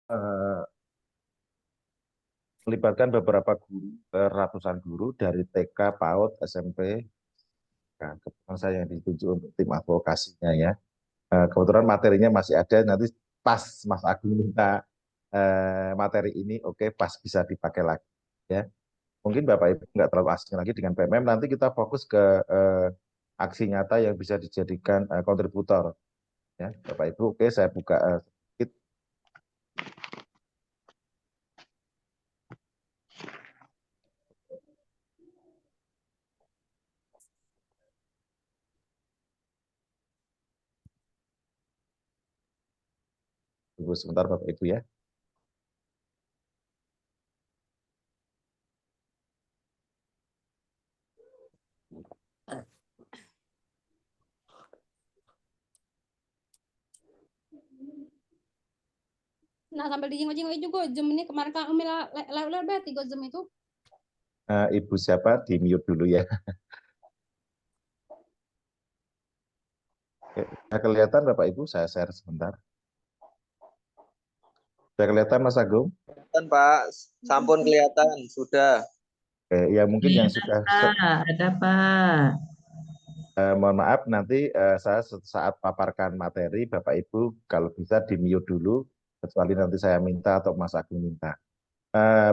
eh, melibatkan beberapa guru, ratusan guru dari TK, PAUD, SMP. Nah, kebetulan saya yang ditunjuk untuk tim advokasinya ya. Kebetulan materinya masih ada, nanti pas Mas Agung minta materi ini, oke, pas bisa dipakai lagi. Ya, mungkin Bapak Ibu nggak terlalu asing lagi dengan PMM. Nanti kita fokus ke aksi nyata yang bisa dijadikan kontributor. Ya, Bapak Ibu, oke, saya buka sedikit. Tunggu sebentar Bapak Ibu ya. Nah, sambil dijingok-jingok juga Zoom ini kemarin kan Umi lebar tiga Zoom itu. Ibu siapa? Di mute dulu ya. Oke, nah, kelihatan Bapak Ibu, saya share sebentar. Sudah kelihatan Mas Agung? Kelihatan Pak, sampun kelihatan, sudah. Oke, ya mungkin yang sudah, Ada Pak. mohon maaf nanti saya saat paparkan materi, Bapak Ibu kalau bisa di mute dulu, kecuali nanti saya minta atau Mas Agung minta.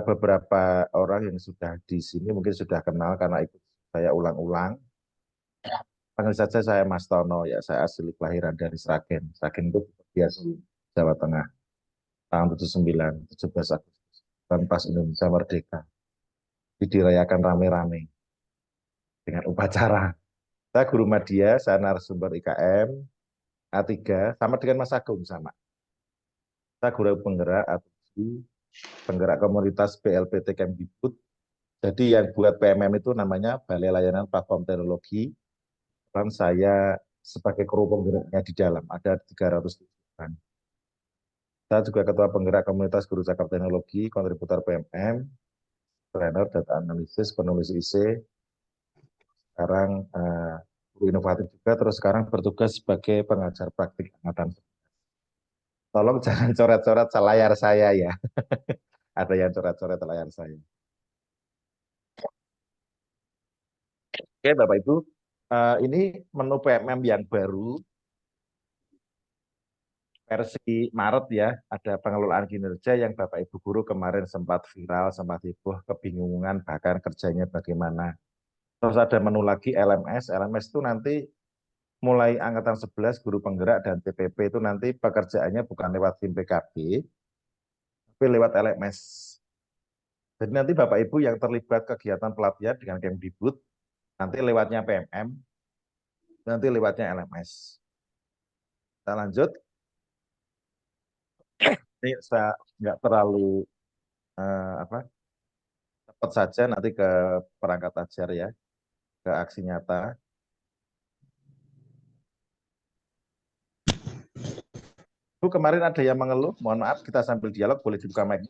Beberapa orang yang sudah di sini mungkin sudah kenal karena ikut saya ulang-ulang. Panggil saja saya Mas Tono, ya saya asli kelahiran dari Sragen. Sragen itu biasa Jawa Tengah. Tahun 79, 17 Agustus. Dan pas Indonesia Merdeka. Dirayakan rame-rame dengan upacara. Saya guru media, saya narasumber IKM, A3, sama dengan Mas Agung sama. Saya guru penggerak atau penggerak komunitas BLPT Kemdikbud. Jadi yang buat PMM itu namanya Balai Layanan Platform Teknologi. Dan saya sebagai kru penggeraknya di dalam, ada 300 orang. Saya juga ketua penggerak komunitas guru cakap teknologi, kontributor PMM, trainer data analisis, penulis IC, sekarang guru inovatif juga, terus sekarang bertugas sebagai pengajar praktik angkatan. Tolong jangan coret-coret layar saya ya. Ada yang coret-coret layar saya. Oke Bapak Ibu, ini menu PMM yang baru, versi Maret ya, ada pengelolaan kinerja yang Bapak Ibu guru kemarin sempat viral, sempat heboh, kebingungan, bahkan kerjanya bagaimana. Terus ada menu lagi LMS, LMS itu nanti mulai angkatan 11 guru penggerak dan TPP itu nanti pekerjaannya bukan lewat tim PKB, tapi lewat LMS. Jadi nanti Bapak Ibu yang terlibat kegiatan pelatihan dengan Kemdikbud, nanti lewatnya PMM, nanti lewatnya LMS. Kita lanjut. Ini saya nggak terlalu cepat saja nanti ke perangkat ajar ya, ke aksi nyata. Bu, kemarin ada yang mengeluh, mohon maaf kita sambil dialog boleh dibuka mic.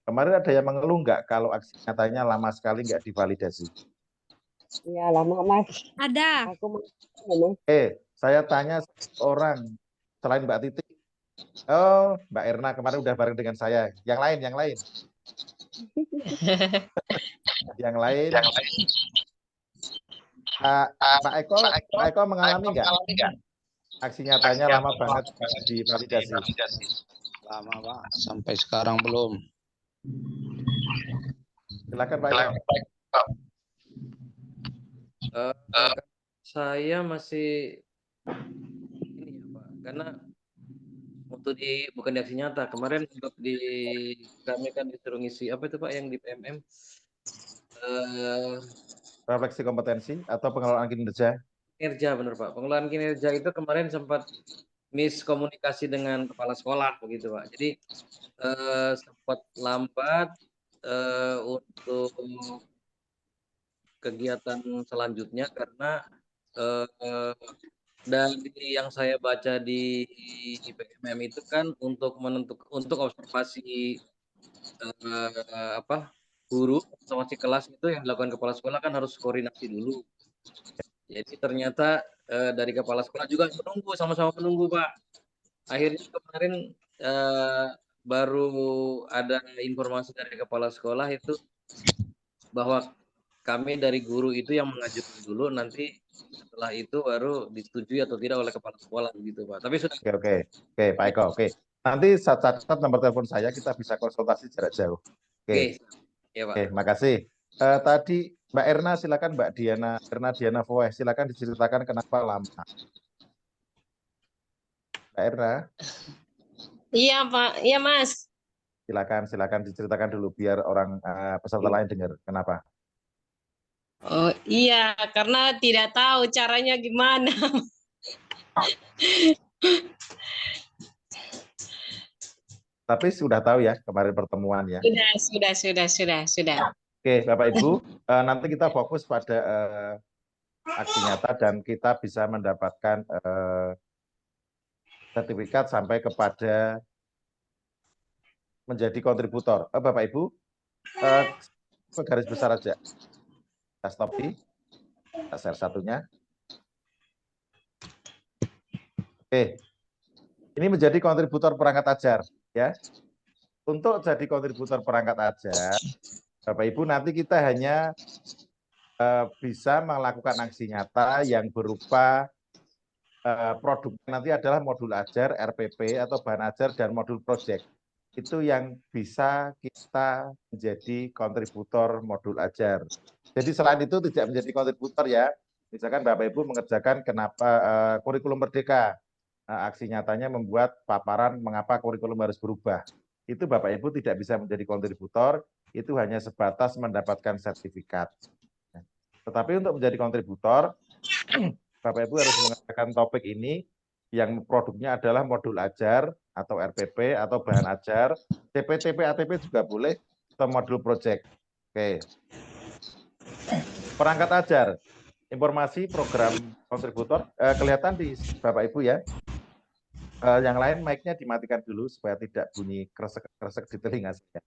Kemarin ada yang mengeluh nggak kalau aksi nyatanya lama sekali nggak divalidasi? Iya lama Mas. Ada. Aku Saya tanya orang selain Mbak Titi. Oh, Mbak Erna kemarin udah bareng dengan saya. Yang lain, yang lain. Yang lain. Pak Eko mengalami nggak? Aksi nyatanya lama banget divalidasi. Lama Pak, sampai sekarang belum. Silakan Pak Eko. Saya masih ini ya Pak, karena untuk bukan di aksi nyata kemarin untuk kami kan disuruh ngisi apa itu Pak yang di PMM refleksi kompetensi atau pengelolaan kinerja? Kinerja benar Pak, pengelolaan kinerja itu kemarin sempat miskomunikasi dengan kepala sekolah begitu Pak, jadi sempat lambat untuk kegiatan selanjutnya karena dari yang saya baca di PMM itu kan untuk observasi guru observasi kelas itu yang dilakukan kepala sekolah kan harus koordinasi dulu. Jadi ternyata dari kepala sekolah juga menunggu, sama-sama menunggu Pak. Akhirnya kemarin baru ada informasi dari kepala sekolah itu bahwa kami dari guru itu yang mengajukan dulu, nanti setelah itu baru disetujui atau tidak oleh kepala sekolah gitu Pak. Tapi sudah Oke, Pak Eko, oke. Nanti saya catat nomor telepon saya, kita bisa konsultasi jarak jauh. Oke, ya Pak. oke, makasih. Tadi Mbak Erna, silakan Mbak Diana Foeh, silakan diceritakan kenapa lama. Mbak Erna, Iya, Pak. Iya, Mas. silakan diceritakan dulu biar orang peserta lain dengar kenapa. Oh, iya, karena tidak tahu caranya gimana. Tapi sudah tahu ya kemarin pertemuan ya. Sudah. Oke, Bapak Ibu, nanti kita fokus pada aksi nyata dan kita bisa mendapatkan sertifikat sampai kepada menjadi kontributor. Bapak Ibu, garis besar aja. Kita stop di share satunya. Oke, ini menjadi kontributor perangkat ajar ya. Untuk jadi kontributor perangkat ajar, Bapak Ibu nanti kita hanya bisa melakukan aksi nyata yang berupa produknya nanti adalah modul ajar, RPP atau bahan ajar dan modul project. Itu yang bisa kita menjadi kontributor modul ajar. Jadi selain itu tidak menjadi kontributor ya. Misalkan Bapak Ibu mengerjakan kurikulum merdeka. Aksi nyatanya membuat paparan mengapa kurikulum harus berubah. Itu Bapak Ibu tidak bisa menjadi kontributor, itu hanya sebatas mendapatkan sertifikat. Tetapi untuk menjadi kontributor, Bapak Ibu harus mengerjakan topik ini yang produknya adalah modul ajar atau RPP atau bahan ajar, TP, ATP juga boleh, atau modul project. Oke. Perangkat ajar, informasi program kontributor, kelihatan di Bapak Ibu ya. Yang lain mic-nya dimatikan dulu supaya tidak bunyi kresek-kresek di telinga saya.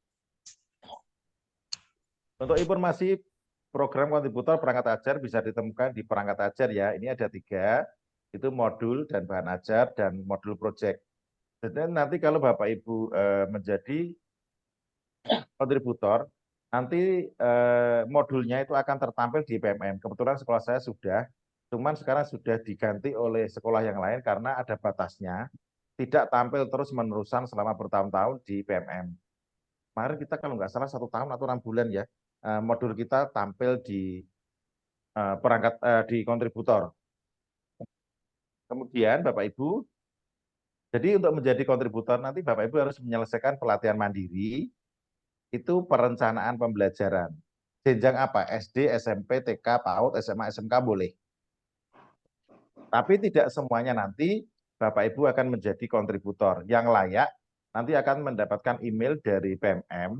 Untuk informasi program kontributor perangkat ajar bisa ditemukan di perangkat ajar ya. Ini ada 3, itu modul dan bahan ajar dan modul project. Jadi nanti kalau Bapak Ibu menjadi kontributor, nanti modulnya itu akan tertampil di PMM. Kebetulan sekolah saya sudah, cuman sekarang sudah diganti oleh sekolah yang lain karena ada batasnya. Tidak tampil terus-menerusan selama bertahun-tahun di PMM. Kemarin kita kalau nggak salah 1 tahun atau 6 bulan ya, modul kita tampil di perangkat di kontributor. Kemudian Bapak Ibu, jadi untuk menjadi kontributor nanti Bapak Ibu harus menyelesaikan pelatihan mandiri, itu perencanaan pembelajaran. Jenjang apa? SD, SMP, TK, PAUD, SMA, SMK boleh. Tapi tidak semuanya nanti Bapak Ibu akan menjadi kontributor. Yang layak nanti akan mendapatkan email dari PMM,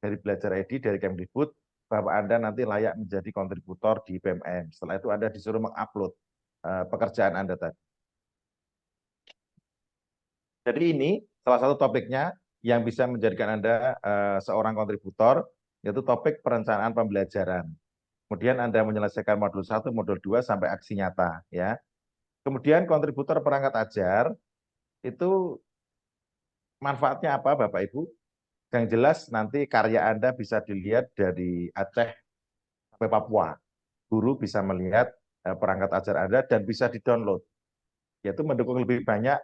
dari Belajar ID, dari Kemdikbud, bahwa Anda nanti layak menjadi kontributor di PMM. Setelah itu Anda disuruh mengupload pekerjaan Anda tadi. Jadi ini salah satu topiknya yang bisa menjadikan Anda seorang kontributor, yaitu topik perencanaan pembelajaran. Kemudian Anda menyelesaikan modul 1, modul 2 sampai aksi nyata ya. Kemudian kontributor perangkat ajar itu manfaatnya apa Bapak Ibu? Yang jelas nanti karya Anda bisa dilihat dari Aceh sampai Papua. Guru bisa melihat perangkat ajar Anda dan bisa di-download. Yaitu mendukung lebih banyak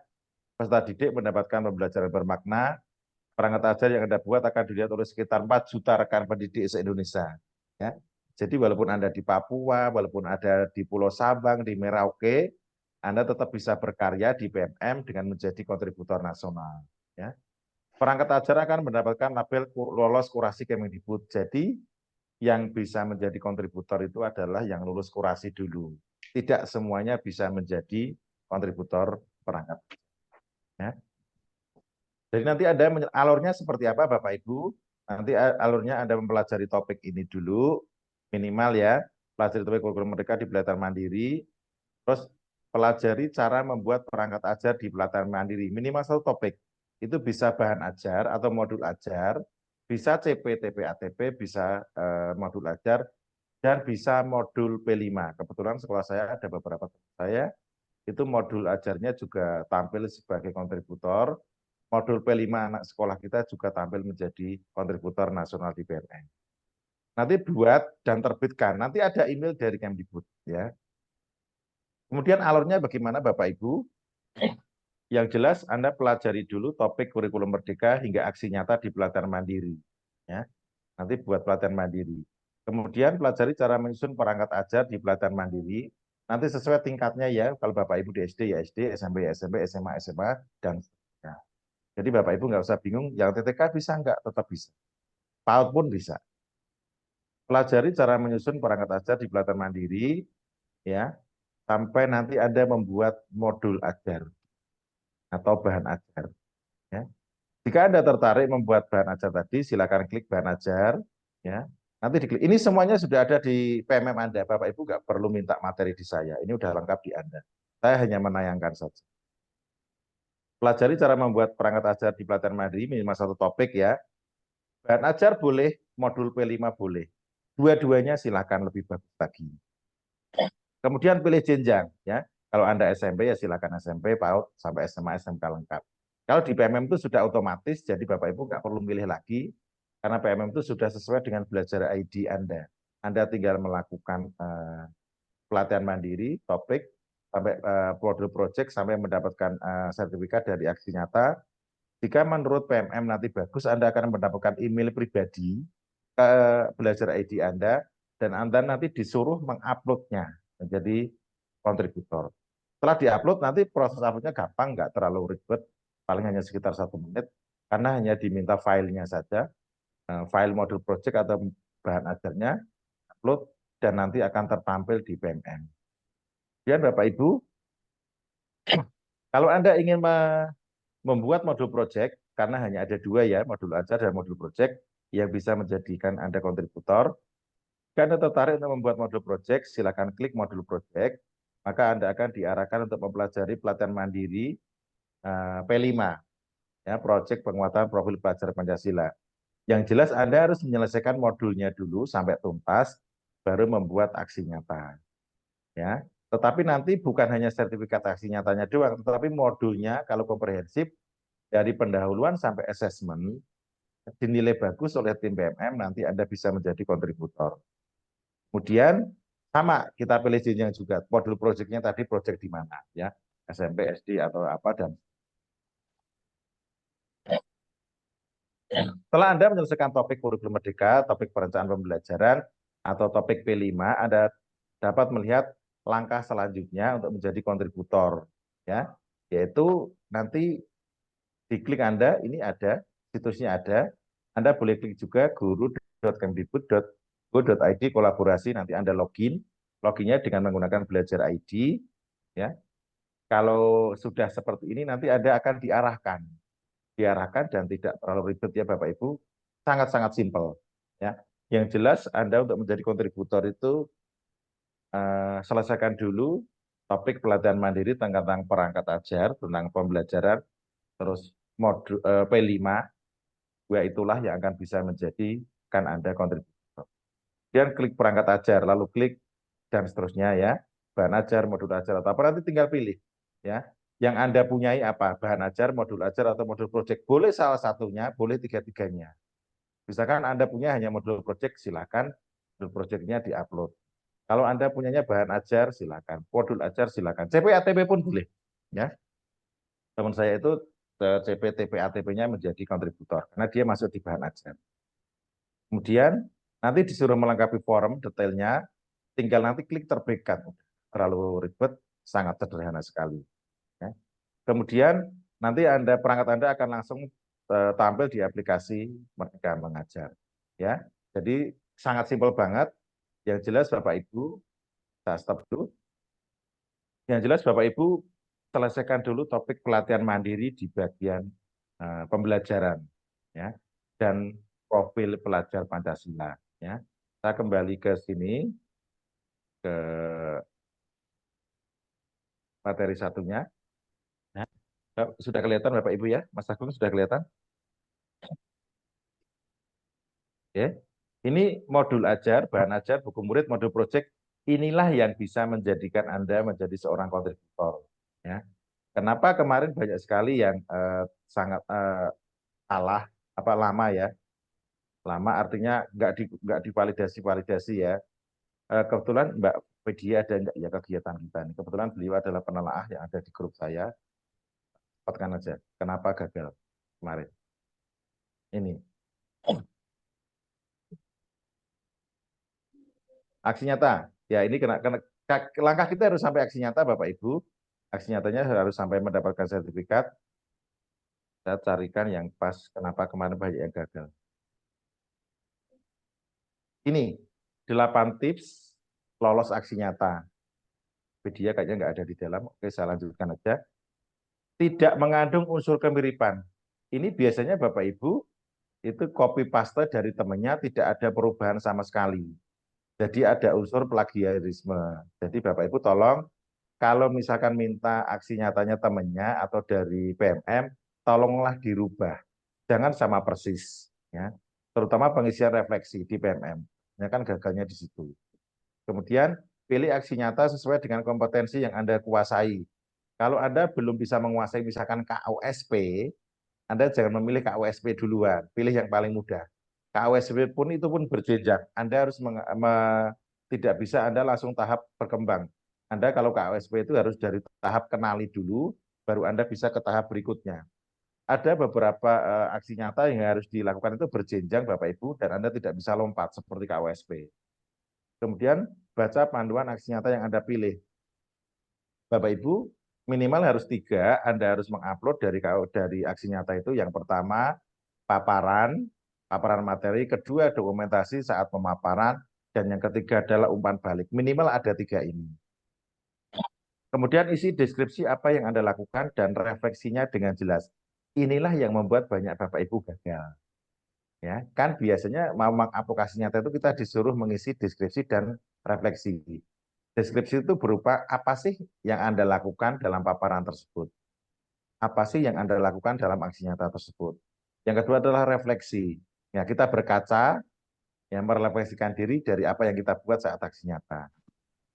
peserta didik mendapatkan pembelajaran bermakna. Perangkat ajar yang Anda buat akan dilihat oleh sekitar 4 juta rekan pendidik se-Indonesia. Ya. Jadi walaupun Anda di Papua, walaupun ada di Pulau Sabang, di Merauke, Anda tetap bisa berkarya di PMM dengan menjadi kontributor nasional. Ya. Perangkat ajar akan mendapatkan label lolos kurasi Kemdikbud. Jadi yang bisa menjadi kontributor itu adalah yang lulus kurasi dulu. Tidak semuanya bisa menjadi kontributor perangkat. Ya. Jadi nanti alurnya seperti apa Bapak Ibu? Nanti alurnya Anda mempelajari topik ini dulu, minimal ya, pelajari topik kurikulum merdeka di pelatihan mandiri, terus pelajari cara membuat perangkat ajar di pelatihan mandiri, minimal 1 topik. Itu bisa bahan ajar atau modul ajar, bisa CP, TP, ATP, bisa modul ajar, dan bisa modul P5. Kebetulan sekolah saya ada beberapa teman saya, itu modul ajarnya juga tampil sebagai kontributor, modul P5 anak sekolah kita juga tampil menjadi kontributor nasional di PMM. Nanti buat dan terbitkan, nanti ada email dari Kemdikbud ya. Kemudian alurnya bagaimana Bapak Ibu? Yang jelas Anda pelajari dulu topik kurikulum merdeka hingga aksi nyata di pelatihan mandiri. Ya. Nanti buat pelatihan mandiri. Kemudian pelajari cara menyusun perangkat ajar di pelatihan mandiri. Nanti sesuai tingkatnya ya, kalau Bapak Ibu di SD ya SD, SMP ya SMP, SMA, SMA, dan seterusnya. Jadi Bapak Ibu nggak usah bingung, yang TTK bisa nggak? Tetap bisa. PAUD pun bisa. Pelajari cara menyusun perangkat ajar di pelatihan mandiri, ya, sampai nanti Anda membuat modul ajar atau bahan ajar. Ya. Jika Anda tertarik membuat bahan ajar tadi, silakan klik bahan ajar. Ya. Nanti diklik. Ini semuanya sudah ada di PMM Anda. Bapak Ibu nggak perlu minta materi di saya. Ini udah lengkap di Anda. Saya hanya menayangkan saja. Pelajari cara membuat perangkat ajar di pelatihan mandiri minimal satu topik ya. Bahan ajar boleh, modul P5 boleh. Dua-duanya silakan lebih bagus lagi. Kemudian pilih jenjang ya. Kalau Anda SMP ya silakan SMP, PAUD sampai SMA, SMK lengkap. Kalau di PMM itu sudah otomatis, jadi Bapak Ibu nggak perlu milih lagi, karena PMM itu sudah sesuai dengan belajar ID Anda. Anda tinggal melakukan pelatihan mandiri, topik, sampai modul project, sampai mendapatkan sertifikat dari aksi nyata. Jika menurut PMM nanti bagus, Anda akan mendapatkan email pribadi ke belajar ID Anda, dan Anda nanti disuruh menguploadnya menjadi kontributor. Setelah diupload, nanti proses uploadnya gampang, nggak terlalu ribet, paling hanya sekitar 1 menit, karena hanya diminta filenya saja, file modul project atau bahan ajarnya, upload, dan nanti akan tertampil di PMM. Kemudian Bapak Ibu, kalau Anda ingin membuat modul project, karena hanya ada 2 ya, modul ajar dan modul project, yang bisa menjadikan Anda kontributor. Jika Anda tertarik untuk membuat modul project, silakan klik modul project, maka Anda akan diarahkan untuk mempelajari pelatihan mandiri P5, ya, project penguatan profil pelajar Pancasila. Yang jelas Anda harus menyelesaikan modulnya dulu sampai tuntas, baru membuat aksi nyata. Ya, tetapi nanti bukan hanya sertifikat aksi nyatanya doang, tetapi modulnya kalau komprehensif dari pendahuluan sampai assessment dinilai bagus oleh tim PMM, nanti Anda bisa menjadi kontributor. Kemudian sama kita pilih jenjang juga, modul projectnya tadi project di mana ya, SMP, SD atau apa. Dan setelah Anda menyelesaikan topik kurikulum merdeka, topik perencanaan pembelajaran atau topik P5, Anda dapat melihat langkah selanjutnya untuk menjadi kontributor ya, yaitu nanti diklik Anda, ini ada situsnya ada, Anda boleh klik juga guru.kemdikbud.go.id kolaborasi, nanti Anda loginnya dengan menggunakan belajar ID ya. Kalau sudah seperti ini nanti Anda akan diarahkan dan tidak terlalu ribet ya Bapak Ibu, sangat-sangat simpel ya. Yang jelas Anda untuk menjadi kontributor itu selesaikan dulu topik pelatihan mandiri tentang perangkat ajar, tentang pembelajaran, terus modul P5, dua itulah yang akan bisa menjadikan Anda kontributor. Kemudian klik perangkat ajar, lalu klik dan seterusnya ya, bahan ajar, modul ajar atau apa, nanti tinggal pilih ya. Yang Anda punyai apa, bahan ajar, modul ajar atau modul project, boleh salah satunya, boleh tiga-tiganya. Misalkan Anda punya hanya modul project, silakan modul projectnya diupload. Kalau Anda punyanya bahan ajar, silakan. Modul ajar, silakan. CP-ATP pun boleh ya. Teman saya itu CP, TP, ATP-nya menjadi kontributor karena dia masuk di bahan ajar. Kemudian nanti disuruh melengkapi form detailnya, tinggal nanti klik terbitkan. Terlalu ribet, sangat sederhana sekali. Ya. Kemudian nanti perangkat Anda akan langsung tampil di aplikasi Merdeka Mengajar. Ya, jadi sangat simpel banget. Yang jelas Bapak Ibu, saya stop dulu. Yang jelas Bapak Ibu selesaikan dulu topik pelatihan mandiri di bagian pembelajaran ya, dan profil pelajar Pancasila ya. Saya kembali ke sini ke materi satunya. Ya. Sudah kelihatan Bapak Ibu ya, Mas Agung sudah kelihatan? Ya. Ini modul ajar, bahan ajar, buku murid, modul project. Inilah yang bisa menjadikan Anda menjadi seorang kontributor. Ya. Kenapa kemarin banyak sekali yang sangat salah, lama ya. Lama artinya nggak divalidasi ya. Kebetulan Mbak Widya ada nggak ya kegiatan kita ini? Kebetulan beliau adalah penelaah yang ada di grup saya. Cepatkan aja. Kenapa gagal kemarin? Ini. Aksi nyata. Ya ini langkah kita harus sampai aksi nyata Bapak Ibu. Aksi nyatanya harus sampai mendapatkan sertifikat. Saya carikan yang pas kenapa kemarin banyak yang gagal. Ini 8 tips lolos aksi nyata. Widya kayaknya nggak ada di dalam. Oke, saya lanjutkan aja. Tidak mengandung unsur kemiripan. Ini biasanya Bapak Ibu itu copy paste dari temannya, tidak ada perubahan sama sekali. Jadi ada unsur plagiarisme. Jadi Bapak Ibu tolong kalau misalkan minta aksi nyatanya temannya atau dari PMM, tolonglah dirubah. Jangan sama persis, ya. Terutama pengisian refleksi di PMM. Ya kan gagalnya di situ. Kemudian pilih aksi nyata sesuai dengan kompetensi yang Anda kuasai. Kalau Anda belum bisa menguasai misalkan KUSP, Anda jangan memilih KUSP duluan, pilih yang paling mudah. KUSP pun itu pun berjenjang. Anda harus tidak bisa Anda langsung tahap berkembang. Anda kalau KUSP itu harus dari tahap kenali dulu, baru Anda bisa ke tahap berikutnya. Ada beberapa aksi nyata yang harus dilakukan itu berjenjang Bapak Ibu, dan Anda tidak bisa lompat seperti KUSP. Kemudian baca panduan aksi nyata yang Anda pilih. Bapak Ibu, minimal harus 3, Anda harus mengupload dari aksi nyata itu. Yang pertama, paparan materi, kedua dokumentasi saat pemaparan, dan yang ketiga adalah umpan balik. Minimal ada 3 ini. Kemudian isi deskripsi apa yang Anda lakukan dan refleksinya dengan jelas. Inilah yang membuat banyak Bapak Ibu gagal. Ya, kan biasanya mau mengaplikasi nyata itu kita disuruh mengisi deskripsi dan refleksi. Deskripsi itu berupa apa sih yang Anda lakukan dalam paparan tersebut? Apa sih yang Anda lakukan dalam aksi nyata tersebut? Yang kedua adalah refleksi. Ya, kita berkaca, yang merefleksikan diri dari apa yang kita buat saat aksi nyata.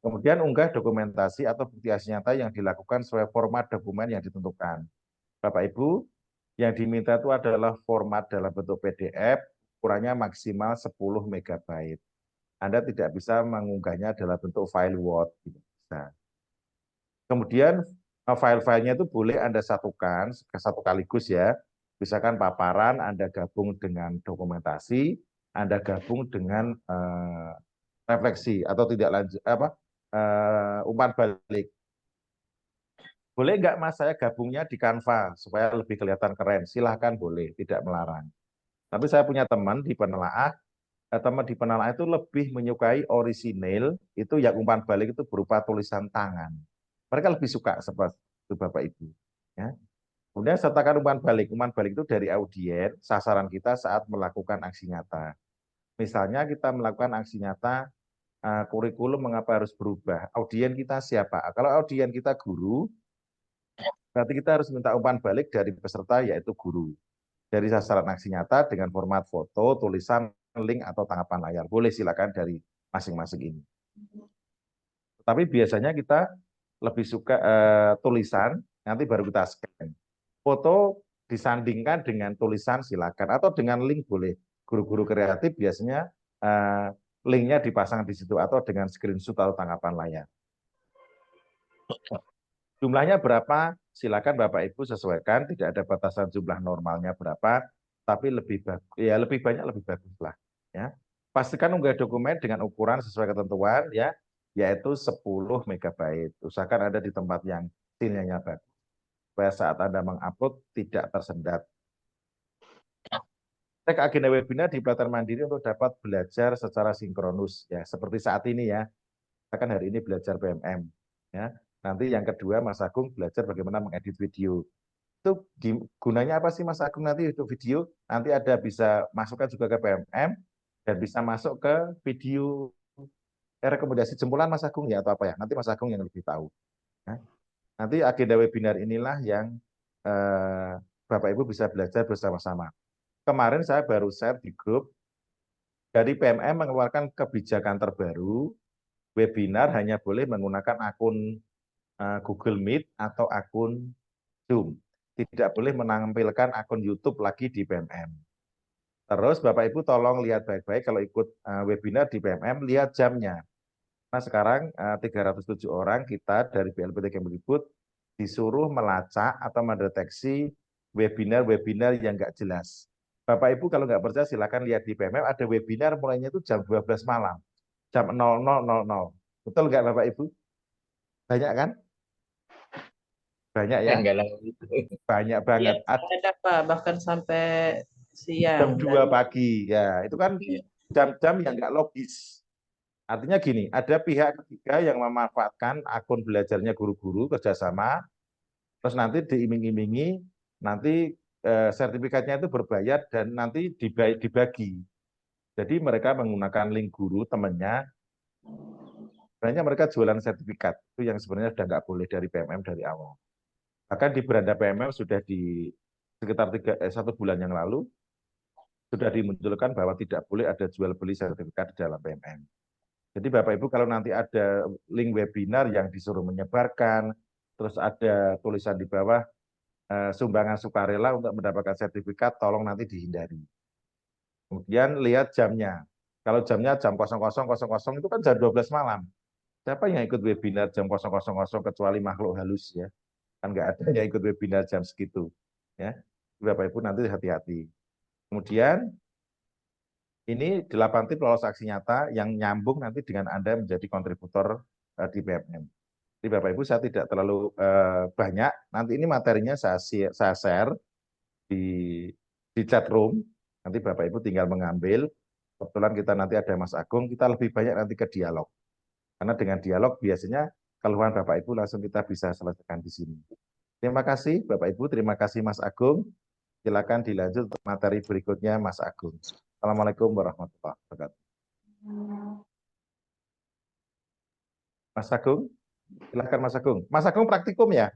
Kemudian unggah dokumentasi atau bukti aksi nyata yang dilakukan sesuai format dokumen yang ditentukan. Bapak Ibu, yang diminta itu adalah format dalam bentuk PDF, ukurannya maksimal 10 MB. Anda tidak bisa mengunggahnya dalam bentuk file Word. Tidak bisa. Kemudian file-filenya itu boleh Anda satukan satu kaligus ya. Misalkan paparan Anda gabung dengan dokumentasi, Anda gabung dengan refleksi atau tidak lanjut umpan balik. Boleh nggak Mas saya gabungnya di Canva supaya lebih kelihatan keren? Silahkan boleh, tidak melarang. Tapi saya punya teman di penelaah itu lebih menyukai orisinil, itu yang umpan balik itu berupa tulisan tangan. Mereka lebih suka seperti itu Bapak Ibu. Ya. Kemudian sertakan umpan balik. Umpan balik itu dari audien, sasaran kita saat melakukan aksi nyata. Misalnya kita melakukan aksi nyata, kurikulum mengapa harus berubah. Audien kita siapa? Kalau audien kita guru, berarti kita harus minta umpan balik dari peserta yaitu guru. Dari sasaran aksi nyata dengan format foto, tulisan, link, atau tangkapan layar. Boleh silakan dari masing-masing ini. Tapi biasanya kita lebih suka tulisan, nanti baru kita scan. Foto disandingkan dengan tulisan silakan, atau dengan link boleh. Guru-guru kreatif biasanya linknya dipasang di situ, atau dengan screenshot atau tangkapan layar. Jumlahnya berapa? Silakan Bapak Ibu sesuaikan, tidak ada batasan jumlah normalnya berapa, tapi lebih banyak lebih bagus lah. Ya. Pastikan unggah dokumen dengan ukuran sesuai ketentuan, ya, yaitu 10 MB. Usahakan ada di tempat yang sinyalnya bagus, supaya saat Anda mengupload tidak tersendat. Cek agenda webinar di Pelatihan Mandiri untuk dapat belajar secara sinkronus, ya, seperti saat ini ya. Kita kan hari ini belajar PMM, ya. Nanti yang kedua Mas Agung belajar bagaimana mengedit video. Itu gunanya apa sih Mas Agung nanti itu video? Nanti ada bisa masukkan juga ke PMM dan bisa masuk ke video rekomendasi jempulan Mas Agung ya atau apa ya? Nanti Mas Agung yang lebih tahu. Nah, nanti agenda webinar inilah yang Bapak Ibu bisa belajar bersama-sama. Kemarin saya baru share di grup dari PMM mengeluarkan kebijakan terbaru, webinar hanya boleh menggunakan akun Google Meet atau akun Zoom. Tidak boleh menampilkan akun YouTube lagi di PMM. Terus Bapak Ibu tolong lihat baik-baik kalau ikut webinar di PMM, lihat jamnya. Nah sekarang 307 orang kita dari BLPT Kemdikbud disuruh melacak atau mendeteksi webinar-webinar yang nggak jelas. Bapak Ibu kalau nggak percaya silakan lihat di PMM, ada webinar mulainya itu jam 12 malam, jam 00.00. Betul nggak Bapak Ibu? Banyak kan? Banyak ya? Enggak lah gitu. Banyak banget. Iya, ada Pak, bahkan sampai Jam siang. 2 pagi. Ya, itu kan jam-jam yang nggak logis. Artinya gini, ada pihak ketiga yang memanfaatkan akun belajarnya guru-guru kerjasama, terus nanti diiming-imingi, nanti sertifikatnya itu berbayar dan nanti dibagi. Jadi mereka menggunakan link guru temannya, sebenarnya mereka jualan sertifikat, itu yang sebenarnya sudah nggak boleh dari PMM dari awal. Bahkan di beranda PMM sudah di sekitar 1 bulan yang lalu, sudah dimunculkan bahwa tidak boleh ada jual beli sertifikat di dalam PMM. Jadi Bapak Ibu kalau nanti ada link webinar yang disuruh menyebarkan, terus ada tulisan di bawah sumbangan sukarela untuk mendapatkan sertifikat, tolong nanti dihindari. Kemudian lihat jamnya. Kalau jamnya jam 00.00 itu kan jam 12 malam. Siapa yang ikut webinar jam 00.00 kecuali makhluk halus ya? Kan nggak ada yang ikut webinar jam segitu. Ya, Bapak Ibu nanti hati-hati. Kemudian ini 8 tip lolos aksi nyata yang nyambung nanti dengan Anda menjadi kontributor di PMM. Jadi Bapak Ibu saya tidak terlalu banyak, nanti ini materinya saya share di chat room, nanti Bapak Ibu tinggal mengambil, kebetulan kita nanti ada Mas Agung, kita lebih banyak nanti ke dialog. Karena dengan dialog biasanya keluhan Bapak Ibu langsung kita bisa selesaikan di sini. Terima kasih Bapak Ibu, terima kasih Mas Agung. Silakan dilanjut untuk materi berikutnya Mas Agung. Assalamualaikum warahmatullahi wabarakatuh. Mas Agung, silakan Mas Agung. Mas Agung praktikum ya?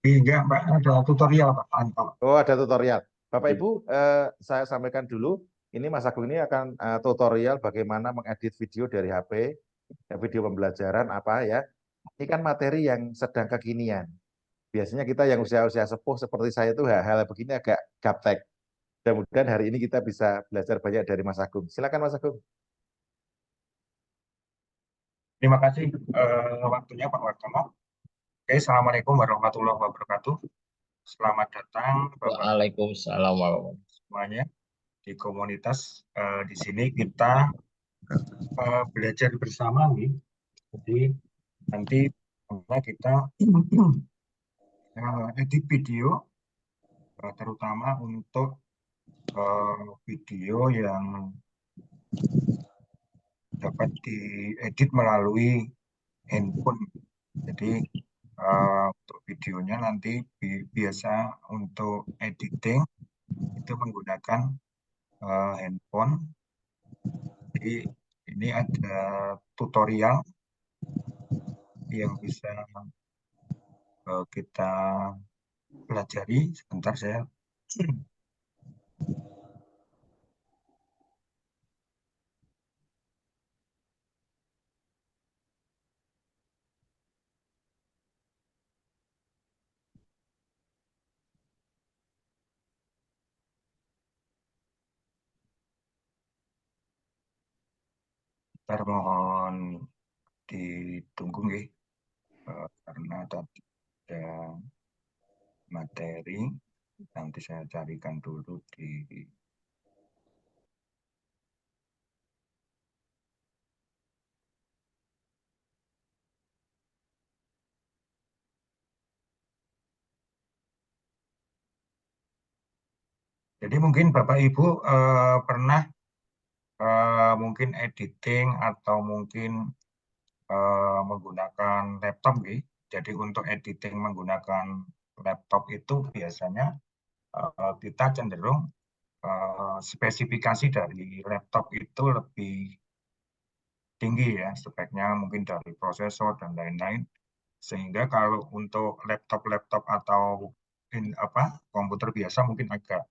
Enggak, Pak, ada tutorial, Pak. Mantap. Oh, ada tutorial. Bapak Ibu, saya sampaikan dulu, ini Mas Agung ini akan tutorial bagaimana mengedit video dari HP, video pembelajaran apa ya. Ini kan materi yang sedang kekinian. Biasanya kita yang usia-usia sepuh seperti saya itu hal-hal begini agak gaptek. Mudah-mudahan hari ini kita bisa belajar banyak dari Mas Agung. Silakan Mas Agung. Terima kasih waktunya Pak Wartono. Oke, Assalamualaikum warahmatullahi wabarakatuh. Selamat datang Bapak Waalaikumsalam warahmatullahi wabarakatuh. semuanya di komunitas. Di sini kita belajar bersama nih. Jadi nanti kita edit video, terutama untuk video yang dapat diedit melalui handphone. Jadi untuk videonya nanti biasa untuk editing itu menggunakan handphone. Jadi ini ada tutorial yang bisa kita pelajari. Sebentar saya mohon ditunggu nggih, karena tadi ada materi, nanti saya carikan dulu di Jadi mungkin Bapak Ibu pernah mungkin editing atau mungkin menggunakan laptop, gitu. Jadi untuk editing menggunakan laptop itu biasanya kita cenderung spesifikasi dari laptop itu lebih tinggi ya, speknya mungkin dari prosesor dan lain-lain. Sehingga kalau untuk laptop atau komputer biasa mungkin agak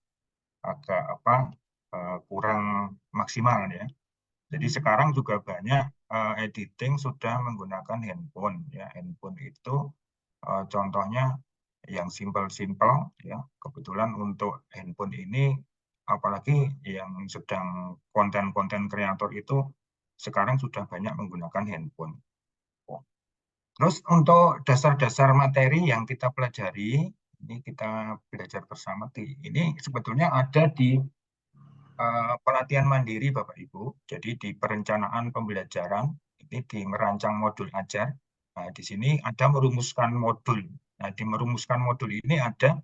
kurang maksimal ya. Jadi sekarang juga banyak editing sudah menggunakan handphone ya. Handphone itu contohnya yang simpel-simpel ya. Kebetulan untuk handphone ini apalagi yang sedang konten-konten kreator itu sekarang sudah banyak menggunakan handphone. Terus untuk dasar-dasar materi yang kita pelajari, ini kita belajar bersama, ini sebetulnya ada di pelatihan mandiri Bapak Ibu. Jadi di perencanaan pembelajaran, ini di merancang modul ajar. Nah, di sini ada merumuskan modul. Nah, di merumuskan modul ini ada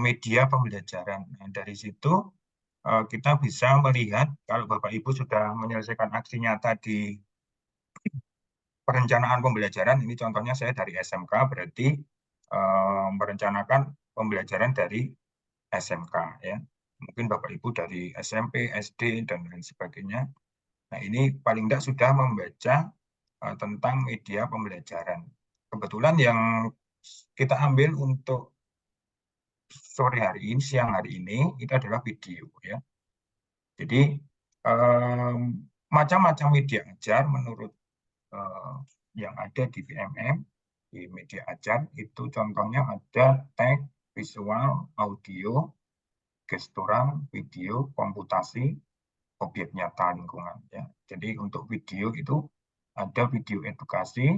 media pembelajaran. Nah, dari situ kita bisa melihat kalau Bapak Ibu sudah menyelesaikan aksi nyata di perencanaan pembelajaran, ini contohnya saya dari SMK, berarti merencanakan pembelajaran dari SMK ya. Mungkin Bapak Ibu dari SMP, SD, dan lain sebagainya. Nah, ini paling tidak sudah membaca tentang media pembelajaran. Kebetulan yang kita ambil untuk sore hari ini, siang hari ini, itu adalah video ya. Jadi macam-macam media ajar menurut yang ada di VMM, di media ajar itu contohnya ada teks, visual, audio, gestural, video, komputasi, objek nyata lingkungan ya. Jadi untuk video itu ada video edukasi,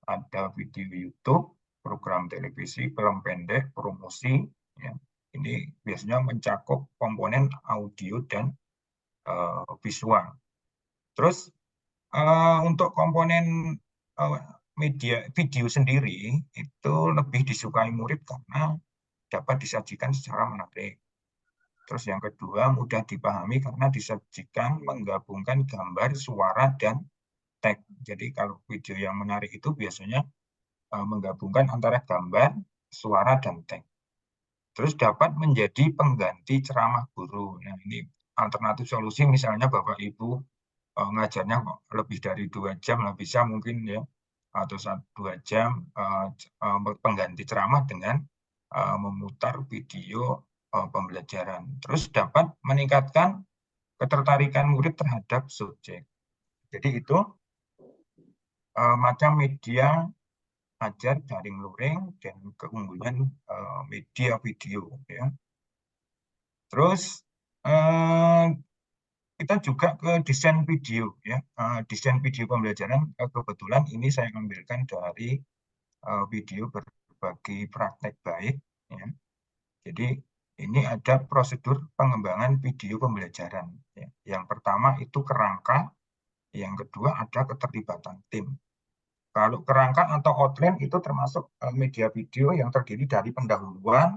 ada video YouTube, program televisi, film pendek, promosi ya. Ini biasanya mencakup komponen audio dan visual. Terus untuk komponen media video sendiri itu lebih disukai murid karena dapat disajikan secara menarik. Terus yang kedua mudah dipahami karena disajikan menggabungkan gambar, suara, dan teks. Jadi kalau video yang menarik itu biasanya menggabungkan antara gambar, suara, dan teks. Terus dapat menjadi pengganti ceramah guru. Nah, ini alternatif solusi misalnya Bapak Ibu ngajarnya lebih dari 2 jam lah bisa mungkin ya, atau 2 jam pengganti ceramah dengan memutar video pembelajaran. Terus dapat meningkatkan ketertarikan murid terhadap subjek. Jadi itu macam media ajar daring luring dan keunggulan media video ya. Terus kita juga ke desain video ya. Desain video pembelajaran kebetulan ini saya ambilkan dari video berbagi praktek baik ya. Jadi ini ada prosedur pengembangan video pembelajaran ya. Yang pertama itu kerangka, yang kedua ada keterlibatan tim. Kalau kerangka atau outline itu termasuk media video yang terdiri dari pendahuluan,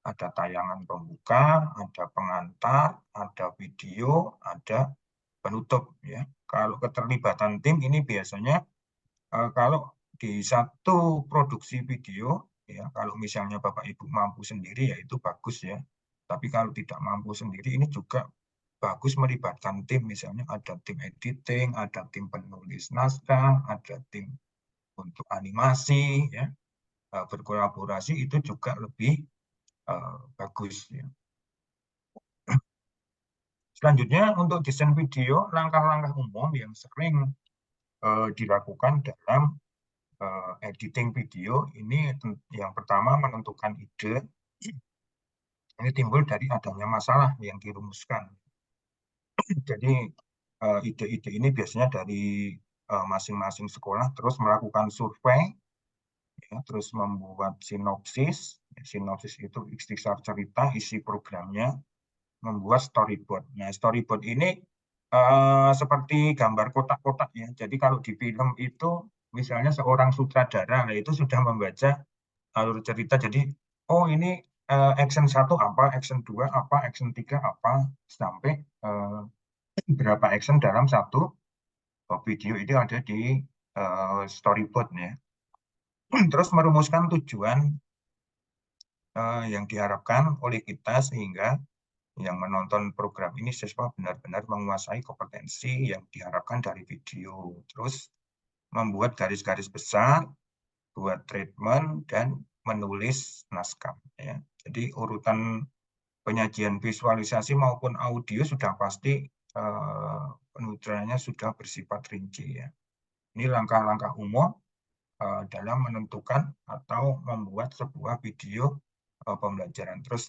ada tayangan pembuka, ada pengantar, ada video, ada penutup ya. Kalau keterlibatan tim ini biasanya kalau di satu produksi video ya, kalau misalnya Bapak Ibu mampu sendiri ya itu bagus ya. Tapi kalau tidak mampu sendiri ini juga bagus melibatkan tim, misalnya ada tim editing, ada tim penulis naskah, ada tim untuk animasi ya. Berkolaborasi itu juga lebih bagus ya. Selanjutnya untuk desain video, langkah-langkah umum yang sering dilakukan dalam editing video ini yang pertama menentukan ide. Ini timbul dari adanya masalah yang dirumuskan. Jadi ide-ide ini biasanya dari masing-masing sekolah terus melakukan survei, ya, terus membuat sinopsis. Sinopsis itu ikhtisar cerita, isi programnya, membuat storyboard. Nah, storyboard ini seperti gambar kotak-kotak ya. Jadi kalau di film itu misalnya seorang sutradara itu sudah membaca alur cerita. Jadi oh ini action 1 apa, action 2 apa, action 3 apa, sampai berapa action dalam satu video itu ada di storyboard ya. Terus merumuskan tujuan yang diharapkan oleh kita sehingga yang menonton program ini siswa benar-benar menguasai kompetensi yang diharapkan dari video. Terus membuat garis-garis besar, buat treatment, dan menulis naskah. Ya. Jadi urutan penyajian visualisasi maupun audio sudah pasti penuturannya sudah bersifat rinci. Ya. Ini langkah-langkah umum dalam menentukan atau membuat sebuah video pembelajaran. Terus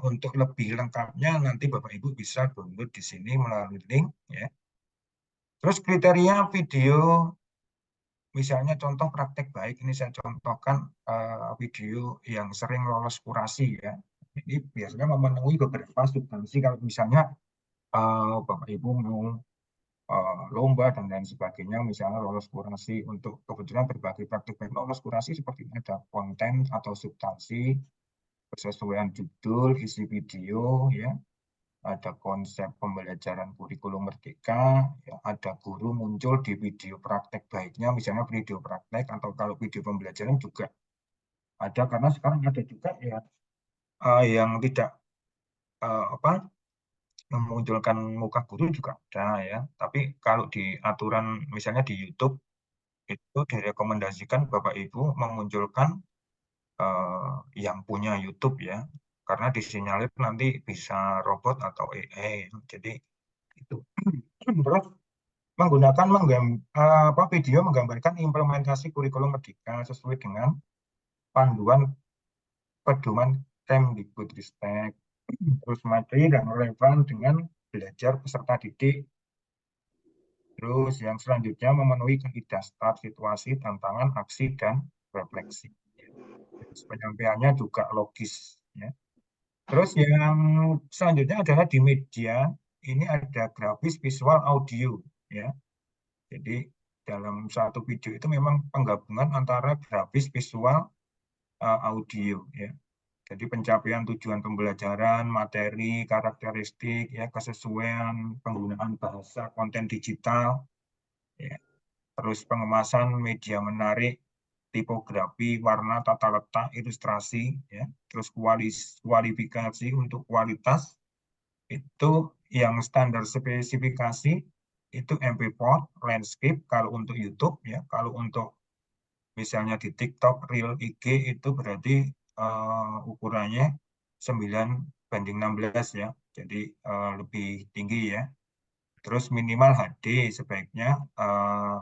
untuk lebih lengkapnya nanti Bapak Ibu bisa download di sini melalui link ya. Terus kriteria video, misalnya contoh praktek baik, ini saya contohkan video yang sering lolos kurasi ya. Ini biasanya memenuhi beberapa substansi. Kalau misalnya Bapak Ibu mau lomba dan lain sebagainya, misalnya lolos kurasi untuk kebetulan berbagai praktik baik lolos kurasi seperti ada konten atau substansi, kesesuaian judul, isi video, ya, ada konsep pembelajaran kurikulum merdeka, ya, ada guru muncul di video praktek baiknya, misalnya video praktek atau kalau video pembelajaran juga ada, karena sekarang ada juga ya yang tidak memunculkan muka guru juga ada ya. Tapi kalau di aturan misalnya di YouTube itu direkomendasikan Bapak Ibu memunculkan yang punya YouTube ya, karena disinyalir nanti bisa robot atau AI. Jadi itu. Terus menggunakan video menggambarkan implementasi kurikulum merdeka sesuai dengan panduan pedoman Kemdikbudristek. Terus materi dan relevan dengan belajar peserta didik. Terus yang selanjutnya memenuhi kaidah start, situasi, tantangan, aksi, dan refleksi. Terus penyampaiannya juga logis. Ya. Terus yang selanjutnya adalah di media, ini ada grafis, visual, audio. Ya. Jadi dalam satu video itu memang penggabungan antara grafis, visual, audio. Ya. Jadi pencapaian tujuan pembelajaran, materi, karakteristik, ya, kesesuaian penggunaan bahasa, konten digital, ya. Terus pengemasan media menarik, tipografi, warna, tata letak, ilustrasi, ya. Terus kualifikasi untuk kualitas itu yang standar spesifikasi itu MP4, landscape kalau untuk YouTube, ya. Kalau untuk misalnya di TikTok, Reel, IG itu berarti ukurannya 9:16 ya, jadi lebih tinggi ya. Terus minimal HD sebaiknya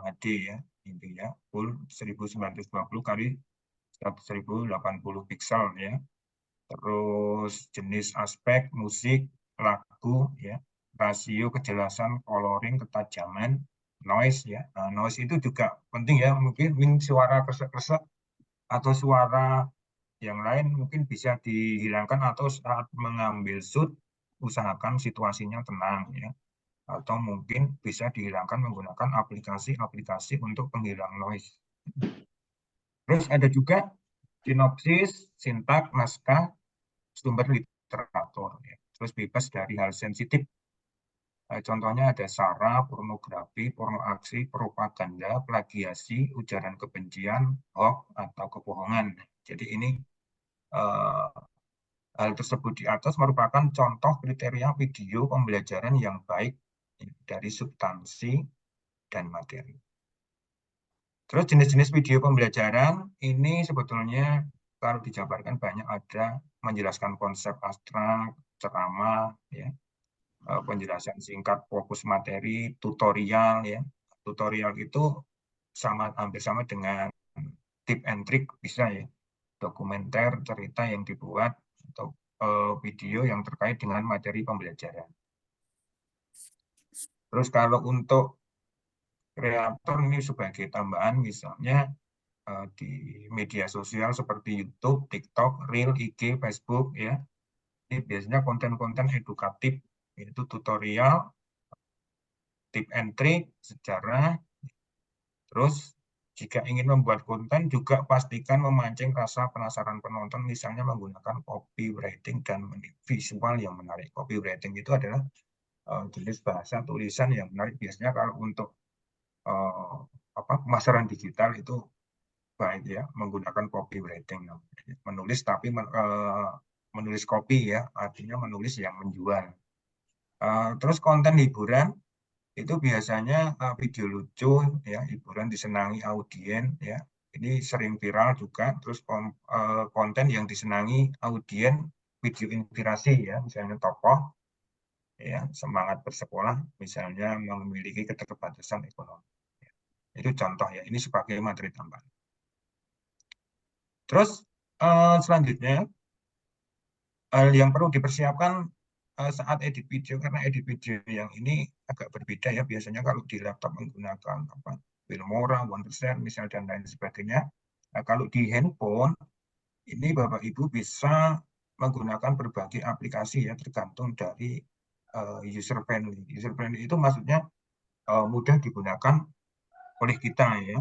HD ya, intinya full 1920 kali 1080 pixel ya. Terus jenis aspek musik, lagu ya, rasio kejelasan, coloring, ketajaman, noise ya. Nah, noise itu juga penting ya, mungkin suara kresek-kresek atau suara yang lain mungkin bisa dihilangkan atau saat mengambil shoot usahakan situasinya tenang ya, atau mungkin bisa dihilangkan menggunakan aplikasi-aplikasi untuk penghilang noise. Terus ada juga sinopsis, sintak, naskah, sumber literatur ya. Terus bebas dari hal sensitif. Contohnya ada sara, pornografi, porno aksi, propaganda, plagiasi, ujaran kebencian, hoax atau kebohongan. Jadi ini hal tersebut di atas merupakan contoh kriteria video pembelajaran yang baik dari substansi dan materi. Terus jenis-jenis video pembelajaran ini sebetulnya kalau dijabarkan banyak, ada menjelaskan konsep abstrak, ceramah, ya, penjelasan singkat, fokus materi, tutorial, ya. Tutorial itu hampir sama dengan tip and trick, bisa ya. Dokumenter, cerita yang dibuat, atau video yang terkait dengan materi pembelajaran. Terus kalau untuk kreator ini sebagai tambahan, misalnya di media sosial seperti YouTube, TikTok, Reel, IG, Facebook, ya. Ini biasanya konten-konten edukatif, yaitu tutorial, tip and trick, sejarah. Terus jika ingin membuat konten juga pastikan memancing rasa penasaran penonton, misalnya menggunakan copywriting dan visual yang menarik. Copywriting itu adalah jenis bahasa tulisan yang menarik. Biasanya kalau untuk pemasaran digital itu baik ya, menggunakan copywriting, menulis tapi menulis copy ya, artinya menulis yang menjual. Terus konten hiburan itu biasanya video lucu ya, hiburan disenangi audien ya, ini sering viral juga. Terus konten yang disenangi audien, video inspirasi ya, misalnya tokoh ya, semangat bersekolah misalnya memiliki keterbatasan ekonomi. Itu contoh ya, ini sebagai materi tambahan. Terus selanjutnya hal yang perlu dipersiapkan saat edit video, karena edit video yang ini agak berbeda ya, biasanya kalau di laptop menggunakan Filmora, Wondershare misal dan lain sebagainya. Nah, kalau di handphone ini Bapak Ibu bisa menggunakan berbagai aplikasi ya, tergantung dari user friendly. User friendly itu maksudnya mudah digunakan oleh kita ya.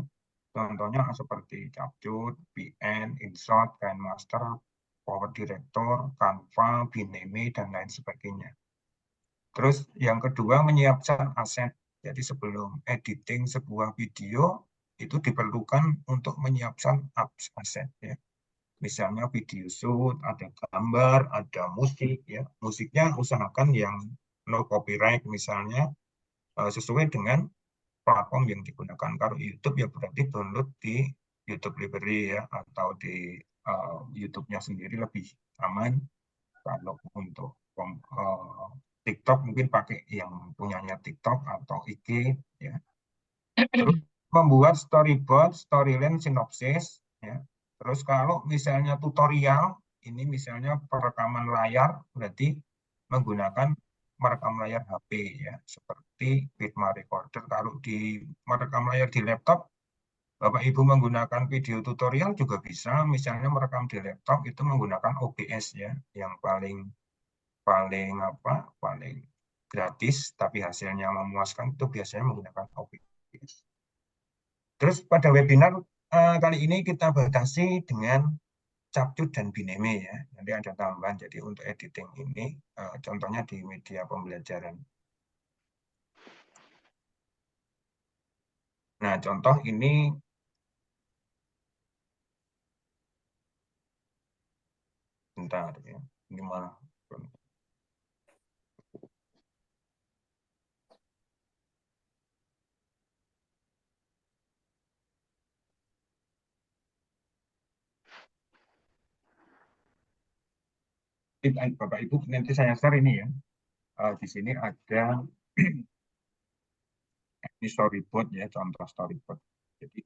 Contohnya seperti CapCut, VN, InShot, KineMaster, Power Director, Canva, Bineme, dan lain sebagainya. Terus yang kedua menyiapkan aset. Jadi sebelum editing sebuah video itu diperlukan untuk menyiapkan aset ya. Misalnya video shoot, ada gambar, ada musik ya. Musiknya usahakan yang no copyright misalnya sesuai dengan platform yang digunakan. Kalau YouTube ya berarti download di YouTube Library ya, atau di YouTube-nya sendiri lebih aman. Kalau untuk TikTok mungkin pakai yang punyanya TikTok atau IG ya. Terus membuat storyboard, storyline, sinopsis ya. Terus kalau misalnya tutorial, ini misalnya perekaman layar, berarti menggunakan merekam layar HP ya, seperti Figma Recorder. Kalau di merekam layar di laptop, Bapak Ibu menggunakan video tutorial juga bisa, misalnya merekam di laptop itu menggunakan OBS ya, yang paling gratis tapi hasilnya memuaskan itu biasanya menggunakan OBS. Terus pada webinar kali ini kita batasi dengan CapCut dan Bineme ya. Nanti ada tambahan, jadi untuk editing ini contohnya di media pembelajaran. Nah, contoh ini bentar ya. Ini malah Bapak Ibu nanti saya share ini ya. Di sini ada ini storyboard ya, contoh storyboard. Jadi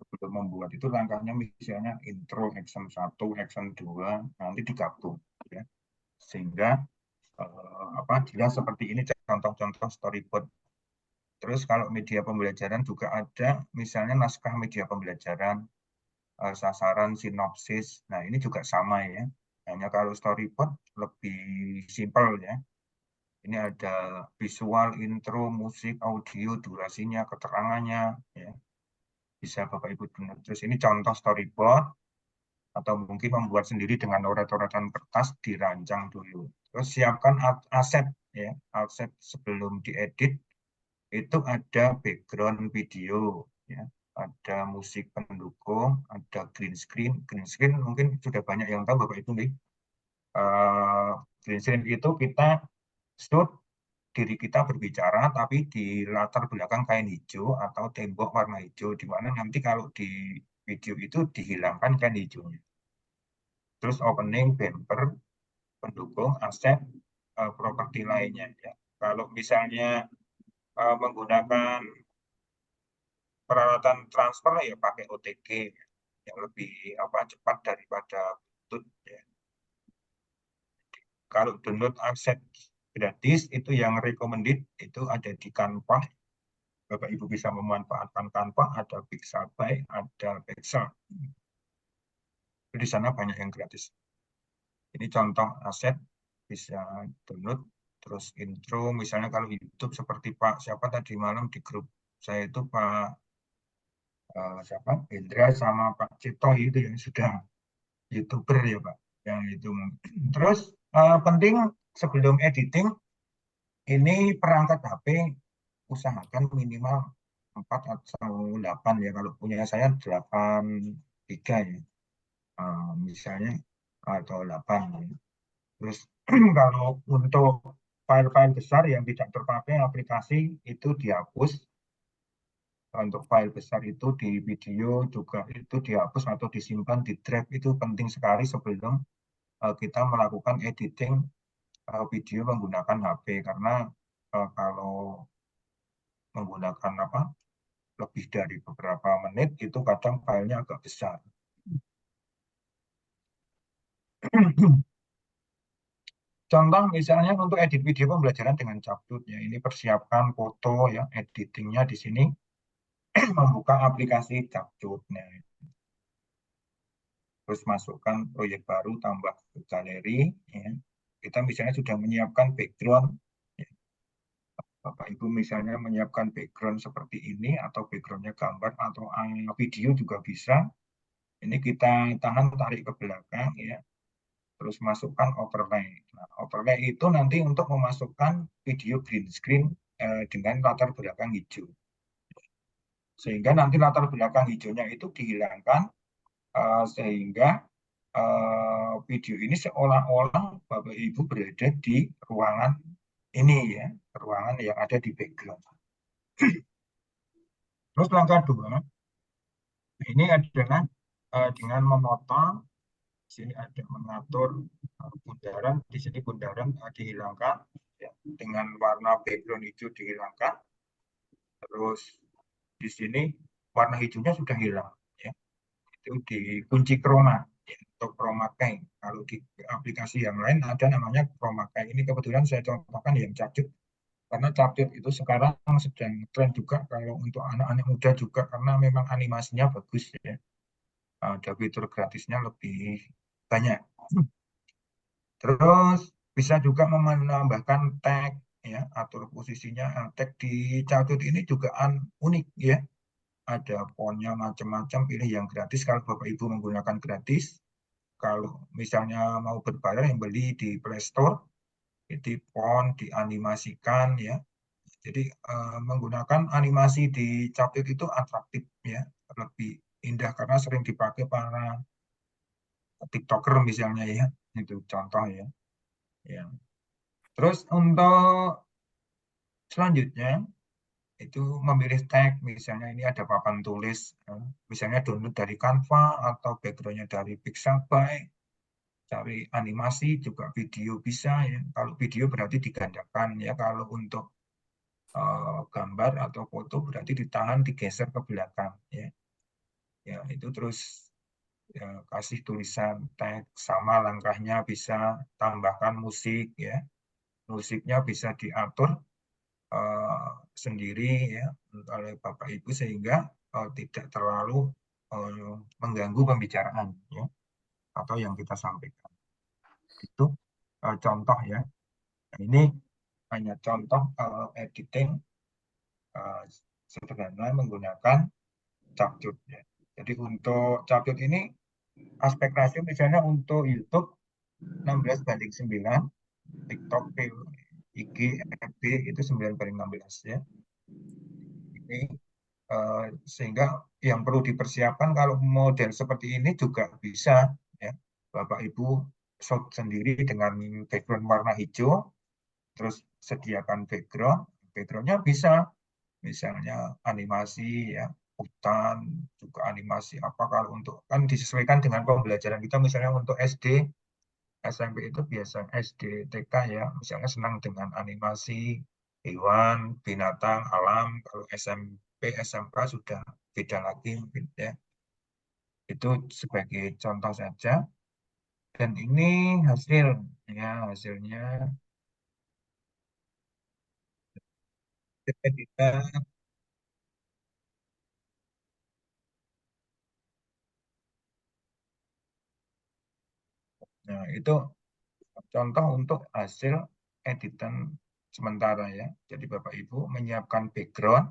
sebelum membuat itu langkahnya misalnya intro, action 1, action 2, nanti digabung ya. Sehingga jelas seperti ini contoh-contoh storyboard. Terus kalau media pembelajaran juga ada, misalnya naskah media pembelajaran, sasaran, sinopsis. Nah ini juga sama ya. Hanya kalau storyboard lebih simpel ya. Ini ada visual, intro, musik, audio, durasinya, keterangannya, ya. Bisa Bapak Ibu dengar. Terus ini contoh storyboard, atau mungkin membuat sendiri dengan coret-coretan kertas, dirancang dulu. Terus siapkan aset, ya. Aset sebelum diedit, itu ada background video, ya. Ada musik pendukung, ada green screen. Green screen mungkin sudah banyak yang tahu Bapak Ibu nih. Green screen itu kita shoot diri kita berbicara, tapi di latar belakang kain hijau atau tembok warna hijau, di mana nanti kalau di video itu dihilangkan kain hijaunya. Terus opening, bumper, pendukung, aset, properti lainnya. Ya. Kalau misalnya menggunakan peralatan transfer ya pakai OTG yang lebih cepat daripada Bluetooth. Ya. Kalau download aset gratis itu yang recommended itu ada di Canva. Bapak Ibu bisa memanfaatkan Canva, ada Pixabay, ada Pexel. Di sana banyak yang gratis. Ini contoh aset bisa download. Terus intro, misalnya kalau YouTube seperti Pak siapa tadi malam di grup saya itu Pak Hendra sama Pak Cito itu yang sudah YouTuber ya Pak. Yang itu. Terus penting sebelum editing ini perangkat HP usahakan minimal 4 atau 8 ya. Kalau punya saya 83 ya. Misalnya atau 8 ya. Terus kalau untuk file-file besar yang tidak terpakai aplikasi itu dihapus. Untuk file besar itu di video juga itu dihapus atau disimpan di drive, itu penting sekali sebelum kita melakukan editing video menggunakan HP, karena kalau menggunakan lebih dari beberapa menit itu kadang filenya agak besar. Contoh misalnya untuk edit video pembelajaran dengan Capcut ya, ini persiapkan foto ya, editingnya di sini membuka aplikasi Capcut. Nah, terus masukkan proyek baru, tambah ke galeri ya. Kita misalnya sudah menyiapkan background ya. Bapak Ibu misalnya menyiapkan background seperti ini atau backgroundnya gambar atau video juga bisa. Ini kita tarik ke belakang ya. Terus masukkan overlay. Nah, overlay itu nanti untuk memasukkan video green screen dengan latar belakang hijau. Sehingga nanti latar belakang hijaunya itu dihilangkan sehingga video ini seolah-olah Bapak Ibu berada di ruangan ini ya, ruangan yang ada di background. Terus langkah 2, ini adalah dengan memotong. Di sini ada mengatur bundaran, di sini bundaran dihilangkan ya, dengan warna background hijau dihilangkan. Terus di sini warna hijaunya sudah hilang ya. Itu dikunci chroma ya, untuk chroma key. Kalau di aplikasi yang lain ada namanya chroma key. Ini kebetulan saya contohkan yang Capcut karena Capcut itu sekarang sedang tren juga kalau untuk anak-anak muda juga karena memang animasinya bagus ya. Ada fitur gratisnya lebih banyak. Terus bisa juga menambahkan tag ya, atur posisinya. Tag di Capcut ini juga unik ya. Ada fontnya macam-macam, pilih yang gratis kalau Bapak Ibu menggunakan gratis. Kalau misalnya mau berbayar yang beli di Play Store, itu font dianimasikan ya. Jadi menggunakan animasi di Capcut itu atraktif ya, lebih indah karena sering dipakai para TikToker misalnya ya, itu contoh ya. Ya. Terus untuk selanjutnya itu memilih tag, misalnya ini ada papan tulis, misalnya download dari Canva atau backgroundnya dari Pixabay, cari animasi juga video bisa ya. Kalau video berarti digandakan ya, kalau untuk gambar atau foto berarti ditahan digeser ke belakang ya. Ya itu terus ya, kasih tulisan tag sama langkahnya, bisa tambahkan musik ya, musiknya bisa diatur sendiri ya oleh Bapak Ibu sehingga tidak terlalu mengganggu pembicaraan ya atau yang kita sampaikan. Itu contoh ya. Nah, ini hanya contoh editing sederhana menggunakan Capcut ya. Jadi untuk Capcut ini aspek rasio misalnya untuk YouTube 16:9, TikTok, IG, FB itu 9:16 ya. Ini sehingga yang perlu dipersiapkan kalau model seperti ini juga bisa ya. Bapak Ibu shot sendiri dengan background warna hijau, terus sediakan backgroundnya bisa misalnya animasi ya, hutan, juga animasi apa kalau untuk kan disesuaikan dengan pembelajaran kita misalnya untuk SD, SMP itu biasa SD, TK ya, misalnya senang dengan animasi hewan, binatang, alam. Kalau SMP, SMK sudah beda lagi mungkin ya. Itu sebagai contoh saja. Dan ini hasilnya kita nah itu contoh untuk hasil editan sementara ya. Jadi Bapak Ibu menyiapkan background,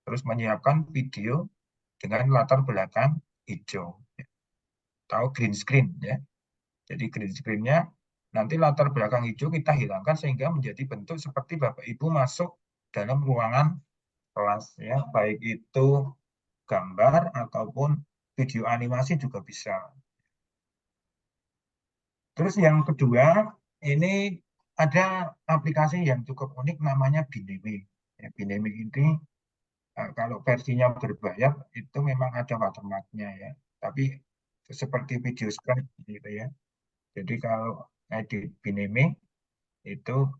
terus menyiapkan video dengan latar belakang hijau, atau green screen ya. Jadi green screen-nya nanti latar belakang hijau kita hilangkan sehingga menjadi bentuk seperti Bapak Ibu masuk dalam ruangan kelas ya, baik itu gambar ataupun video animasi juga bisa. Terus yang kedua, ini ada aplikasi yang cukup unik namanya Bineme. Ya, Bineme ini kalau versinya berbayar itu memang ada watermark-nya ya. Tapi seperti video script gitu ya. Jadi kalau edit Bineme itu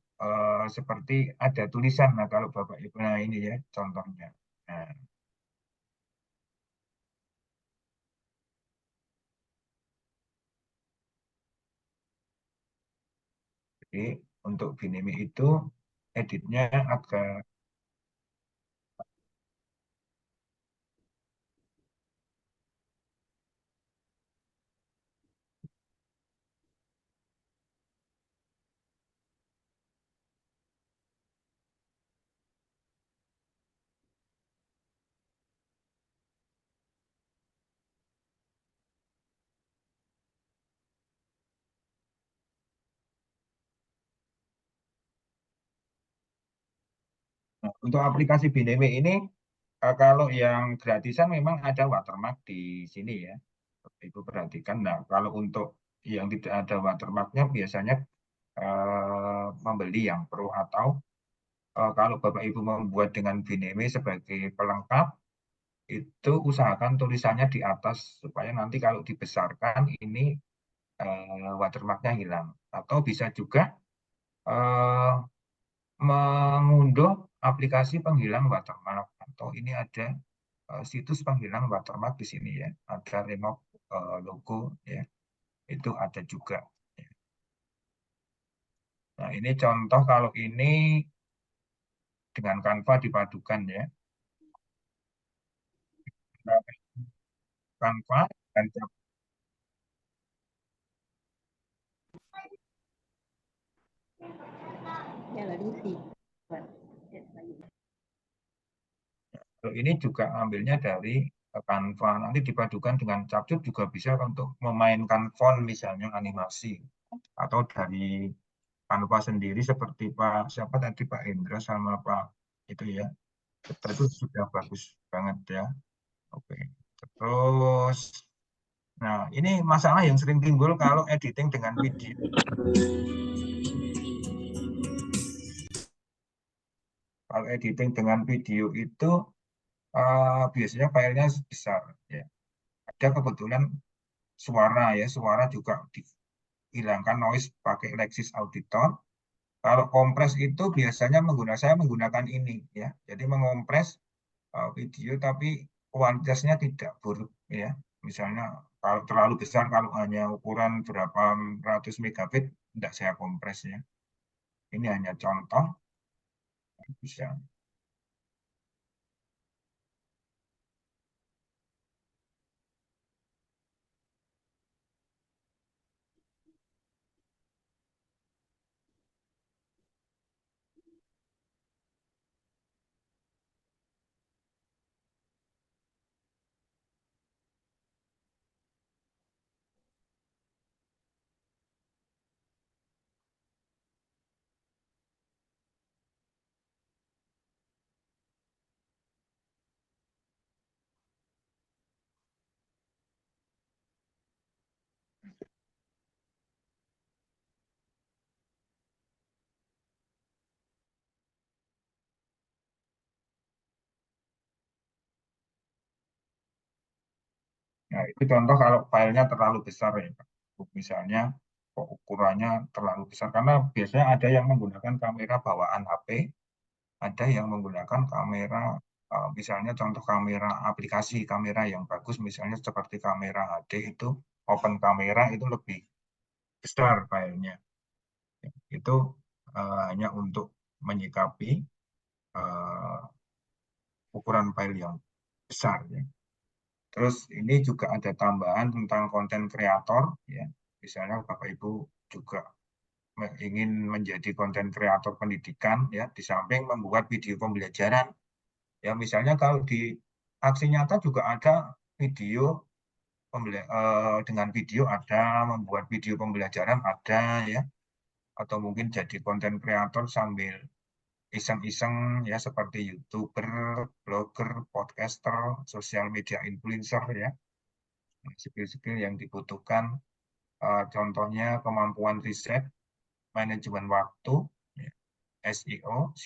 seperti ada tulisan. Nah kalau Bapak Ibu, nah ini ya contohnya. Nah, Jadi untuk Binemi itu editnya agak Nah, untuk aplikasi Binemi ini kalau yang gratisan memang ada watermark di sini ya. Ibu perhatikan. Nah, kalau untuk yang tidak ada watermarknya biasanya membeli yang pro atau kalau Bapak Ibu membuat dengan Binemi sebagai pelengkap, itu usahakan tulisannya di atas supaya nanti kalau dibesarkan ini watermarknya hilang. Atau bisa juga mengunduh aplikasi penghilang watermark atau ini ada situs penghilang watermark di sini ya, ada remove logo ya, itu ada juga. Nah ini contoh kalau ini dengan Canva dipadukan ya, Canva dan kalau ini juga ambilnya dari Canva, nanti dipadukan dengan Capcut juga bisa untuk memainkan font misalnya animasi atau dari Canva sendiri seperti siapa tadi Pak Indra sama Pak itu ya, itu sudah bagus banget ya. Oke, terus nah ini masalah yang sering timbul kalau editing dengan video. Kalau editing dengan video itu biasanya filenya besar ya. Ada kebetulan suara ya, suara juga dihilangkan noise pakai Lexis Auditor. Kalau kompres itu biasanya saya menggunakan ini ya. Jadi mengompres video tapi kualitasnya tidak buruk ya. Misalnya kalau terlalu besar, kalau hanya ukuran berapa ratus megabit, tidak saya kompres ya. Ini hanya contoh bisa. Nah, itu contoh kalau filenya terlalu besar ya, Pak. Misalnya ukurannya terlalu besar, karena biasanya ada yang menggunakan kamera bawaan HP, ada yang menggunakan kamera, misalnya contoh kamera aplikasi, kamera yang bagus, misalnya seperti kamera HD itu, open kamera itu lebih besar filenya. Itu hanya untuk menyikapi ukuran file yang besar ya. Terus ini juga ada tambahan tentang konten kreator ya. Misalnya Bapak Ibu juga ingin menjadi konten kreator pendidikan ya, di samping membuat video pembelajaran. Ya misalnya kalau di aksi nyata juga ada video dengan video ada, membuat video pembelajaran ada ya. Atau mungkin jadi konten kreator sambil iseng-iseng ya seperti YouTuber, blogger, podcaster, sosial media influencer ya. Skill-skill yang dibutuhkan contohnya kemampuan riset, manajemen waktu, ya, SEO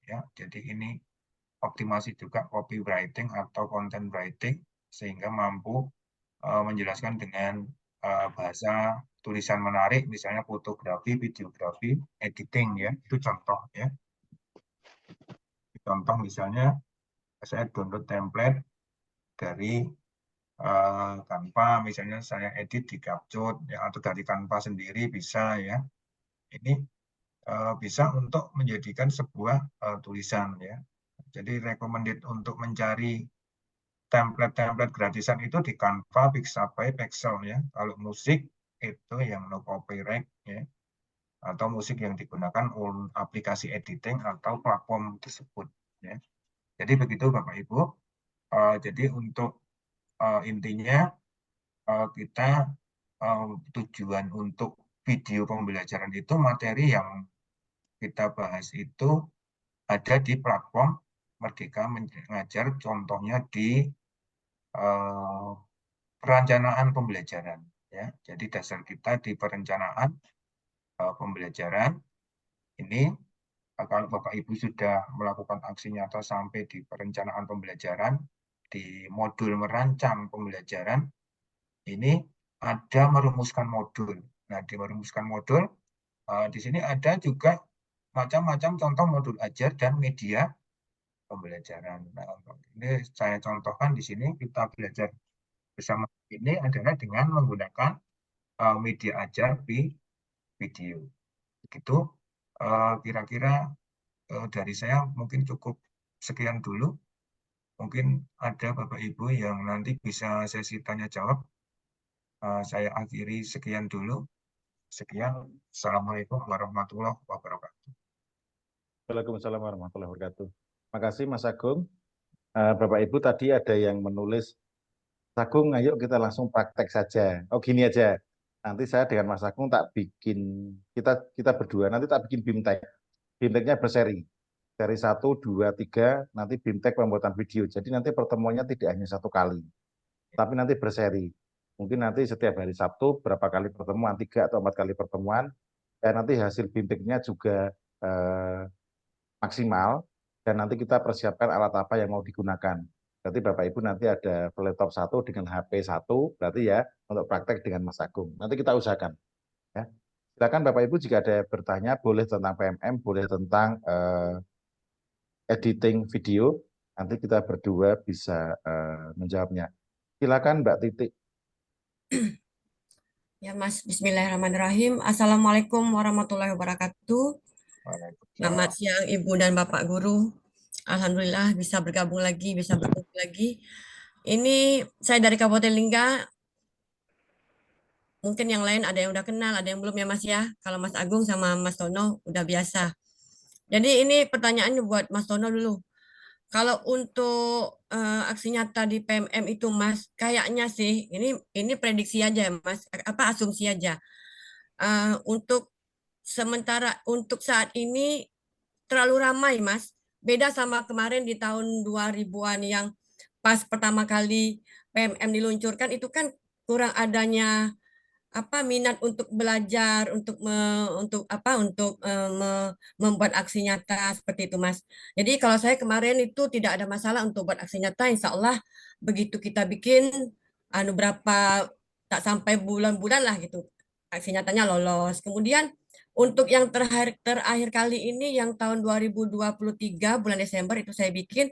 ya. Jadi ini optimasi juga copywriting atau content writing sehingga mampu menjelaskan dengan bahasa tulisan menarik, misalnya fotografi, videografi, editing ya. Itu contoh ya. Contoh misalnya saya download template dari Canva, misalnya saya edit di Capcut ya, atau dari Canva sendiri bisa ya. Ini bisa untuk menjadikan sebuah tulisan ya. Jadi recommended untuk mencari template-template gratisan itu di Canva, Pixabay, Pexel ya. Kalau musik itu yang no copyright ya, atau musik yang digunakan aplikasi editing atau platform tersebut ya. Jadi begitu Bapak Ibu. Jadi untuk intinya kita tujuan untuk video pembelajaran itu materi yang kita bahas itu ada di platform Merdeka Mengajar, contohnya di perencanaan pembelajaran ya. Jadi dasar kita di perencanaan pembelajaran ini. Kalau Bapak Ibu sudah melakukan aksi nyata sampai di perencanaan pembelajaran, di modul merancang pembelajaran, ini ada merumuskan modul. Nah, di merumuskan modul, di sini ada juga macam-macam contoh modul ajar dan media pembelajaran. Nah, ini saya contohkan di sini, kita belajar bersama ini adalah dengan menggunakan media ajar video. Begitu kira-kira dari saya mungkin cukup sekian dulu. Mungkin ada Bapak Ibu yang nanti bisa sesi tanya jawab. Saya akhiri sekian dulu. Sekian. Assalamualaikum warahmatullahi wabarakatuh. Waalaikumsalam warahmatullahi wabarakatuh. Makasih Mas Agung. Bapak Ibu tadi ada yang menulis, Agung ayo kita langsung praktek saja. Oh gini aja, nanti saya dengan Mas Agung tak bikin, kita berdua nanti tak bikin BIMTEK. BIMTEK-nya berseri. Seri 1, 2, 3, nanti BIMTEK pembuatan video. Jadi nanti pertemuannya tidak hanya satu kali, tapi nanti berseri. Mungkin nanti setiap hari Sabtu berapa kali pertemuan, 3 atau 4 kali pertemuan. Dan nanti hasil BIMTEK-nya juga maksimal. Dan nanti kita persiapkan alat apa yang mau digunakan. Berarti Bapak Ibu nanti ada laptop 1 dengan HP 1, berarti ya untuk praktek dengan Mas Agung. Nanti kita usahakan. Ya. Silakan Bapak Ibu jika ada bertanya, boleh tentang PMM, boleh tentang editing video, nanti kita berdua bisa menjawabnya. Silakan Mbak Titik. Ya Mas, bismillahirrahmanirrahim. Assalamualaikum warahmatullahi wabarakatuh. Selamat siang Ibu dan Bapak Guru. Alhamdulillah bisa bergabung lagi, bisa bertemu lagi. Ini saya dari Kabupaten Lingga. Mungkin yang lain ada yang udah kenal, ada yang belum ya Mas ya. Kalau Mas Agung sama Mas Tono udah biasa. Jadi ini pertanyaannya buat Mas Tono dulu. Kalau untuk aksi nyata di PMM itu Mas, kayaknya sih ini prediksi aja Mas, apa asumsi aja. Untuk sementara untuk saat ini terlalu ramai Mas. Beda sama kemarin di tahun 2000-an yang pas pertama kali PMM diluncurkan itu kan kurang adanya minat untuk belajar, untuk membuat aksi nyata seperti itu Mas. Jadi kalau saya kemarin itu tidak ada masalah untuk buat aksi nyata, insya Allah begitu kita bikin berapa tak sampai bulan-bulan lah gitu aksi nyatanya lolos. Kemudian untuk yang terakhir kali ini yang tahun 2023 bulan Desember itu saya bikin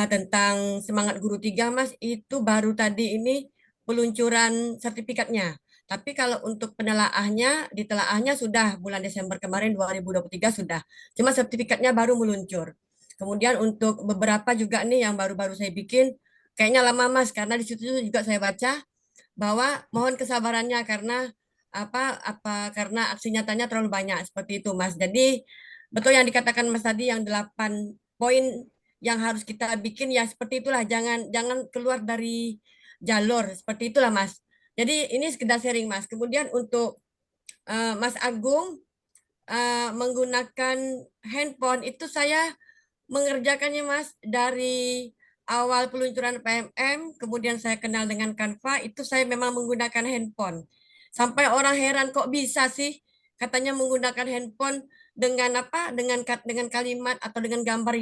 tentang semangat guru 3 Mas, itu baru tadi ini peluncuran sertifikatnya. Tapi kalau untuk ditelaahnya sudah bulan Desember kemarin 2023 sudah. Cuma sertifikatnya baru meluncur. Kemudian untuk beberapa juga nih yang baru-baru saya bikin, kayaknya lama Mas, karena di situ juga saya baca bahwa mohon kesabarannya karena karena aksi nyatanya terlalu banyak seperti itu Mas. Jadi betul yang dikatakan Mas tadi yang 8 poin yang harus kita bikin ya seperti itulah, jangan keluar dari jalur seperti itulah Mas. Jadi ini sekedar sharing Mas. Kemudian untuk Mas Agung menggunakan handphone itu saya mengerjakannya Mas dari awal peluncuran PMM, kemudian saya kenal dengan Canva, itu saya memang menggunakan handphone. Sampai orang heran kok bisa sih katanya menggunakan handphone dengan dengan kalimat atau dengan gambar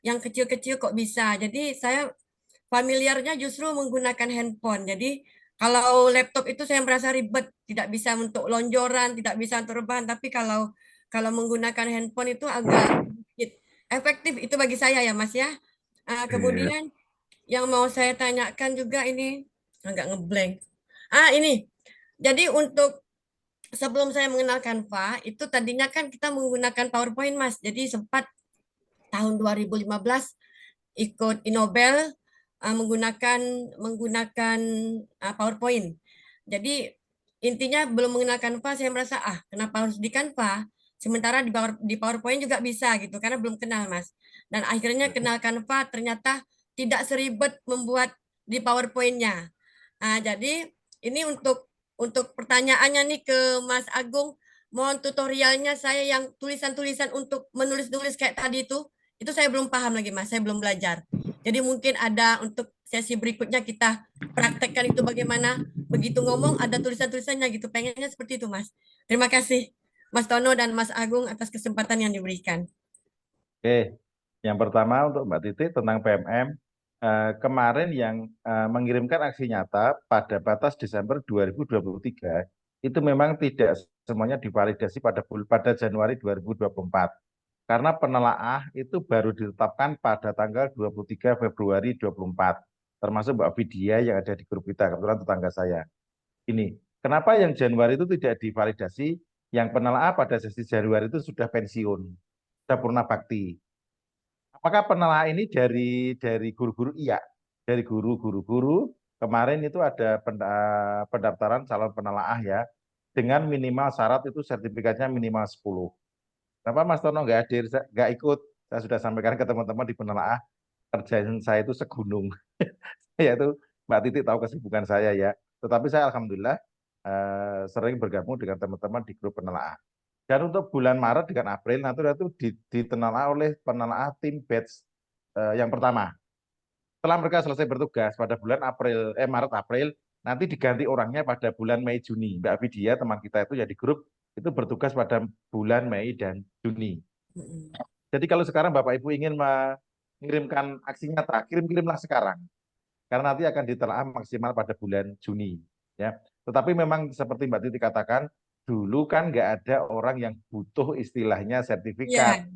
yang kecil-kecil kok bisa. Jadi saya familiarnya justru menggunakan handphone. Jadi kalau laptop itu saya merasa ribet, tidak bisa untuk lonjoran, tidak bisa untuk rebahan, tapi kalau menggunakan handphone itu agak efektif itu bagi saya ya Mas ya. Kemudian yang mau saya tanyakan juga ini agak ngeblank. Ini. Jadi untuk sebelum saya mengenal Canva, itu tadinya kan kita menggunakan PowerPoint, Mas. Jadi sempat tahun 2015 ikut Innobel menggunakan PowerPoint. Jadi intinya belum mengenal Canva, saya merasa kenapa harus di Canva? Sementara di PowerPoint juga bisa gitu, karena belum kenal, Mas. Dan akhirnya kenal Canva, ternyata tidak seribet membuat di PowerPoint-nya. Jadi ini untuk pertanyaannya nih ke Mas Agung, mohon tutorialnya, saya yang tulisan-tulisan untuk menulis-nulis kayak tadi itu saya belum paham lagi, Mas. Saya belum belajar. Jadi mungkin ada untuk sesi berikutnya kita praktekkan itu bagaimana begitu ngomong ada tulisan-tulisannya gitu. Pengennya seperti itu, Mas. Terima kasih Mas Tono dan Mas Agung atas kesempatan yang diberikan. Oke, yang pertama untuk Mbak Titi tentang PMM. Kemarin yang mengirimkan aksi nyata pada batas Desember 2023 itu memang tidak semuanya divalidasi pada Januari 2024. Karena penelaah itu baru ditetapkan pada tanggal 23 Februari 2024. Termasuk Mbak Vidya yang ada di grup kita, kebetulan tetangga saya. Ini, kenapa yang Januari itu tidak divalidasi? Yang penelaah pada sesi Januari itu sudah pensiun, sudah purna bakti. Apakah penelaah ini dari guru-guru? Iya, dari guru-guru. Kemarin itu ada pendaftaran calon penelaah ya, dengan minimal syarat itu sertifikatnya minimal 10. Kenapa Mas Tono nggak hadir, nggak ikut? Saya sudah sampaikan ke teman-teman di penelaah, kerjaan saya itu segunung. Yaitu Mbak Titi tahu kesibukan saya ya. Tetapi saya alhamdulillah sering bergabung dengan teman-teman di grup penelaah. Dan untuk bulan Maret dengan April nanti itu ditenelaah oleh penelaah tim batch yang pertama. Setelah mereka selesai bertugas pada bulan Maret-April, nanti diganti orangnya pada bulan Mei-Juni. Mbak Vidya, teman kita itu ya di grup, itu bertugas pada bulan Mei dan Juni. Jadi kalau sekarang Bapak Ibu ingin mengirimkan aksi nyata, kirimlah sekarang. Karena nanti akan ditelaah maksimal pada bulan Juni. Ya. Tetapi memang seperti Mbak Titi katakan, dulu kan nggak ada orang yang butuh istilahnya sertifikat. Ya.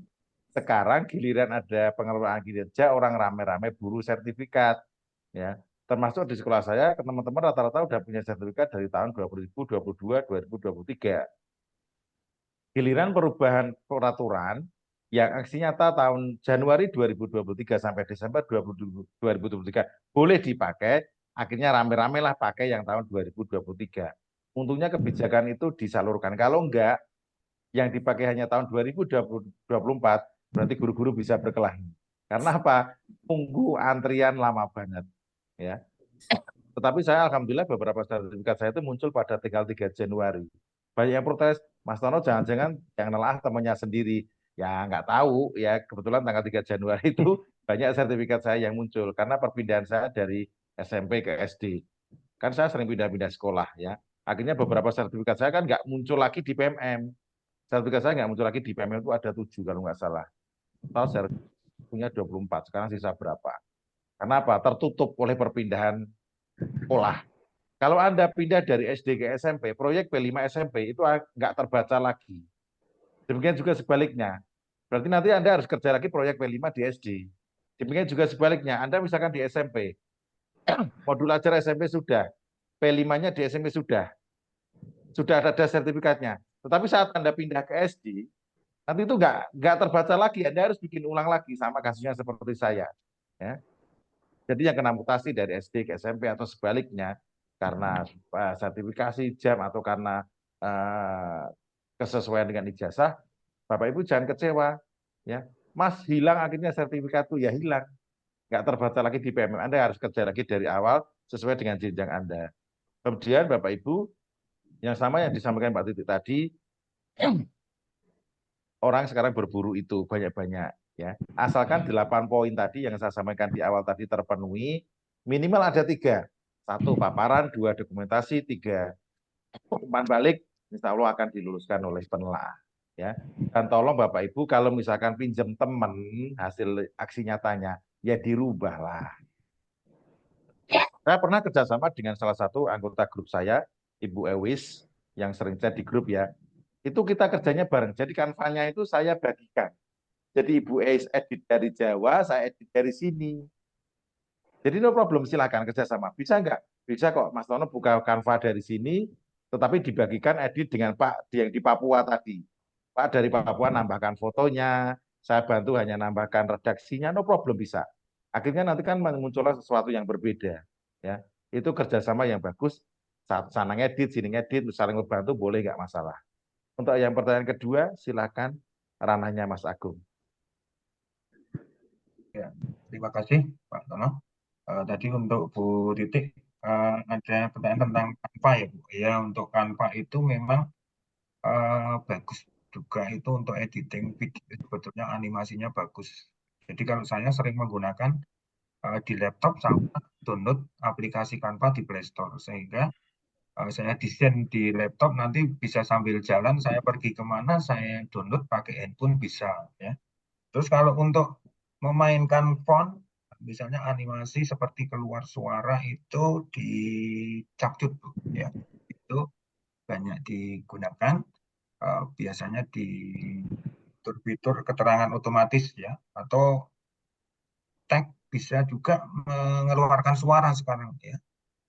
Sekarang giliran ada pengelolaan kinerja, orang rame-rame buru sertifikat. Ya. Termasuk di sekolah saya, teman-teman rata-rata udah punya sertifikat dari tahun 2022, 2023. Giliran perubahan peraturan yang aksi nyata tahun Januari 2023 sampai Desember 2023 boleh dipakai, akhirnya rame-rame lah pakai yang tahun 2023. Untungnya kebijakan itu disalurkan. Kalau enggak, yang dipakai hanya tahun 2024, berarti guru-guru bisa berkelahi. Karena apa? Tunggu antrian lama banget. Ya. Tetapi saya alhamdulillah beberapa sertifikat saya itu muncul pada tanggal 3 Januari. Banyak yang protes, Mas Tono jangan-jangan yang nelaah temannya sendiri. Ya nggak tahu, ya kebetulan tanggal 3 Januari itu banyak sertifikat saya yang muncul. Karena perpindahan saya dari SMP ke SD. Kan saya sering pindah-pindah sekolah ya. Akhirnya beberapa sertifikat saya kan nggak muncul lagi di PMM. Sertifikat saya nggak muncul lagi di PMM itu ada 7 kalau nggak salah. Tahu saya punya 24, sekarang sisa berapa? Karena apa? Tertutup oleh perpindahan sekolah. Kalau Anda pindah dari SD ke SMP, proyek P5 SMP itu nggak terbaca lagi. Demikian juga sebaliknya. Berarti nanti Anda harus kerja lagi proyek P5 di SD. Demikian juga sebaliknya, Anda misalkan di SMP, modul ajar SMP sudah, P5-nya di SMP sudah ada sertifikatnya. Tetapi saat Anda pindah ke SD, nanti itu nggak terbaca lagi, Anda harus bikin ulang lagi, sama kasusnya seperti saya. Ya. Jadi yang kena mutasi dari SD ke SMP atau sebaliknya, karena sertifikasi jam atau karena kesesuaian dengan ijazah, Bapak Ibu jangan kecewa. Ya. Mas hilang akhirnya sertifikat itu, ya hilang. Nggak terbaca lagi di PMM, Anda harus kerja lagi dari awal sesuai dengan jenjang Anda. Kemudian Bapak Ibu, yang sama yang disampaikan Mbak Titi tadi, orang sekarang berburu itu banyak-banyak. Ya. Asalkan 8 poin tadi yang saya sampaikan di awal tadi terpenuhi, minimal ada 3. 1 paparan, 2 dokumentasi, 3 umpan balik, insya Allah akan diluluskan oleh penelaah. Ya. Dan tolong Bapak Ibu, kalau misalkan pinjam teman hasil aksi nyatanya, ya dirubahlah. Saya pernah kerjasama dengan salah satu anggota grup saya, Ibu Ewis, yang sering chat di grup ya. Itu kita kerjanya bareng. Jadi kanvanya itu saya bagikan. Jadi Ibu Ewis edit dari Jawa, saya edit dari sini. Jadi no problem, silakan kerjasama. Bisa nggak? Bisa kok, Mas Tono buka kanva dari sini, tetapi dibagikan edit dengan Pak yang di Papua tadi. Pak dari Papua nambahkan fotonya, saya bantu hanya nambahkan redaksinya, no problem bisa. Akhirnya nanti kan muncullah sesuatu yang berbeda. Ya, itu kerjasama yang bagus. Sana ngedit, sini ngedit, saling membantu boleh nggak masalah. Untuk yang pertanyaan kedua, silakan ranahnya Mas Agung. Ya, terima kasih Pak Tono. Tadi untuk Bu Titik ada pertanyaan tentang Canva ya Bu. Ya, untuk Canva itu memang bagus juga itu untuk editing video, sebetulnya animasinya bagus. Jadi kalau saya sering menggunakan di laptop sama download aplikasi Canva di Play Store, sehingga saya desain di laptop, nanti bisa sambil jalan saya pergi kemana saya download pakai handphone bisa ya. Terus kalau untuk memainkan font, misalnya animasi seperti keluar suara itu di Capcut ya, itu banyak digunakan biasanya di fitur-fitur keterangan otomatis ya, atau tag bisa juga mengeluarkan suara sekarang ya.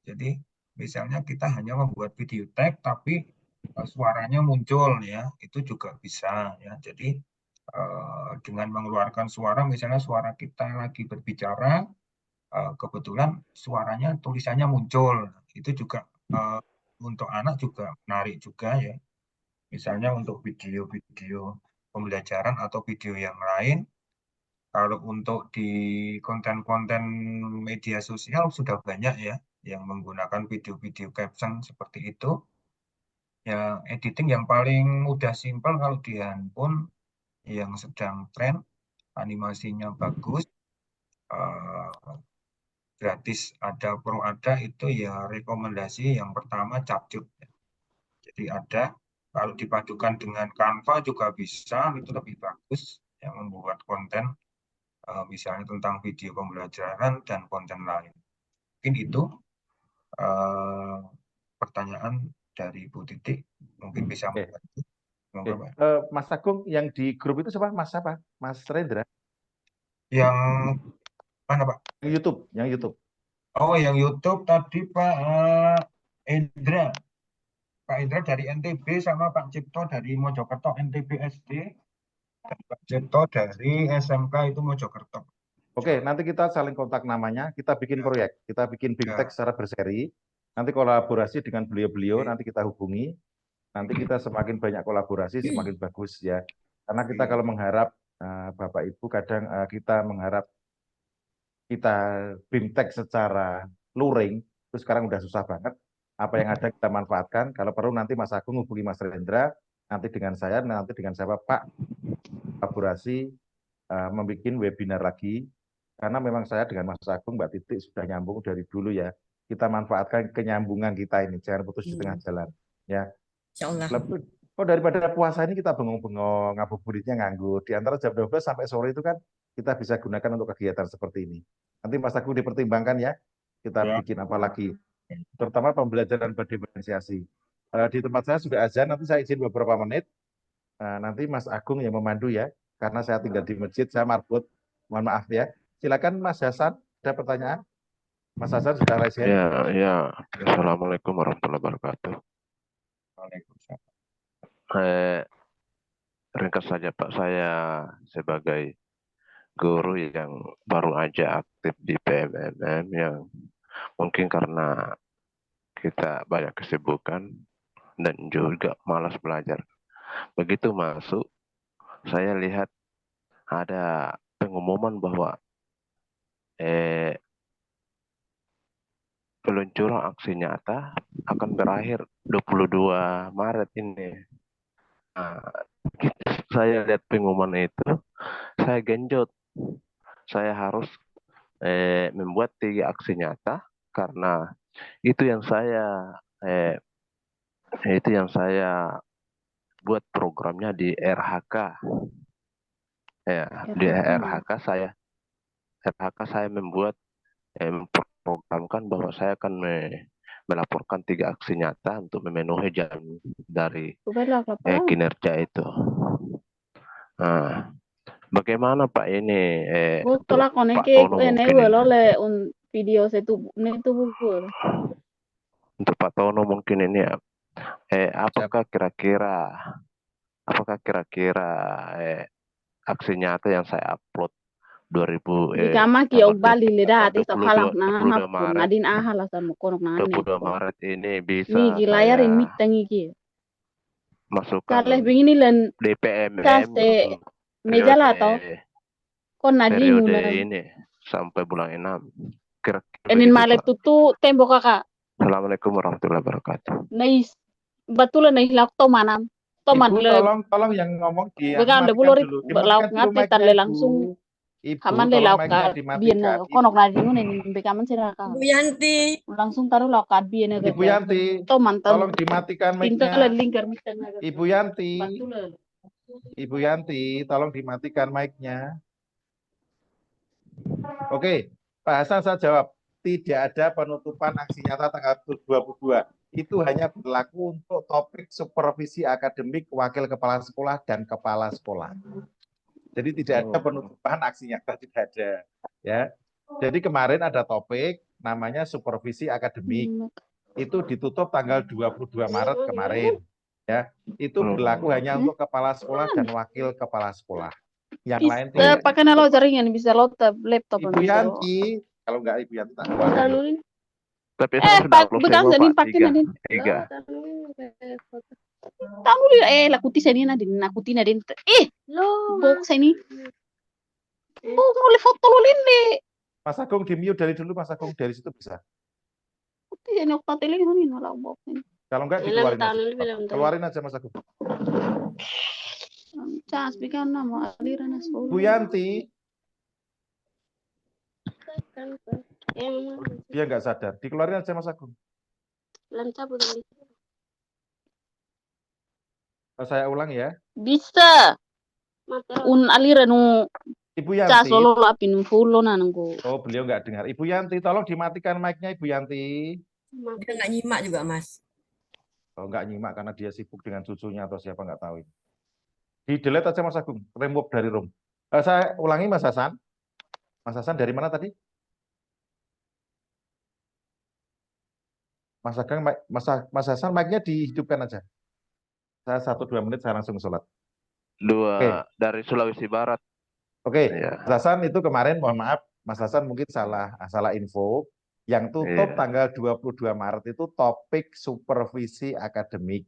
Jadi misalnya kita hanya membuat video tag tapi suaranya muncul ya, itu juga bisa ya. Jadi dengan mengeluarkan suara, misalnya suara kita lagi berbicara, kebetulan suaranya tulisannya muncul, itu juga untuk anak juga menarik juga ya. Misalnya untuk video-video pembelajaran atau video yang lain, kalau untuk di konten-konten media sosial sudah banyak ya yang menggunakan video-video caption seperti itu. Ya, editing yang paling mudah simpel kalau di handphone yang sedang tren, animasinya bagus, gratis ada pro ada, itu ya rekomendasi yang pertama Capcut. Jadi ada, kalau dipadukan dengan Canva juga bisa, itu lebih bagus yang membuat konten misalnya tentang video pembelajaran dan konten lain. Mungkin itu pertanyaan dari Bu Titik, mungkin bisa membantu. Mas Agung, yang di grup itu siapa? Mas apa? Mas Rendra? Yang mana Pak? Yang YouTube. Oh, yang YouTube tadi Pak Indra. Pak Indra dari NTB sama Pak Cipto dari Mojokerto NTB SD, dan Pak Cipto dari SMK itu Mojokerto. Oke, nanti kita saling kontak namanya, kita bikin proyek, kita bikin BIMTEK secara berseri, nanti kolaborasi dengan beliau-beliau, nanti kita hubungi, nanti kita semakin banyak kolaborasi, semakin bagus ya. Karena kita kalau mengharap, Bapak Ibu, kadang kita mengharap kita BIMTEK secara luring, itu sekarang udah susah banget. Apa yang ada kita manfaatkan, kalau perlu nanti Mas Agung hubungi Mas Rendra, nanti dengan saya, nanti dengan siapa Pak, kolaborasi, membuat webinar lagi, karena memang saya dengan Mas Agung, Mbak Titik sudah nyambung dari dulu ya. Kita manfaatkan kenyambungan kita ini, jangan putus di tengah jalan. Ya. Insyaallah. Oh, daripada puasa ini kita bengong-bengong, ngabuburitnya nganggur. Di antara jam 12 sampai sore itu kan kita bisa gunakan untuk kegiatan seperti ini. Nanti Mas Agung dipertimbangkan ya, kita bikin apa lagi. Terutama pembelajaran berdiferensiasi. Di tempat saya sudah azan, nanti saya izin beberapa menit. Nanti Mas Agung yang memandu ya, karena saya tinggal di masjid, saya marbot. Mohon maaf ya. Silakan Mas Hasan, ada pertanyaan? Mas Hasan sudah raise hand? Ya. Assalamualaikum warahmatullahi wabarakatuh. Waalaikumsalam. Ringkas saja Pak, saya sebagai guru yang baru aja aktif di PMMM, yang mungkin karena kita banyak kesibukan dan juga malas belajar. Begitu masuk, saya lihat ada pengumuman bahwa peluncuran aksi nyata akan berakhir 22 Maret ini. Saya lihat pengumuman itu, saya genjot. Saya harus membuat 3 aksi nyata, karena itu yang saya buat programnya di RHK. Ya, di RHK saya membuat memprogramkan bahwa saya akan melaporkan 3 aksi nyata untuk memenuhi jam dari kinerja itu. Bagaimana Pak ini untuk Pak Tono mungkin untuk Pak Tono mungkin ini Apakah kira-kira aksi nyata yang saya upload 2000 Jika maki tanggal og bali le dati sa kalah 22 na 22 hapun Maret nadin ahala sa mo konok na ne 22 ko. Maret ini bisa Migi layarin saya mitang iki. masukkan Karle bingini len DPMM caste mejala to kon nadingu periode na ini sampai bulan 6. Kira-kira enin begitu, male Pak. tutu tembo kakak. Assalamualaikum warahmatullahi wabarakatuh. Nais betul nais lauk to manam. To man Ibu le tolong yang ngomong bekan de matikan bulorit dulu. lauk Dimatikan dulu ngate tar mic-nya, le Ibu. langsung Ibu, kaman le tolong lauk mic-nya ka bien dimatikan. konok nadingu ne bekaman sira ka. Bu Yanti, Langsung taruh lauk ka bien Ibu Yanti, to man tolong dimatikan tinta le mic-nya. lingkar mitang Ibu Yanti, betul. Ibu Yanti, tolong dimatikan mic-nya. Oke, Pak Hasan saya jawab. Tidak ada penutupan aksi nyata tanggal 22. Itu hanya berlaku untuk topik supervisi akademik, wakil kepala sekolah, dan kepala sekolah. Jadi tidak ada penutupan aksi nyata, tidak ada. Ya. Jadi kemarin ada topik namanya supervisi akademik. Itu ditutup tanggal 22 Maret kemarin. Ya, itu berlaku hanya untuk kepala sekolah dan wakil kepala sekolah. Yang lain Bisa tidak. pakai nalo jaringan bisa laptop Ibu Yanti, kalau nggak Ibu Yanti tak keluarin dulu. Tapi saya sudah Pak upload bekas semua, jadi Pak. pakai nadin. 3. Tahu lakuti saya ni nadin, nakuti nadin. Box saya ni. Oh, boleh foto lo linde. Mas Agung di mute dari dulu, Mas Agung dari situ bisa. Kuti ini aku tatelin ini nolak box ini. Kalau enggak dikeluarin aja. Keluarin aja Mas Agung. Cas bikin nama aliran sekolah. Bu Yanti, dia nggak sadar. Dikeluarin aja Mas Agung. Saya ulang ya. Bisa. Aliran Ibu cas Yanti. solo lapin full nanangku. Oh, beliau nggak dengar. Ibu Yanti, tolong dimatikan mic-nya Ibu Yanti. dia nggak nyimak juga, Mas. Oh, nggak nyimak karena dia sibuk dengan cucunya atau siapa nggak tahu. Di delete aja Mas Agung, remove dari room. Saya ulangi Mas Hasan. Mas Hasan dari mana tadi? Mas Agung, Mas Hasan mic-nya dihidupkan aja. Saya 1-2 menit saya langsung sholat. Dari Sulawesi Barat. Oke, Ya. Mas Hasan itu kemarin mohon maaf, Mas Hasan mungkin salah info. Yang tutup tanggal 22 Maret itu topik supervisi akademik.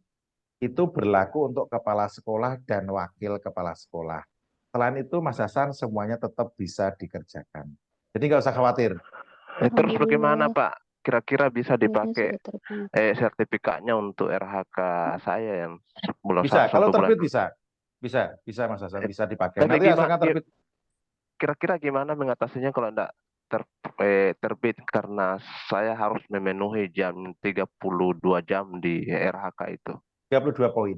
Itu berlaku untuk kepala sekolah dan wakil kepala sekolah. Selain itu Mas Hasan semuanya tetap bisa dikerjakan. Jadi nggak usah khawatir. Terus bagaimana Pak? Kira-kira bisa dipakai sertifikatnya untuk RHK saya yang bulan Bisa, kalau terbit bulan. bisa Mas Hasan, bisa dipakai. Tapi Nanti asalkan terbit. Kira-kira gimana mengatasinya kalau enggak terbit karena saya harus memenuhi jam 32 jam di RHK itu. 32 poin.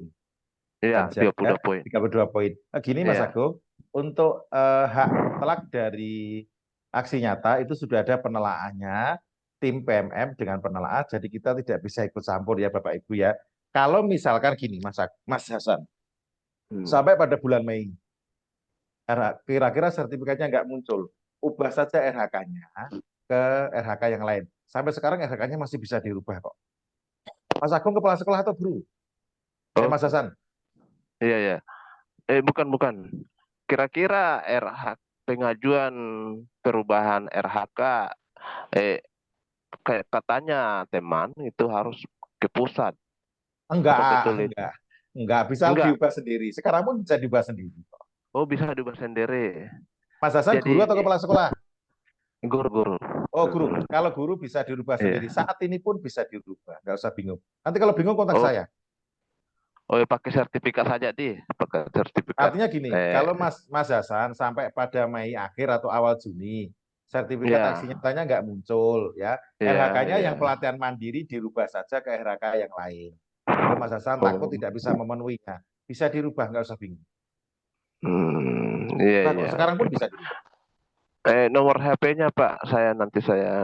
Iya, 32 poin. 32 poin. Nah, gini Mas Agung, untuk hak telak dari aksi nyata itu sudah ada penelaannya, tim PMM dengan penelaah, jadi kita tidak bisa ikut campur ya Bapak Ibu ya. Kalau misalkan gini Mas Hasan, sampai pada bulan Mei, kira-kira sertifikatnya nggak muncul, ubah saja RHK-nya ke RHK yang lain. Sampai sekarang RHK-nya masih bisa dirubah kok. Mas Agung kepala sekolah atau guru? Mas Hasan? Iya. Bukan. Kira-kira pengajuan perubahan RHK, kayak katanya teman itu harus ke pusat. Enggak bisa diubah sendiri. Sekarang pun bisa diubah sendiri. Oh, bisa diubah sendiri. Mas Hasan guru atau kepala sekolah? Guru. Oh, guru. Kalau guru bisa dirubah sendiri. Saat ini pun bisa dirubah. Nggak usah bingung. Nanti kalau bingung kontak saya. Oh, pakai sertifikat saja pakai sertifikat. Artinya gini, kalau Mas Hasan sampai pada Mei akhir atau awal Juni, sertifikat aksi nyatanya nggak muncul ya. RHK-nya yang pelatihan mandiri dirubah saja ke RHK yang lain. Kalau Mas Hasan takut tidak bisa memenuhinya, bisa dirubah, nggak usah bingung. Sekarang pun bisa dirubah. Nomor HP-nya Pak, nanti saya.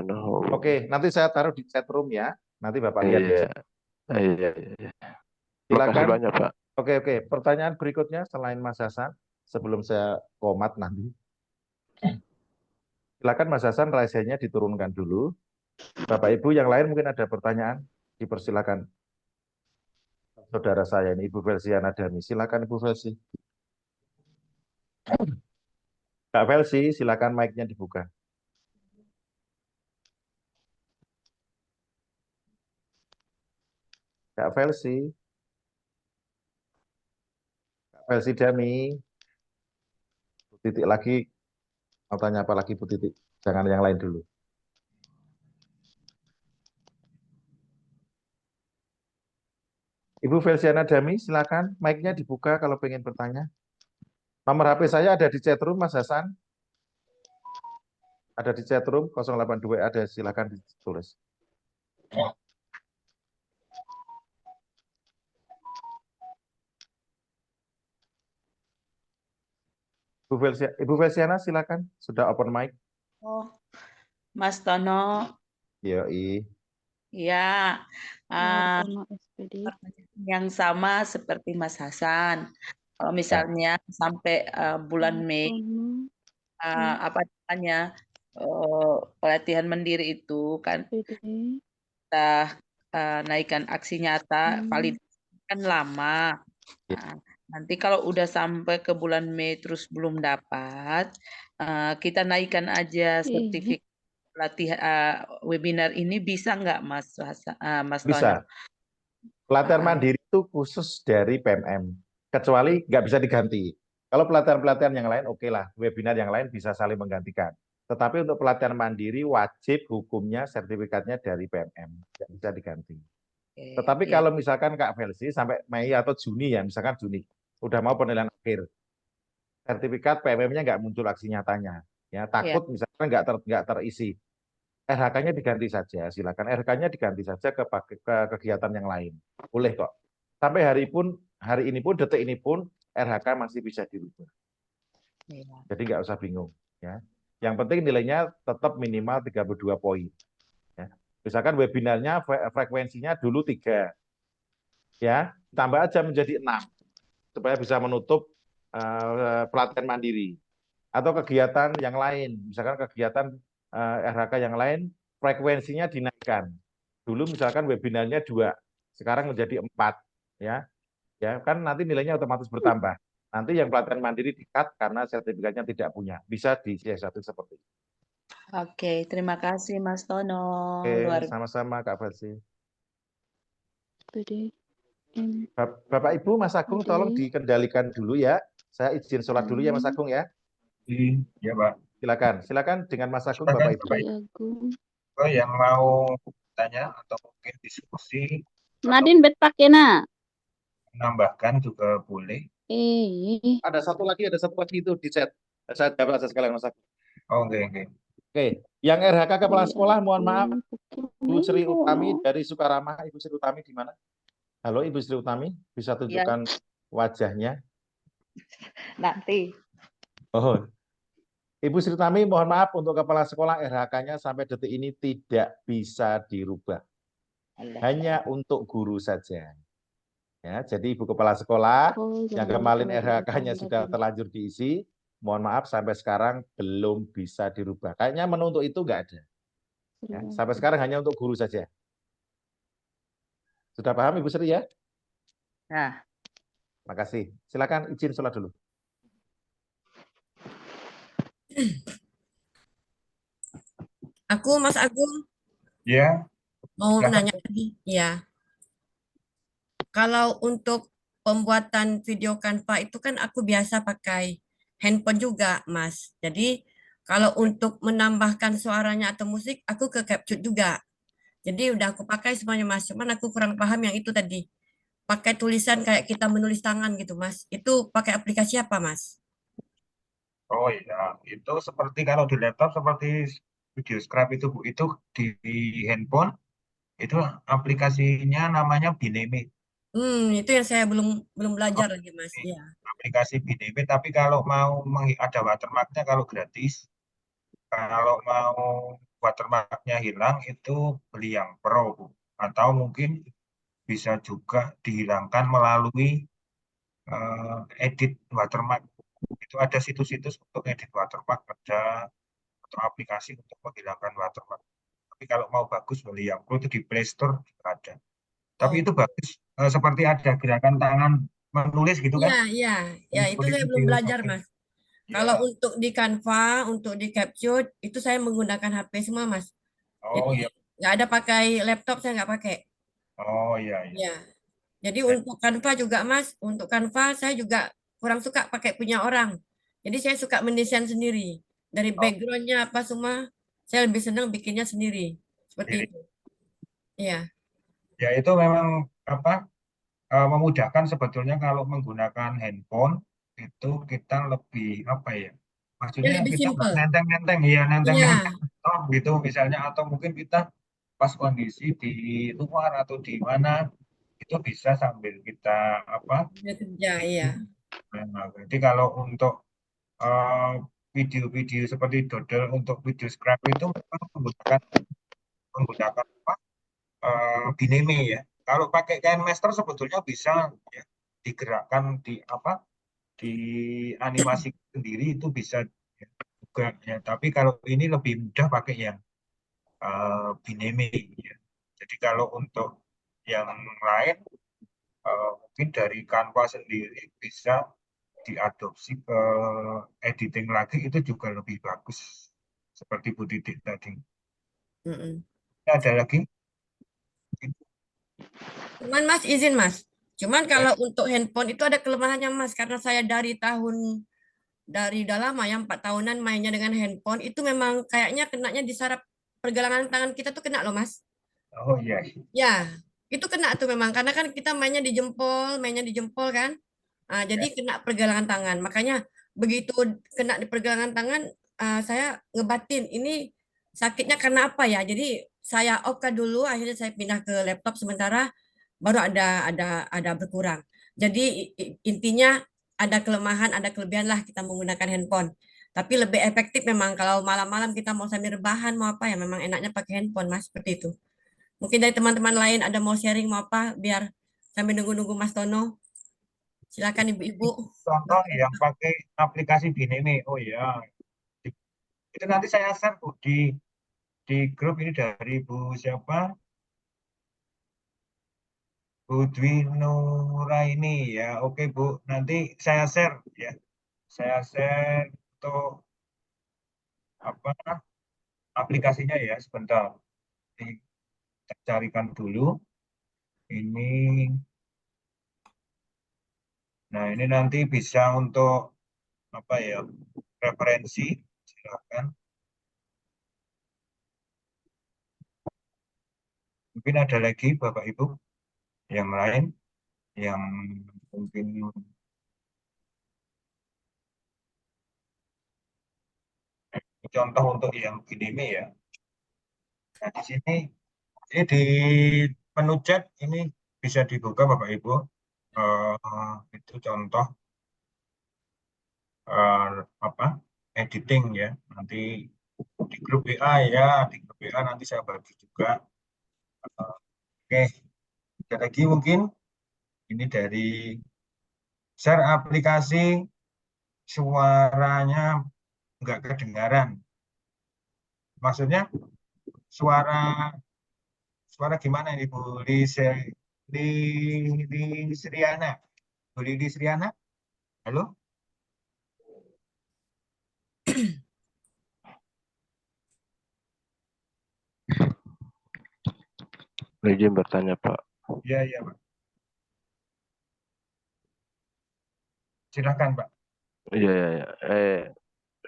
Oke, nanti saya taruh di chat room ya. Nanti Bapak lihat. Iya. Terima kasih banyak Pak. Oke. Pertanyaan berikutnya selain Mas Hasan, sebelum saya komat nanti. Silakan Mas Hasan, raisinya diturunkan dulu. Bapak Ibu yang lain mungkin ada pertanyaan, dipersilakan. saudara saya ini, Ibu Velsiana Dami. Silakan Ibu Velsi. Kak Velsi, silakan mic-nya dibuka. Kak Velsi. Kak Velsi Dami. Bu Titik lagi. Mau tanya apa lagi Bu Titik? Jangan yang lain dulu. Ibu Velsiana Dami, silakan. Mic-nya dibuka kalau pengen bertanya. Nomor HP saya ada di chatroom, Mas Hasan. Ada di chatroom 082 ada, silakan ditulis. Ibu Velsiana silakan, sudah open mic. Oh, Mas Tono, Yoi. ya, Wartono SPD. yang sama seperti Mas Hasan. Kalau misalnya sampai bulan Mei, Wartono apa namanya, pelatihan mandiri itu kan SPD. kita naikkan aksi nyata, validasi kan lama. Nah, nanti kalau udah sampai ke bulan Mei terus belum dapat, kita naikkan aja sertifikat pelatihan webinar ini, bisa nggak Mas Mas Bisa. Tono? Pelatihan mandiri itu khusus dari PMM, kecuali nggak bisa diganti. Kalau pelatihan-pelatihan yang lain oke lah, webinar yang lain bisa saling menggantikan. Tetapi untuk pelatihan mandiri wajib hukumnya sertifikatnya dari PMM, nggak bisa diganti. Tetapi ya. kalau misalkan Kak Velsi sampai Mei atau Juni ya, misalkan Juni, udah mau penilaian akhir, sertifikat PMM-nya nggak muncul aksi nyatanya, ya takut misalkan nggak terisi, RH-nya diganti saja, silakan RH-nya diganti saja ke kegiatan yang lain, boleh kok. Sampai hari ini pun, detik ini pun RH masih bisa dirubah. Jadi nggak usah bingung, ya. Yang penting nilainya tetap minimal 32 poin. Ya. Misalkan webinarnya frekuensinya dulu 3, ya tambah aja menjadi 6 supaya bisa menutup pelatihan mandiri atau kegiatan yang lain, misalkan kegiatan RHK yang lain frekuensinya dinaikkan. Dulu misalkan webinarnya 2, sekarang menjadi 4, ya kan nanti nilainya otomatis bertambah. Nanti yang pelatihan mandiri di-cut karena sertifikatnya tidak punya, bisa disiasati seperti itu. Oke, terima kasih Mas Tono. Oke, sama-sama Kak Velsi. Bapak Ibu, Mas Agung tolong dikendalikan dulu ya. Saya izin sholat dulu ya Mas Agung ya. Iya, Pak. Silakan dengan Mas Agung Bapak Ibu. Oh, yang mau tanya atau mungkin diskusi Nadine bet pakai na. menambahkan juga boleh. Ada satu lagi itu di chat. Saya jawab saja sekalian Mas Agung. Oh, oke. Oke, yang RHK Kepala Sekolah, mohon maaf, Ibu Sri Utami dari Sukarama. Ibu Sri Utami di mana? Halo Ibu Sri Utami, bisa tunjukkan wajahnya? Nanti. Oh, Ibu Sri Utami, mohon maaf untuk Kepala Sekolah RHK-nya sampai detik ini tidak bisa dirubah. Hanya untuk guru saja. Ya, jadi Ibu Kepala Sekolah yang kemarin RHK-nya sudah terlanjur diisi, mohon maaf sampai sekarang belum bisa dirubah. Kayaknya menu untuk itu nggak ada. Ya, sampai sekarang hanya untuk guru saja. Sudah paham Ibu Sri ya? Nah. Makasih. Silakan izin sholat dulu. Aku Mas Agung. Ya. Mau nanya lagi. Ya. Kalau untuk pembuatan video Canva itu kan aku biasa pakai handphone juga, Mas. Jadi kalau untuk menambahkan suaranya atau musik, aku ke CapCut juga. Jadi udah aku pakai semuanya, Mas. Cuman aku kurang paham yang itu tadi. Pakai tulisan kayak kita menulis tangan gitu, Mas. Itu pakai aplikasi apa, Mas? Oh iya, itu seperti kalau di laptop seperti video scrap itu Bu, itu di handphone itu aplikasinya namanya Binemate. Itu yang saya belum belajar lagi, Mas. Ya. Aplikasi Binemate, tapi kalau mau ada watermarknya kalau gratis. Kalau mau watermarknya hilang itu beli yang Pro, Bu. Atau mungkin bisa juga dihilangkan melalui edit watermark. Itu ada situs-situs untuk edit watermark, ada atau aplikasi untuk menghilangkan watermark. Tapi kalau mau bagus beli yang Pro itu di Play Store juga ada. Tapi itu bagus seperti ada gerakan tangan menulis gitu kan? Iya, ya itu Seperti saya belum video. belajar, Oke. Mas. Ya. Kalau untuk di Canva, untuk di Capture, itu saya menggunakan HP semua, Mas. Oh Jadi iya. nggak ada pakai laptop, saya nggak pakai. Oh iya iya. Ya, jadi untuk Canva juga, Mas, untuk Canva saya juga kurang suka pakai punya orang. Jadi saya suka mendesain sendiri. Dari Oh, backgroundnya apa semua, saya lebih senang bikinnya sendiri. Seperti jadi itu. Iya. ya itu memang apa memudahkan sebetulnya kalau menggunakan handphone itu kita lebih apa ya? Ya Maksudnya lebih kita nggak simpel. nenteng-nenteng ya, Iya. nenteng-nenteng laptop gitu misalnya atau mungkin kita pas kondisi di luar atau di mana itu bisa sambil kita apa? Dia kerja, iya. Nah, jadi kalau untuk eh, video-video seperti Doodle untuk video scrap itu memang menggunakan apa? Bineme ya. Kalau pakai KineMaster sebetulnya bisa ya, digerakkan di apa? Dianimasi sendiri itu bisa ya, juga ya. Tapi kalau ini lebih mudah pakai yang Bineme ya. Jadi kalau untuk yang lain mungkin dari Canva sendiri bisa diadopsi ke editing lagi itu juga lebih bagus seperti Bu Titik tadi. Mm-mm. Ada lagi? Cuman Mas izin Mas. Cuman kalau untuk handphone itu ada kelemahannya Mas karena saya dari udah lama ya 4 tahunan mainnya dengan handphone itu memang kayaknya kenanya di saraf pergelangan tangan kita tuh kena loh Mas. Oh iya. Ya, itu kena tuh memang karena kan kita mainnya di jempol kan. Ah, jadi kena pergelangan tangan. Makanya begitu kena di pergelangan tangan, saya ngebatin ini sakitnya karena apa ya? Jadi saya off dulu, akhirnya saya pindah ke laptop sementara, baru ada berkurang. Jadi intinya ada kelemahan, ada kelebihan lah kita menggunakan handphone. Tapi lebih efektif memang kalau malam-malam kita mau sambil rebahan mau apa ya, memang enaknya pakai handphone Mas seperti itu. Mungkin dari teman-teman lain ada mau sharing mau apa biar sambil nunggu-nunggu Mas Tono. Silakan Ibu-ibu. Contoh yang pakai aplikasi Bineme. Oh ya. Itu nanti saya share Bu di grup ini dari Bu siapa? Bu Dwi Nuraini ya. Oke Bu, nanti saya share ya. Saya share untuk apa aplikasinya ya sebentar. Kita carikan dulu. Ini. Nah, ini nanti bisa untuk apa ya? Referensi. Silakan. Mungkin ada lagi Bapak Ibu yang lain yang mungkin contoh untuk yang Bineme ya. Nah, di sini ini di menu chat ini bisa dibuka Bapak Ibu. Itu contoh apa editing ya. Nanti di grup WA ya, di grup WA nanti saya bagi juga. Oke, ada lagi mungkin ini dari share aplikasi suaranya nggak kedengaran. Maksudnya suara gimana ini Bu Sriana? Bu Lili Sriana? Halo? Izin bertanya Pak. Iya, iya Pak. Silakan Pak. Iya, iya, iya.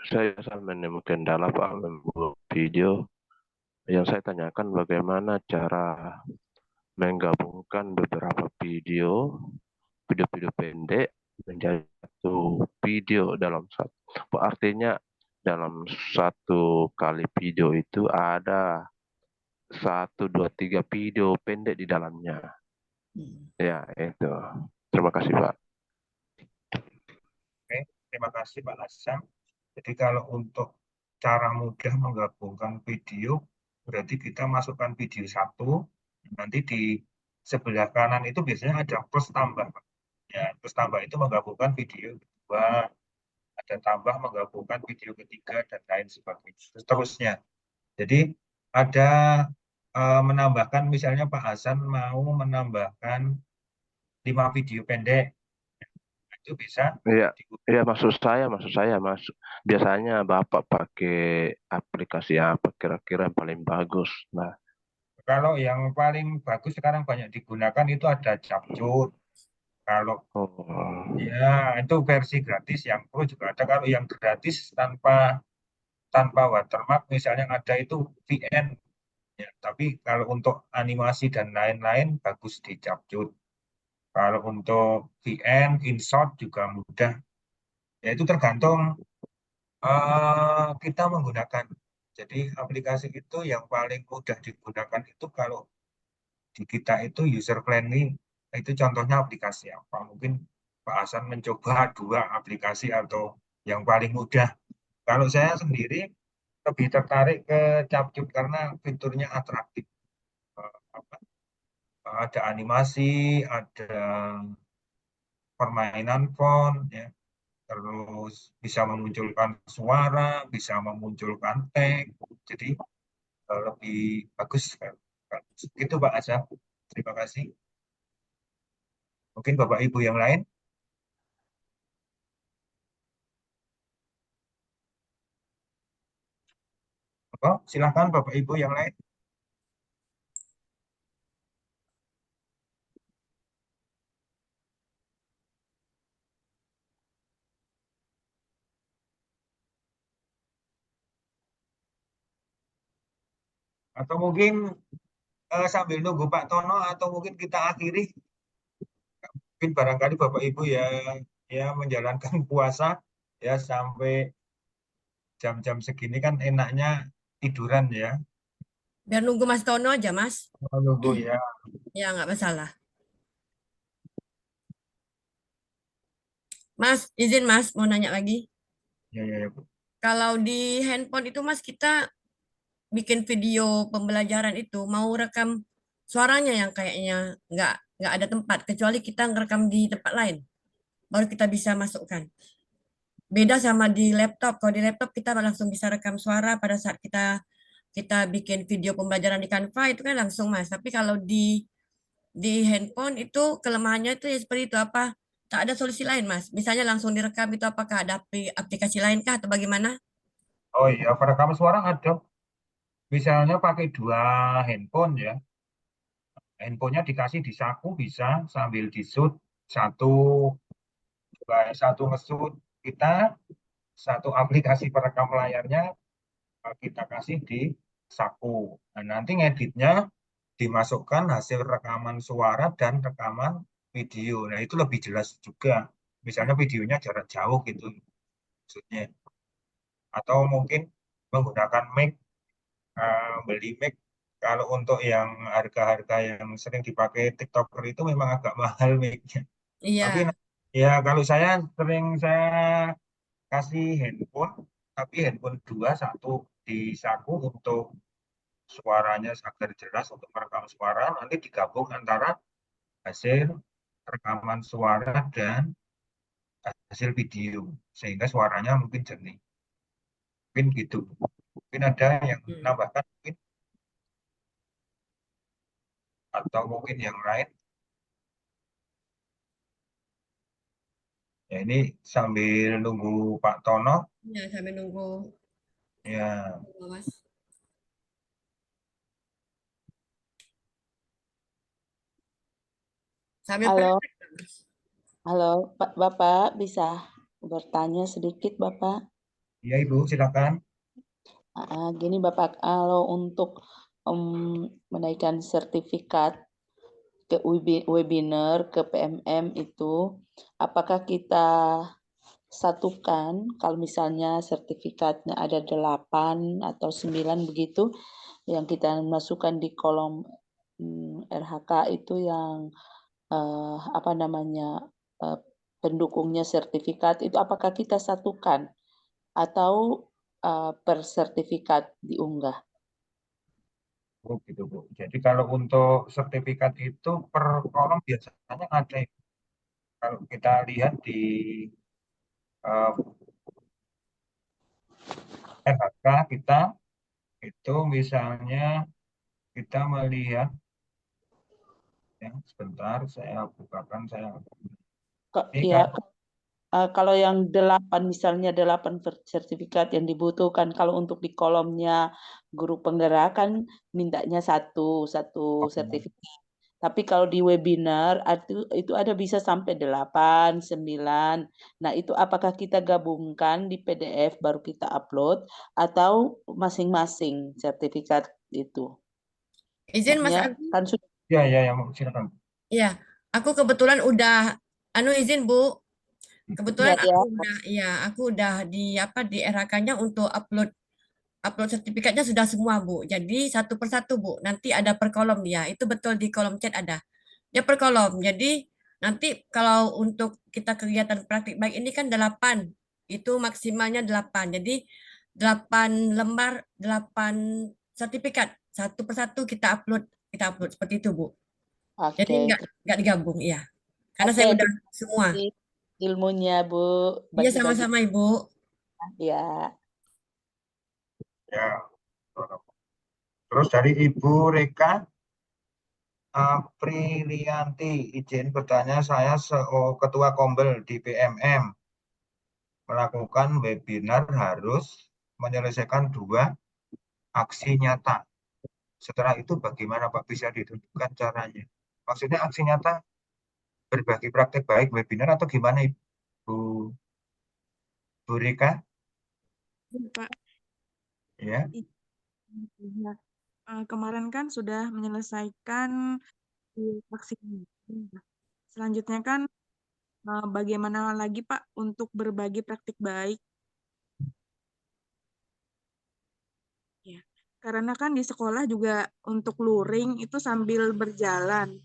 Saya menemukan kendala Pak membuat video. Yang saya tanyakan bagaimana cara menggabungkan beberapa video pendek menjadi satu video dalam satu. Artinya dalam satu kali video itu ada 1, 2, 3 video pendek di dalamnya. Ya, itu. Terima kasih, Pak. Oke, terima kasih Pak Hasan. Jadi kalau untuk cara mudah menggabungkan video, berarti kita masukkan video satu, nanti di sebelah kanan itu biasanya ada plus tambah. Ya, plus tambah itu menggabungkan video kedua, ada tambah menggabungkan video ketiga, dan lain sebagainya. Seterusnya. Jadi ada menambahkan, misalnya Pak Hasan mau menambahkan 5 video pendek. Itu bisa Iya, iya maksud saya Mas. Biasanya Bapak pakai aplikasi apa kira-kira yang paling bagus? Nah, kalau yang paling bagus sekarang banyak digunakan itu ada Capcut. Kalau oh, ya itu versi gratis, yang pro juga ada. Kalau yang gratis tanpa watermark misalnya yang ada itu VN. Ya, tapi kalau untuk animasi dan lain-lain bagus di Capcut. Kalau untuk VN, InShot juga mudah. Ya itu tergantung kita menggunakan. Jadi aplikasi itu yang paling mudah digunakan itu kalau di kita itu user friendly. Itu contohnya aplikasi apa? Mungkin Pak Hasan mencoba 2 aplikasi atau yang paling mudah. Kalau saya sendiri lebih tertarik ke Capcut karena fiturnya atraktif. Apa, ada animasi, ada permainan font, ya. Terus bisa memunculkan suara, bisa memunculkan teks. Jadi lebih bagus. Itu Pak Asaf. Terima kasih. Mungkin Bapak Ibu yang lain. Silakan Bapak Ibu yang lain. Atau mungkin sambil nunggu Pak Tono atau mungkin kita akhiri. Mungkin barangkali Bapak Ibu ya menjalankan puasa ya sampai jam-jam segini kan enaknya tiduran ya. Biar nunggu Mas Tono aja, Mas. Nunggu ya. Ya, nggak masalah. Mas, izin Mas, mau nanya lagi. Ya. Kalau di handphone itu Mas, kita bikin video pembelajaran itu mau rekam suaranya yang kayaknya nggak ada tempat, kecuali kita ngerekam di tempat lain, baru kita bisa masukkan. Beda sama di laptop. Kalau di laptop kita langsung bisa rekam suara pada saat kita bikin video pembelajaran di Canva itu kan langsung Mas. Tapi kalau di handphone itu kelemahannya itu ya seperti itu, apa tak ada solusi lain Mas? Misalnya langsung direkam itu, apakah ada aplikasi lain kah atau bagaimana? Oh iya, perekam suara ada. Misalnya pakai 2 handphone ya. Handphonenya dikasih di saku bisa sambil di-shoot satu nge-shoot kita, satu aplikasi perekam layarnya kita kasih di saku. Nah, nanti ngeditnya dimasukkan hasil rekaman suara dan rekaman video. Nah, itu lebih jelas juga. Misalnya videonya jarak jauh gitu maksudnya. Atau mungkin menggunakan mic, beli mic. Kalau untuk yang harga-harga yang sering dipakai TikToker itu memang agak mahal mic-nya. Tapi Iya. ya kalau saya kasih handphone, tapi handphone 2, 1 di saku untuk suaranya agar jelas untuk merekam suara, nanti digabung antara hasil rekaman suara dan hasil video sehingga suaranya mungkin jernih. Mungkin gitu. Mungkin ada yang menambahkan mungkin atau mungkin yang lain. Ya ini sambil nunggu Pak Tono. Ya, sambil nunggu. Ya. Mas. Sambil Halo. Halo, Pak Bapak bisa bertanya sedikit Bapak? Iya Ibu, silakan. Gini Bapak, kalau untuk menaikkan sertifikat ke webinar, ke PMM itu, apakah kita satukan kalau misalnya sertifikatnya ada 8 atau 9 begitu, yang kita masukkan di kolom RHK itu yang pendukungnya sertifikat itu, apakah kita satukan atau per sertifikat diunggah? Oh gitu Bu. Jadi kalau untuk sertifikat itu per kolom biasanya ada. Kalau kita lihat di RHK kita itu misalnya kita melihat Ya, sebentar saya bukakan saya. Ini Ya, kan kalau yang 8 misalnya 8 sertifikat yang dibutuhkan, kalau untuk di kolomnya guru penggerak kan mintanya satu sertifikat. Tapi kalau di webinar itu ada bisa sampai 8, 9. Nah, itu apakah kita gabungkan di PDF baru kita upload atau masing-masing sertifikat itu? Izin Mas Maksudnya Agus. kan sudah ya, silakan. Iya, aku kebetulan udah izin Bu. Kebetulan ya. aku udah di di RH-nya untuk upload sertifikatnya sudah semua Bu. Jadi satu persatu Bu. Nanti ada per kolom dia. Itu betul di kolom chat ada. Dia per kolom. Jadi nanti kalau untuk kita kegiatan praktik baik ini kan 8. Itu maksimalnya 8. Jadi 8 lembar 8 sertifikat. Satu persatu kita upload seperti itu Bu. Jadi enggak digabung, iya. Karena saya udah semua. Ilmunya Bu. Iya sama-sama Ibu. Ya. Ya. Terus dari Ibu Reka Aprilianti, izin bertanya, saya Ketua Kombel di PMM melakukan webinar harus menyelesaikan 2 aksi nyata. Setelah itu bagaimana Pak, bisa ditentukan caranya? Maksudnya aksi nyata berbagi praktek baik webinar atau gimana Ibu Reka? Pak. Ya. Kemarin kan sudah menyelesaikan aksi. Selanjutnya kan bagaimana lagi Pak untuk berbagi praktik baik? Ya, karena kan di sekolah juga untuk luring itu sambil berjalan.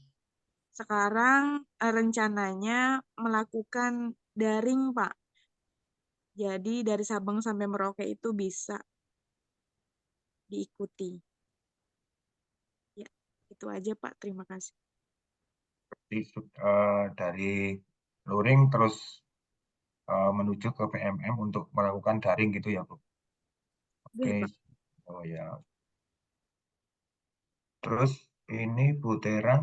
Sekarang rencananya melakukan daring Pak. Jadi dari Sabang sampai Merauke itu bisa diikuti. Ya, itu aja Pak. Terima kasih. Dari luring terus menuju ke PMM untuk melakukan daring gitu ya Bu? Oke. Oh ya. Terus ini Bu Tera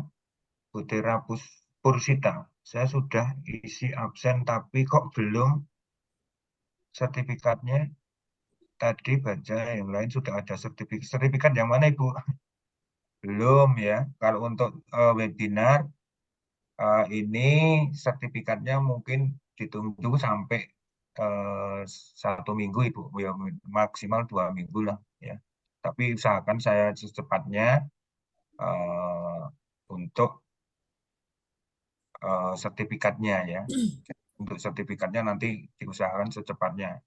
Pursita, saya sudah isi absen tapi kok belum sertifikatnya. Tadi baca yang lain sudah ada sertifikat. Sertifikat yang mana Ibu? Belum ya. Kalau untuk webinar ini sertifikatnya mungkin ditunggu sampai 1 minggu Ibu, ya, maksimal 2 minggu lah ya. Tapi usahakan saya secepatnya untuk sertifikatnya ya. Untuk sertifikatnya nanti diusahakan secepatnya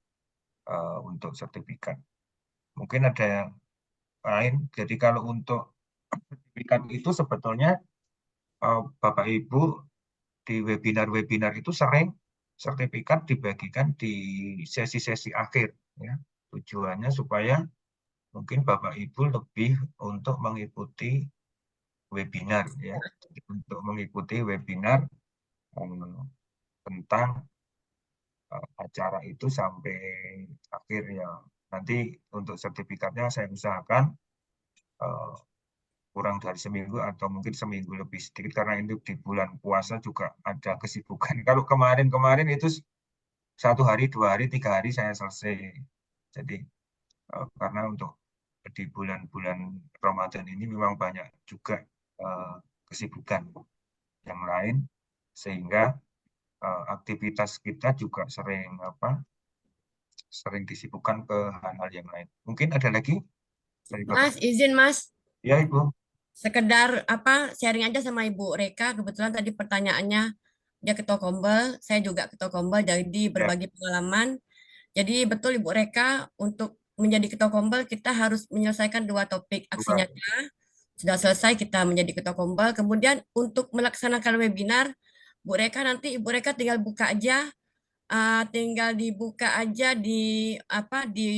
untuk sertifikat. Mungkin ada yang lain. Jadi kalau untuk sertifikat itu sebetulnya Bapak Ibu di webinar-webinar itu sering sertifikat dibagikan di sesi-sesi akhir ya. Tujuannya supaya mungkin Bapak Ibu lebih untuk mengikuti webinar ya. Untuk mengikuti webinar tentang acara itu sampai akhir ya. Nanti untuk sertifikatnya saya usahakan kurang dari seminggu atau mungkin seminggu lebih sedikit karena ini di bulan puasa juga ada kesibukan. Kalau kemarin itu 1 hari, 2 hari, 3 hari saya selesai. Jadi karena untuk di bulan-bulan Ramadan ini memang banyak juga kesibukan yang lain sehingga aktivitas kita juga sering disibukkan ke hal-hal yang lain. Mungkin ada lagi dari Bapak? Mas, izin Mas. Ya Ibu. Sekedar sharing aja sama Ibu Reka. Kebetulan tadi pertanyaannya dia ketua Kombel, saya juga ketua Kombel, jadi berbagi pengalaman. Jadi betul Ibu Reka, untuk menjadi ketua Kombel kita harus menyelesaikan 2 topik aksi nyata. Sudah selesai kita menjadi ketua Kombel. Kemudian untuk melaksanakan webinar, Bu Reka nanti Ibu Reka tinggal buka aja, dibuka aja di di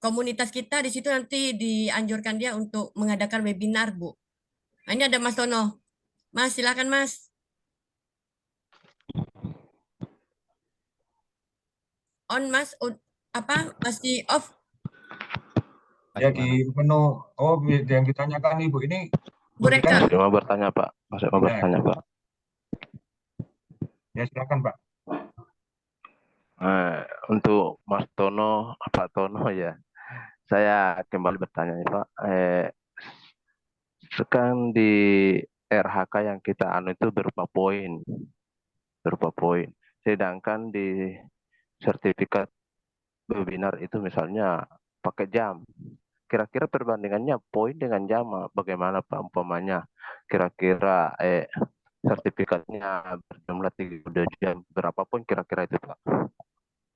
komunitas kita. Di situ nanti dianjurkan dia untuk mengadakan webinar Bu. Nah, ini ada Mas Tono. Mas silakan Mas. On Mas, masih off? Ya di menu, yang ditanyakan Ibu ini Bu Reka. Mau bertanya Pak. Masih mau Boleh. bertanya, Pak. Ya, silakan, Pak. Untuk Mas Tono, Pak Tono ya, saya kembali bertanya ya Pak. Sekarang di RHK yang kita anu itu berupa poin. Sedangkan di sertifikat webinar itu misalnya pakai jam. Kira-kira perbandingannya poin dengan jam bagaimana Pak umpamanya? Kira-kira sertifikatnya berjumlah 32 jam, berapapun kira-kira itu Pak.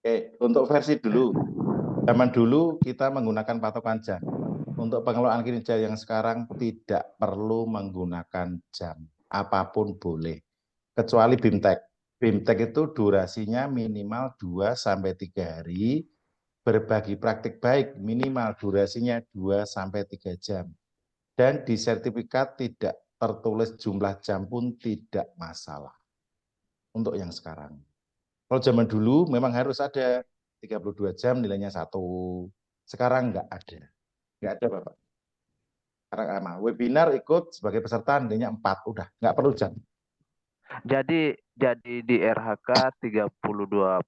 Oke, untuk versi dulu. Zaman dulu kita menggunakan patokan jam. Untuk pengelolaan kinerja yang sekarang tidak perlu menggunakan jam. Apapun boleh. Kecuali BIMTEK. BIMTEK itu durasinya minimal 2-3 hari. Berbagi praktik baik minimal durasinya 2-3 jam. Dan di sertifikat tidak tertulis jumlah jam pun tidak masalah. Untuk yang sekarang. Kalau zaman dulu memang harus ada 32 jam nilainya 1. Sekarang nggak ada. Nggak ada, Bapak. Sekarang webinar ikut sebagai peserta nilainya 4. Udah, nggak perlu jam. Jadi di RHK 32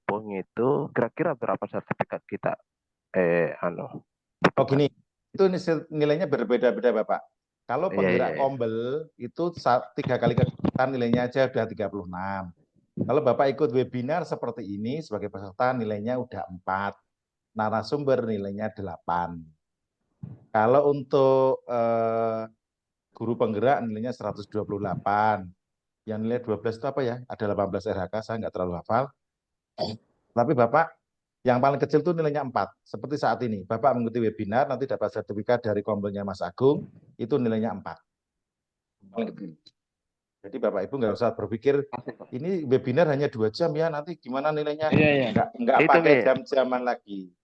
poin itu kira-kira berapa sertifikat kita Oh gini, itu nilainya berbeda-beda Bapak. Kalau penggerak kombel itu 3 kali kegiatan nilainya aja udah 36. Kalau Bapak ikut webinar seperti ini sebagai peserta nilainya udah 4. Narasumber nilainya 8. Kalau untuk guru penggerak nilainya 128. Yang nilai 12 itu apa ya? Ada 18 RHK, saya nggak terlalu hafal. Tapi Bapak, yang paling kecil itu nilainya 4. Seperti saat ini, Bapak mengikuti webinar, nanti dapat sertifikat dari kombelnya Mas Agung, itu nilainya 4. Paling kecil. Jadi Bapak Ibu nggak usah berpikir, ini webinar hanya 2 jam ya, nanti gimana nilainya? Nggak pakai jam-jaman lagi.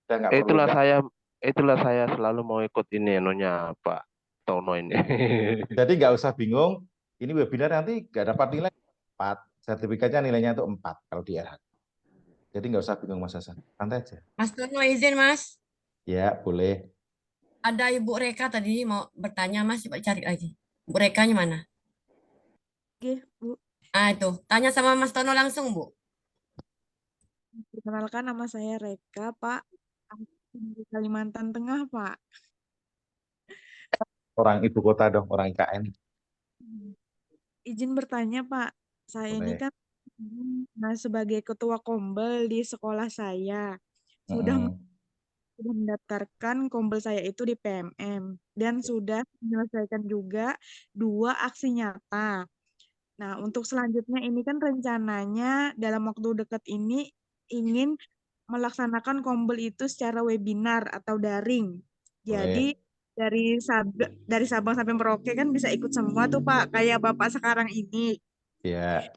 Itulah saya selalu mau ikut ini anunya Pak Tono ini. Jadi nggak usah bingung, ini webinar nanti nggak dapat nilai 4, sertifikatnya nilainya itu 4 kalau di RH. Jadi nggak usah bingung Mas Hasan, santai aja. Mas Tono izin Mas. Ya, boleh. Ada Ibu Reka tadi mau bertanya Mas, coba cari lagi. Bu Rekanya mana? Oke, Bu. Itu, tanya sama Mas Tono langsung, Bu. Perkenalkan nama saya Reka, Pak. Dari Kalimantan Tengah, Pak. Orang ibu kota dong, orang IKN. Izin bertanya, Pak. Saya ini kan sebagai ketua kombel di sekolah saya sudah mendaftarkan kombel saya itu di PMM dan sudah menyelesaikan juga 2 aksi nyata. Nah, untuk selanjutnya ini kan rencananya dalam waktu dekat ini ingin melaksanakan kombel itu secara webinar atau daring. Jadi dari Sabang sampai Merauke kan bisa ikut semua tuh Pak, kayak Bapak sekarang ini. Iya.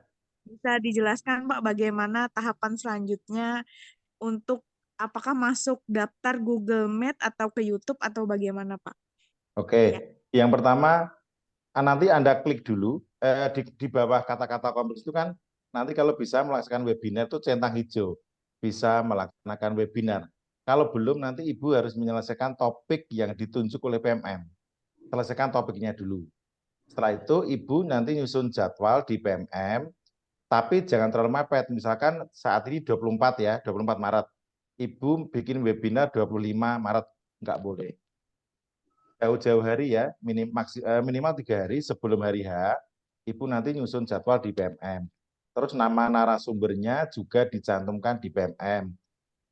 Bisa dijelaskan Pak bagaimana tahapan selanjutnya untuk apakah masuk daftar Google Meet atau ke YouTube atau bagaimana Pak? Oke, yang pertama nanti Anda klik dulu di bawah kata-kata kombel itu kan nanti kalau bisa melaksanakan webinar itu centang hijau, bisa melaksanakan webinar. Kalau belum nanti Ibu harus menyelesaikan topik yang ditunjuk oleh PMM. Selesaikan topiknya dulu. Setelah itu Ibu nanti nyusun jadwal di PMM, tapi jangan terlalu mepet. Misalkan saat ini 24 ya, 24 Maret. Ibu bikin webinar 25 Maret, nggak boleh. Jauh-jauh hari ya, minimal 3 hari sebelum hari H, Ibu nanti nyusun jadwal di PMM. Terus nama narasumbernya juga dicantumkan di PMM.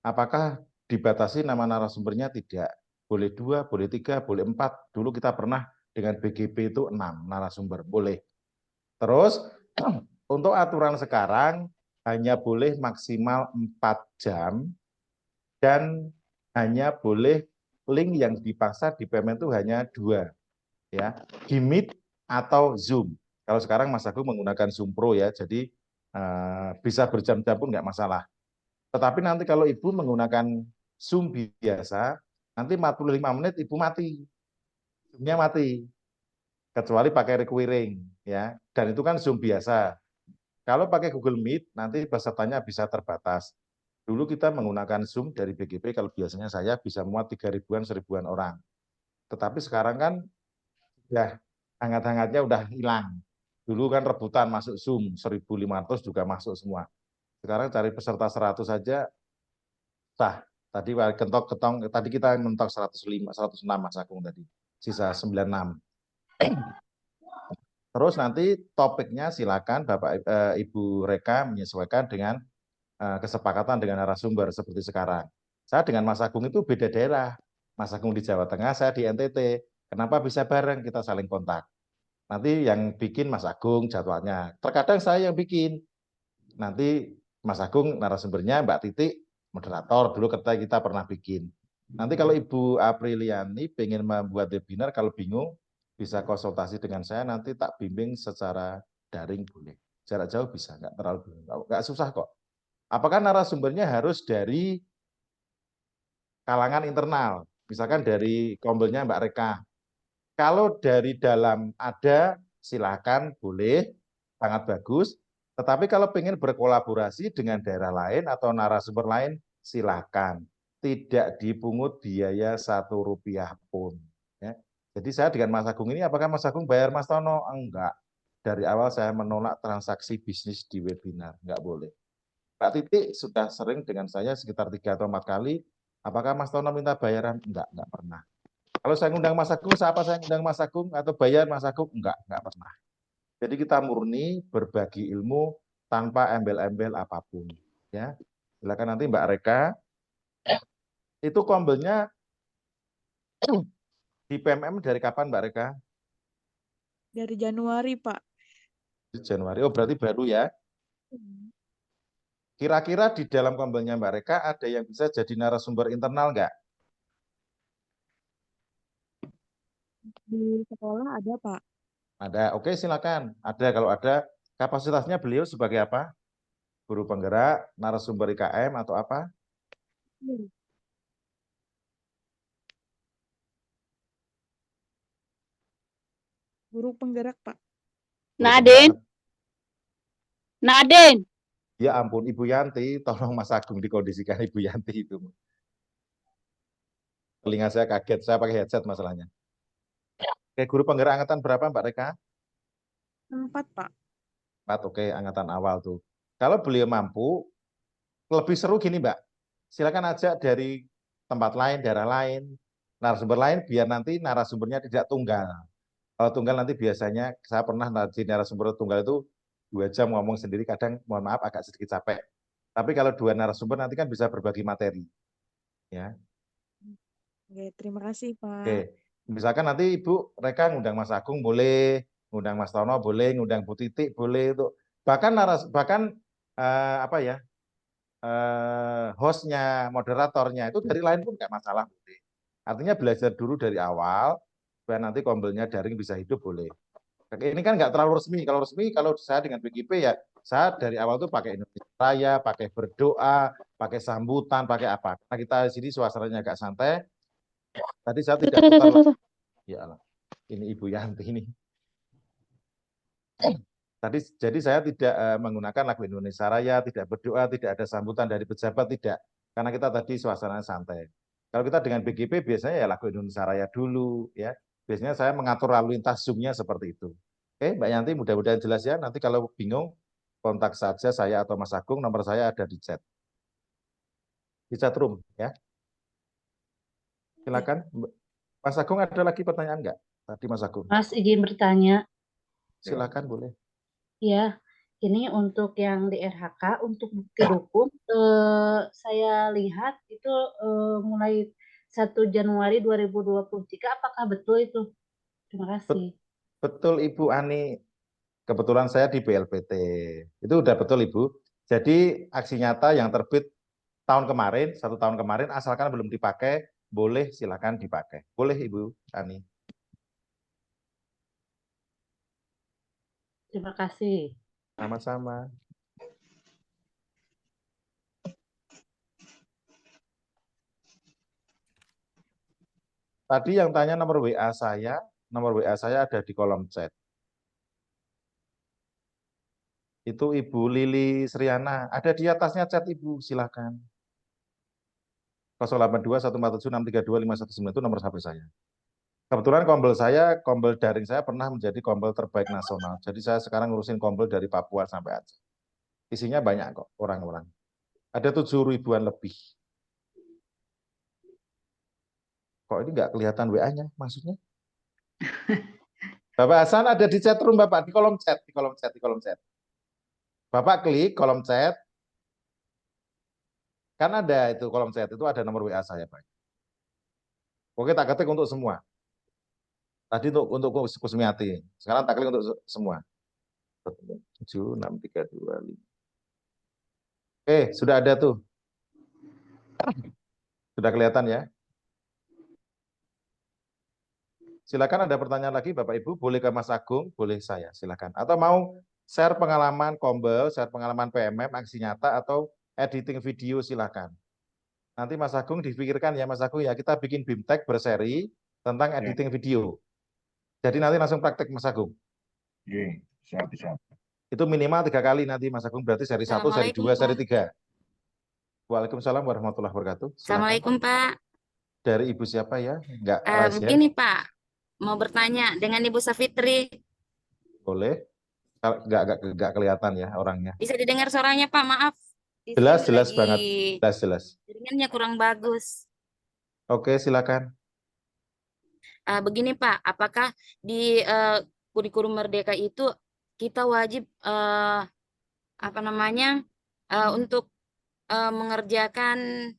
Apakah dibatasi nama narasumbernya? Tidak. Boleh 2, boleh 3, boleh 4. Dulu kita pernah dengan BGP itu 6 narasumber, boleh. Terus untuk aturan sekarang hanya boleh maksimal 4 jam dan hanya boleh link yang dipasang di PMM itu hanya 2 ya, di Meet atau Zoom. Kalau sekarang Mas Agung menggunakan Zoom Pro ya, jadi bisa berjam-jam pun nggak masalah. Tetapi nanti kalau Ibu menggunakan Zoom biasa, nanti 45 menit Ibu mati. Zoom-nya mati. Kecuali pakai requiring ya. Dan itu kan Zoom biasa. Kalau pakai Google Meet nanti pesertanya bisa terbatas. Dulu kita menggunakan Zoom dari BGP, kalau biasanya saya bisa muat 3.000-an, 1.000-an orang. Tetapi sekarang kan ya hangat-hangatnya udah hilang. Dulu kan rebutan masuk Zoom, 1.500 juga masuk semua. Sekarang cari peserta 100 saja sah. Tadi ketong tadi kita mentok 105, 106 Mas Agung tadi. Sisa 96. Terus nanti topiknya silakan Bapak Ibu Reka menyesuaikan dengan kesepakatan dengan narasumber seperti sekarang. Saya dengan Mas Agung itu beda daerah. Mas Agung di Jawa Tengah, saya di NTT. Kenapa bisa bareng? Kita saling kontak. Nanti yang bikin Mas Agung jadwalnya. Terkadang saya yang bikin. Nanti Mas Agung narasumbernya, Mbak Titik moderator. Dulu kita pernah bikin. Nanti kalau Ibu Apriliani pengen membuat webinar, kalau bingung bisa konsultasi dengan saya, nanti tak bimbing secara daring boleh. Jarak jauh bisa, nggak terlalu bingung. Nggak susah kok. Apakah narasumbernya harus dari kalangan internal? Misalkan dari kombelnya Mbak Reka. Kalau dari dalam ada, silakan, boleh, sangat bagus. Tetapi kalau pengen berkolaborasi dengan daerah lain atau narasumber lain, silakan. Tidak dipungut biaya Rp1 pun. Ya. Jadi saya dengan Mas Agung ini, apakah Mas Agung bayar Mas Tono? Enggak. Dari awal saya menolak transaksi bisnis di webinar. Enggak boleh. Mbak Titik sudah sering dengan saya sekitar 3 atau 4 kali. Apakah Mas Tono minta bayaran? Enggak pernah. Kalau saya ngundang Mas Agung, siapa saya ngundang Mas Agung atau bayar Mas Agung? Enggak pernah. Jadi kita murni berbagi ilmu tanpa embel-embel apapun. Ya, silakan nanti Mbak Reka. Itu kombelnya di PMM dari kapan Mbak Reka? Dari Januari, Pak. Januari. Oh, berarti baru ya. Kira-kira di dalam kombelnya Mbak Reka ada yang bisa jadi narasumber internal nggak? Di sekolah ada, Pak. Ada. Oke, silakan. Ada. Kalau ada, kapasitasnya beliau sebagai apa? Guru penggerak, narasumber IKM atau apa? Guru penggerak, Pak. Naden. Ya ampun, Ibu Yanti, tolong Mas Agung dikondisikan Ibu Yanti itu. Telinga saya kaget, saya pakai headset masalahnya. Oke, guru penggerak angkatan berapa Mbak Reka? 4, Pak. 4, oke, angkatan awal tuh. Kalau beliau mampu, lebih seru gini Mbak, silakan ajak dari tempat lain, daerah lain, narasumber lain, biar nanti narasumbernya tidak tunggal. Kalau tunggal nanti biasanya, saya pernah di narasumber tunggal itu 2 jam ngomong sendiri, kadang mohon maaf agak sedikit capek. Tapi kalau 2 narasumber nanti kan bisa berbagi materi. Ya. Oke, terima kasih, Pak. Oke, misalkan nanti Ibu Reka ngundang Mas Agung boleh, ngundang Mas Tono boleh, ngundang Bu Titik boleh, itu bahkan hostnya, moderatornya itu dari lain pun nggak masalah. Artinya belajar dulu dari awal, supaya nanti kombelnya daring bisa hidup boleh. Ini kan nggak terlalu resmi. Kalau saya dengan BGP ya, saya dari awal tuh pakai Indonesia Raya, pakai berdoa, pakai sambutan, pakai apa. Nah, kita di sini suasananya agak santai. Tadi saya tidak putar. Ya Allah, ini Ibu Yanti ini. Jadi saya tidak menggunakan lagu Indonesia Raya, tidak berdoa, tidak ada sambutan dari pejabat, tidak. Karena kita tadi suasananya santai. Kalau kita dengan BGP biasanya ya lagu Indonesia Raya dulu, ya. Biasanya saya mengatur lalu lintas Zoom-nya seperti itu. Oke, Mbak Yanti, mudah-mudahan jelas ya. Nanti kalau bingung, kontak saja saya atau Mas Agung, nomor saya ada di chat. Di chat room, ya. Silakan. Mas Agung, ada lagi pertanyaan nggak? Tadi Mas Agung. Mas izin bertanya. Silakan, boleh. Ya, ini untuk yang di RHK, untuk bukti dukung, saya lihat itu mulai 1 Januari 2023, apakah betul itu? Terima kasih. Betul Ibu Ani, kebetulan saya di BLPT, itu udah betul Ibu. Jadi aksi nyata yang terbit tahun kemarin, 1 tahun kemarin, asalkan belum dipakai, boleh silakan dipakai. Boleh Ibu Ani. Terima kasih. Sama-sama. Tadi yang tanya nomor WA saya ada di kolom chat. Itu Ibu Lili Sriana, ada di atasnya chat Ibu, silakan. 082 147 632 519 itu nomor HP saya. Kebetulan kombel daring saya pernah menjadi kombel terbaik nasional. Jadi saya sekarang ngurusin kombel dari Papua sampai Aceh. Isinya banyak kok orang-orang. Ada 7 ribuan lebih. Kok ini nggak kelihatan WA-nya maksudnya? Bapak Hasan ada di chat room Bapak, di kolom chat. Bapak klik kolom chat. Kan ada itu kolom chat, itu ada nomor WA saya, Pak. Oke, tak ketik untuk semua. Tadi untuk Kusmiati. Sekarang tak klik untuk semua. 7, 6, 3, 2, 5. Oke, sudah ada tuh. Sudah kelihatan ya? Silakan ada pertanyaan lagi Bapak Ibu, boleh ke Mas Agung, boleh saya, silakan. Atau mau share pengalaman kombel, share pengalaman PMM, aksi nyata, atau editing video, silakan. Nanti Mas Agung dipikirkan ya Mas Agung ya, kita bikin BIMTEK berseri tentang editing video. Jadi nanti langsung praktek Mas Agung. Iya, siap. Itu minimal 3 kali nanti Mas Agung, berarti seri 1, seri 2, seri 3. Waalaikumsalam warahmatullahi wabarakatuh. Silakan. Assalamualaikum Pak. Dari Ibu siapa ya? Enggak raise ya? Begini Pak, mau bertanya dengan Ibu Safitri. Boleh. Enggak kelihatan ya orangnya. Bisa didengar suaranya Pak, maaf. Di Jelas sini lagi banget. Jelas. Jaringannya kurang bagus. Oke, silakan. Begini Pak, apakah di kurikulum Merdeka itu kita wajib untuk mengerjakan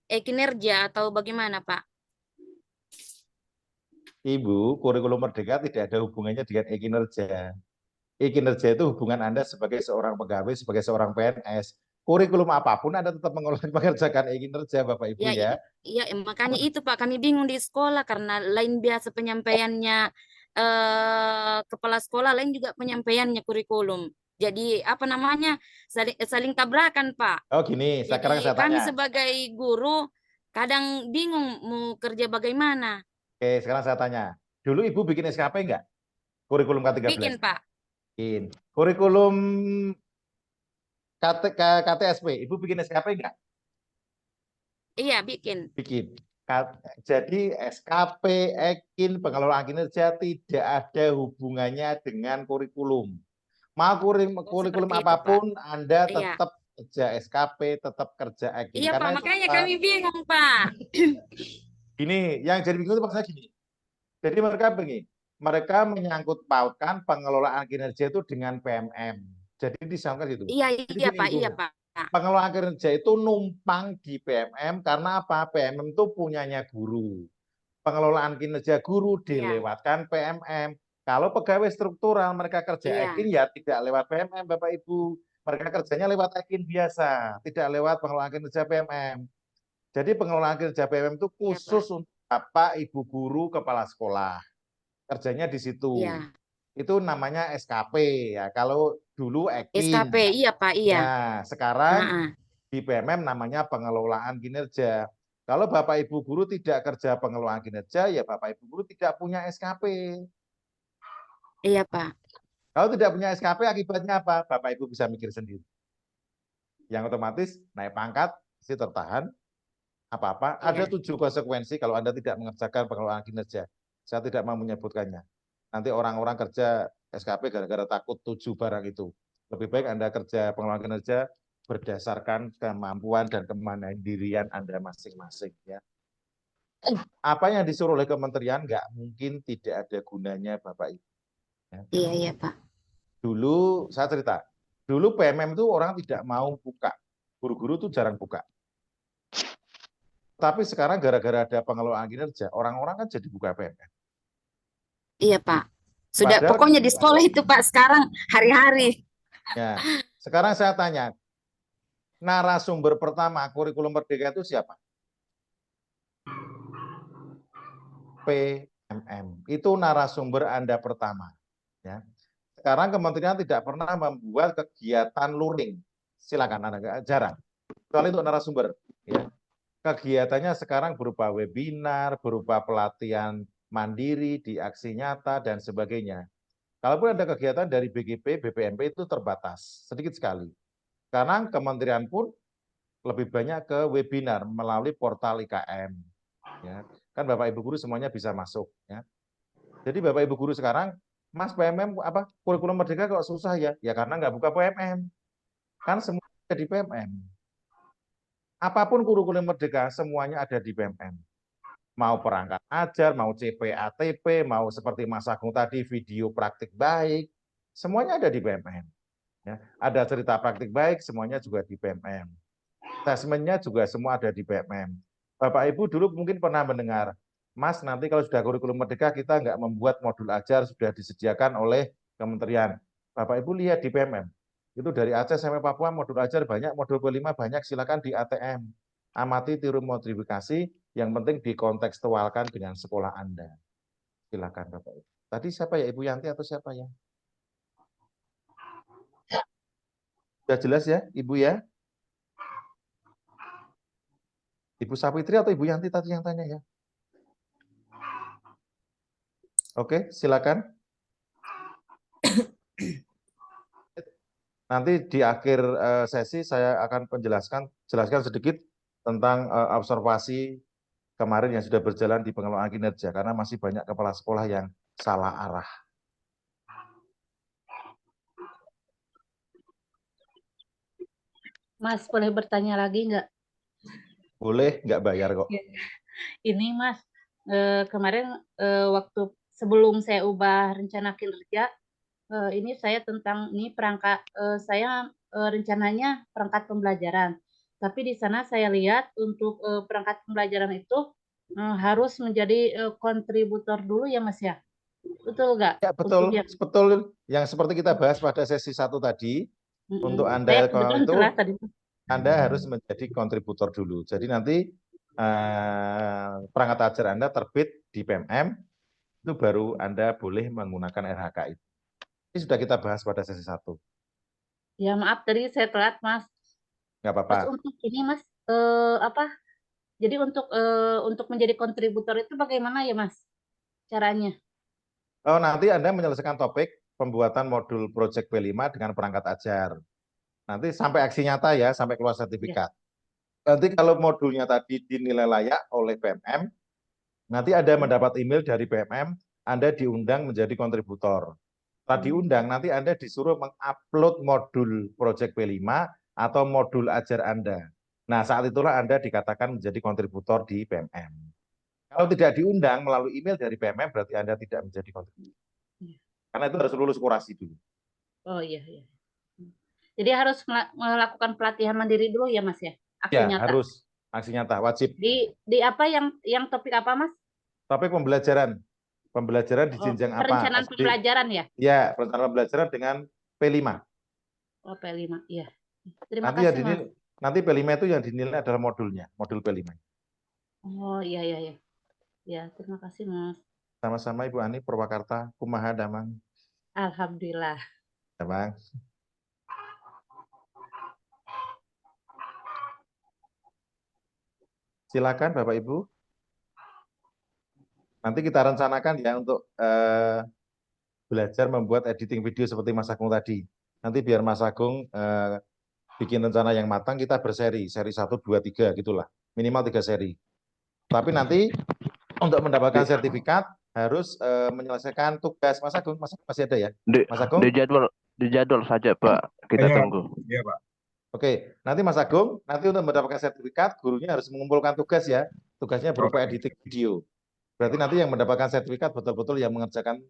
kinerja atau bagaimana Pak? Ibu, kurikulum Merdeka tidak ada hubungannya dengan kinerja. Kinerja itu hubungan Anda sebagai seorang pegawai, sebagai seorang PNS. Kurikulum apapun Anda tetap mengerjakan kinerja, Bapak Ibu ya. Iya, makanya itu Pak, kami bingung di sekolah karena lain biasa penyampaiannya kepala sekolah, lain juga penyampaiannya kurikulum. Jadi saling tabrakan Pak. Oh gini, sekarang saya kami tanya. sebagai guru kadang bingung mau kerja bagaimana. Oke, sekarang saya tanya. Dulu Ibu bikin SKP enggak? Kurikulum K13? Bikin Pak. Bikin. Kurikulum KTSP, Ibu bikin SKP enggak? Iya, bikin. Bikin. Jadi SKP, EKIN, pengelolaan kinerja tidak ada hubungannya dengan kurikulum. Mau kurikulum apapun, itu, Anda tetap kerja SKP, tetap kerja EKIN. Iya Pak, makanya kami bingung Pak. Gini, yang jadi bingung itu maksudnya gini. Jadi mereka menyangkut pautkan pengelolaan kinerja itu dengan PMM. Jadi disangka gitu. Iya Pak. Pengelolaan kinerja itu numpang di PMM karena apa? PMM itu punyanya guru. Pengelolaan kinerja guru dilewatkan PMM. Kalau pegawai struktural mereka kerja EKIN ya tidak lewat PMM Bapak Ibu. Mereka kerjanya lewat EKIN biasa, tidak lewat pengelolaan kinerja PMM. Jadi pengelolaan kinerja PMM itu khusus untuk Bapak Ibu guru kepala sekolah. Kerjanya di situ. Itu namanya SKP ya. Kalau dulu EKIN. SKP, iya Pak, iya. Nah, sekarang di PMM namanya pengelolaan kinerja. Kalau Bapak Ibu guru tidak kerja pengelolaan kinerja, ya Bapak Ibu guru tidak punya SKP. Iya Pak. Kalau tidak punya SKP akibatnya apa? Bapak Ibu bisa mikir sendiri. Yang otomatis naik pangkat, pasti tertahan, apa-apa. Ada 7 konsekuensi kalau Anda tidak mengerjakan pengelolaan kinerja. Saya tidak mau menyebutkannya. Nanti orang-orang kerja SKP gara-gara takut 7 barang itu. Lebih baik Anda kerja pengelolaan kinerja berdasarkan kemampuan dan kemandirian Anda masing-masing. Ya. Apa yang disuruh oleh kementerian nggak mungkin tidak ada gunanya Bapak Ibu. Ya. Iya Pak. Dulu saya cerita, dulu PMM itu orang tidak mau buka. Guru-guru itu jarang buka. Tapi sekarang gara-gara ada pengelolaan kinerja, orang-orang kan jadi buka PMM. Iya Pak. Sudah padahal, pokoknya di sekolah itu Pak sekarang hari-hari. Ya. Sekarang saya tanya, narasumber pertama kurikulum Merdeka itu siapa? PMM. Itu narasumber Anda pertama. Ya. Sekarang kementerian tidak pernah membuat kegiatan luring. Silakan Anda, jarang. Kecuali untuk narasumber. Ya. Kegiatannya sekarang berupa webinar, berupa pelatihan mandiri di aksi nyata dan sebagainya. Kalaupun ada kegiatan dari BGP, BPMP itu terbatas, sedikit sekali. Sekarang kementerian pun lebih banyak ke webinar melalui portal IKM. Ya. Kan Bapak Ibu guru semuanya bisa masuk ya. Jadi Bapak Ibu guru sekarang, Mas PMM apa kurikulum merdeka kok susah ya? Ya karena nggak buka PMM. Kan semua ada di PMM. Apapun kurikulum merdeka semuanya ada di PMM. Mau perangkat ajar, mau CPATP, mau seperti Mas Agung tadi video praktik baik, semuanya ada di PMM. Ya, ada cerita praktik baik, semuanya juga di PMM. Asesmennya juga semua ada di PMM. Bapak Ibu dulu mungkin pernah mendengar, Mas nanti kalau sudah kurikulum merdeka kita nggak membuat modul ajar, sudah disediakan oleh kementerian. Bapak Ibu lihat di PMM, itu dari Aceh sampai Papua modul ajar banyak, modul P5 banyak, silakan di ATM. Amati, tiru, modifikasi, yang penting dikontekstualkan dengan sekolah Anda. Silakan Bapak Ibu. Tadi siapa ya, Ibu Yanti atau siapa ya? Sudah jelas ya, Ibu ya? Ibu Sapitri atau Ibu Yanti tadi yang tanya ya? Oke, silakan. Nanti di akhir sesi saya akan jelaskan sedikit tentang observasi kemarin yang sudah berjalan di pengelolaan kinerja, karena masih banyak kepala sekolah yang salah arah. Mas, boleh bertanya lagi nggak? Boleh, nggak bayar kok. Ini Mas, kemarin waktu sebelum saya ubah rencana kinerja, ini saya tentang ini perangkat, saya rencananya perangkat pembelajaran. Tapi di sana saya lihat untuk perangkat pembelajaran itu harus menjadi kontributor dulu ya Mas ya? Betul nggak? Ya betul, betul. Yang seperti kita bahas pada sesi 1 tadi, untuk Anda kebetulan itu telat tadi. Anda harus menjadi kontributor dulu. Jadi nanti perangkat ajar Anda terbit di PMM, itu baru Anda boleh menggunakan RHK itu. Ini sudah kita bahas pada sesi 1. Ya maaf tadi saya telat Mas. Nggak apa-apa. Terus untuk ini Mas, jadi untuk menjadi kontributor itu bagaimana ya Mas caranya? Oh, nanti Anda menyelesaikan topik pembuatan modul Project P5 dengan perangkat ajar. Nanti sampai aksi nyata ya, sampai keluar sertifikat. Nanti kalau modulnya tadi dinilai layak oleh PMM, nanti Anda mendapat email dari PMM, Anda diundang menjadi kontributor. Setelah diundang, nanti Anda disuruh mengupload modul Project P5 atau modul ajar Anda. Nah, saat itulah Anda dikatakan menjadi kontributor di PMM. Kalau tidak diundang melalui email dari PMM, berarti Anda tidak menjadi kontributor. Karena itu harus lulus kurasi dulu. Oh iya. Jadi harus melakukan pelatihan mandiri dulu ya Mas ya? Aksi Ya, nyata. harus aksi nyata, wajib. Di apa yang topik apa Mas? Topik pembelajaran. Pembelajaran di jenjang apa? Perencanaan pembelajaran ya? Ya, perencanaan pembelajaran dengan P5. Oh, P5, iya. Terima Nanti kasih Mas. Nanti P5 itu yang dinilai adalah modulnya, modul P5. Oh iya. Ya, terima kasih Mas. Sama-sama Ibu Ani, Purwakarta, kumaha damang. Alhamdulillah. Damang. Silakan Bapak Ibu. Nanti kita rencanakan ya untuk belajar membuat editing video seperti Mas Agung tadi. Nanti biar Mas Agung bikin rencana yang matang, kita berseri, seri 1, 2, 3 gitulah. Minimal 3 seri. Tapi nanti untuk mendapatkan sertifikat harus menyelesaikan tugas. Mas Agung masih ada ya? Mas Agung? Di jadwal saja Pak, kita tunggu. Iya Pak. Oke, nanti Mas Agung, nanti untuk mendapatkan sertifikat, gurunya harus mengumpulkan tugas ya. Tugasnya berupa editing video. Berarti nanti yang mendapatkan sertifikat betul-betul yang mengerjakan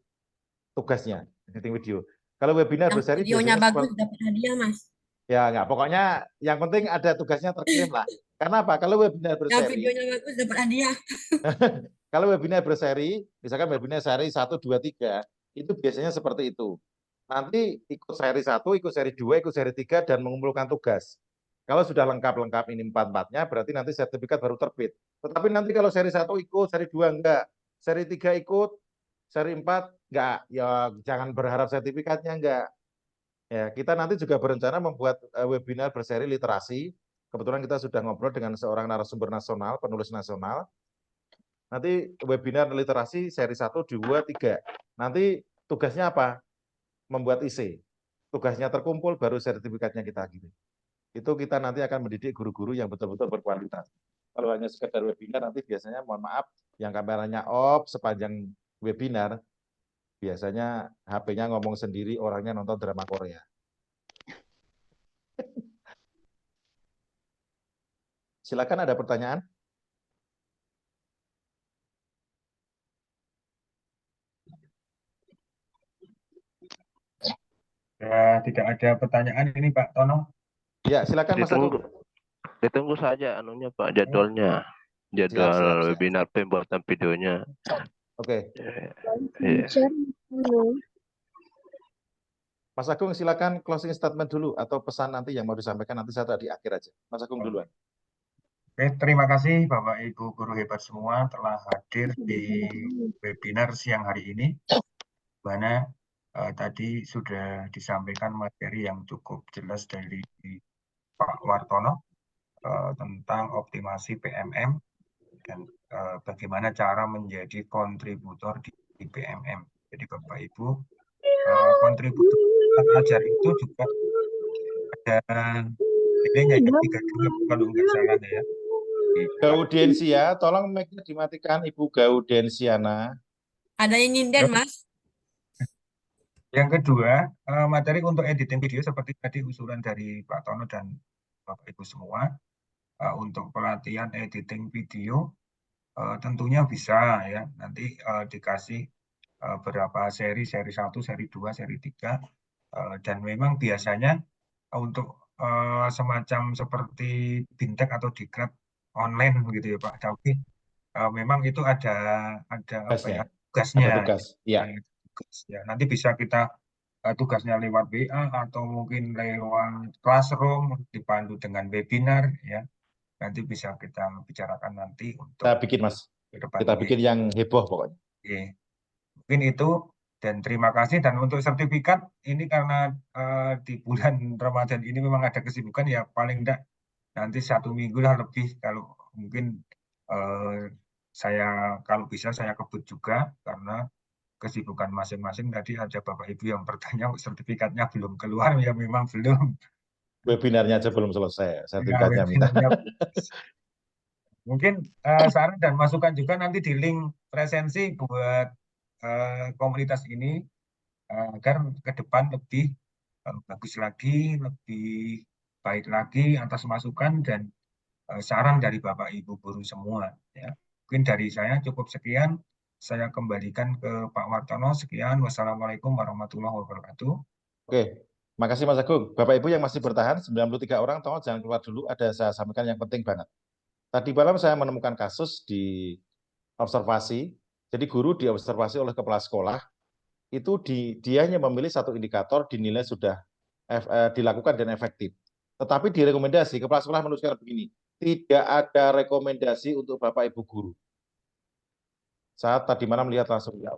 tugasnya, editing video. Kalau webinar Yang berseri videonya bagus dapat hadiah Mas. Ya enggak, pokoknya yang penting ada tugasnya terkirim lah. Karena apa? Kalau webinar Yang berseri, videonya bagus dapat hadiah. kalau webinar berseri, misalkan webinar seri 1, 2, 3, itu biasanya seperti itu. Nanti ikut seri 1, ikut seri 2, ikut seri 3, dan mengumpulkan tugas. Kalau sudah lengkap ini 4-4-nya, berarti nanti sertifikat baru terbit. Tetapi nanti kalau seri 1 ikut, seri 2 enggak, seri 3 ikut, seri 4 enggak, ya jangan berharap sertifikatnya enggak. Ya, kita nanti juga berencana membuat webinar berseri literasi. Kebetulan kita sudah ngobrol dengan seorang narasumber nasional, penulis nasional. Nanti webinar literasi seri 1, 2, 3. Nanti tugasnya apa? Membuat IC. Tugasnya terkumpul, baru sertifikatnya kita kirim. Itu kita nanti akan mendidik guru-guru yang betul-betul berkualitas. Kalau hanya sekedar webinar nanti biasanya mohon maaf yang kameranya off sepanjang webinar biasanya HP-nya ngomong sendiri, orangnya nonton drama Korea. Silakan ada pertanyaan? Ya, tidak ada pertanyaan ini Pak Tono. Ya, silakan Mas Agung. Ditunggu saja anunya Pak, jadwalnya. Jadwal siap. webinar pembuatan videonya. Oke. Iya. Mas Agung silakan closing statement dulu atau pesan nanti yang mau disampaikan nanti saya di akhir aja. Mas Agung duluan. Oke, terima kasih Bapak Ibu guru hebat semua telah hadir di webinar siang hari ini, mana tadi sudah disampaikan materi yang cukup jelas dari Pak Wartono tentang optimasi PMM dan bagaimana cara menjadi kontributor di PMM. Jadi Bapak Ibu, kontributor ajar itu juga ada nilainya ya, 32 kalau nggak salah ya. Gaudensia, tolong mic-nya dimatikan Ibu Gaudensiana. Ada yang nyinden, Mas. Yang kedua, materi untuk editing video seperti tadi usulan dari Pak Tono dan Bapak Ibu semua, untuk pelatihan editing video tentunya bisa ya, nanti dikasih berapa seri 1, seri 2, seri 3, dan memang biasanya untuk semacam seperti Bintek atau Diklat online begitu ya Pak. Tapi memang itu ada apa ya, tugasnya. Ada tugas. Ya. Ya, nanti bisa kita tugasnya lewat WA atau mungkin lewat Classroom dipandu dengan webinar ya. Nanti bisa kita bicarakan nanti untuk kita bikin Mas. Kita bikin yang heboh pokoknya. Oke. Mungkin itu dan terima kasih. Dan untuk sertifikat ini karena di bulan Ramadan ini memang ada kesibukan ya, paling enggak nanti 1 minggu lah lebih, kalau mungkin saya kalau bisa saya kebut juga karena kesibukan masing-masing. Tadi ada Bapak Ibu yang bertanya sertifikatnya belum keluar, ya memang belum. Webinarnya aja belum selesai, sertifikatnya minta. Mungkin saran dan masukan juga nanti di link presensi buat komunitas ini agar ke depan lebih bagus lagi, lebih baik lagi atas masukan dan saran dari Bapak Ibu guru semua. Ya. Mungkin dari saya cukup sekian. Saya kembalikan ke Pak Wartono. Sekian. Wassalamualaikum warahmatullahi wabarakatuh. Oke, makasih Mas Agung. Bapak Ibu yang masih bertahan, 93 orang, tolong jangan keluar dulu. Ada saya sampaikan yang penting banget. Tadi malam saya menemukan kasus di observasi. Jadi guru diobservasi oleh kepala sekolah, itu dia hanya memilih satu indikator, dinilai sudah dilakukan dan efektif. Tetapi direkomendasi, kepala sekolah menuliskan begini, tidak ada rekomendasi untuk Bapak Ibu guru. Saat tadi malam melihat langsung, ya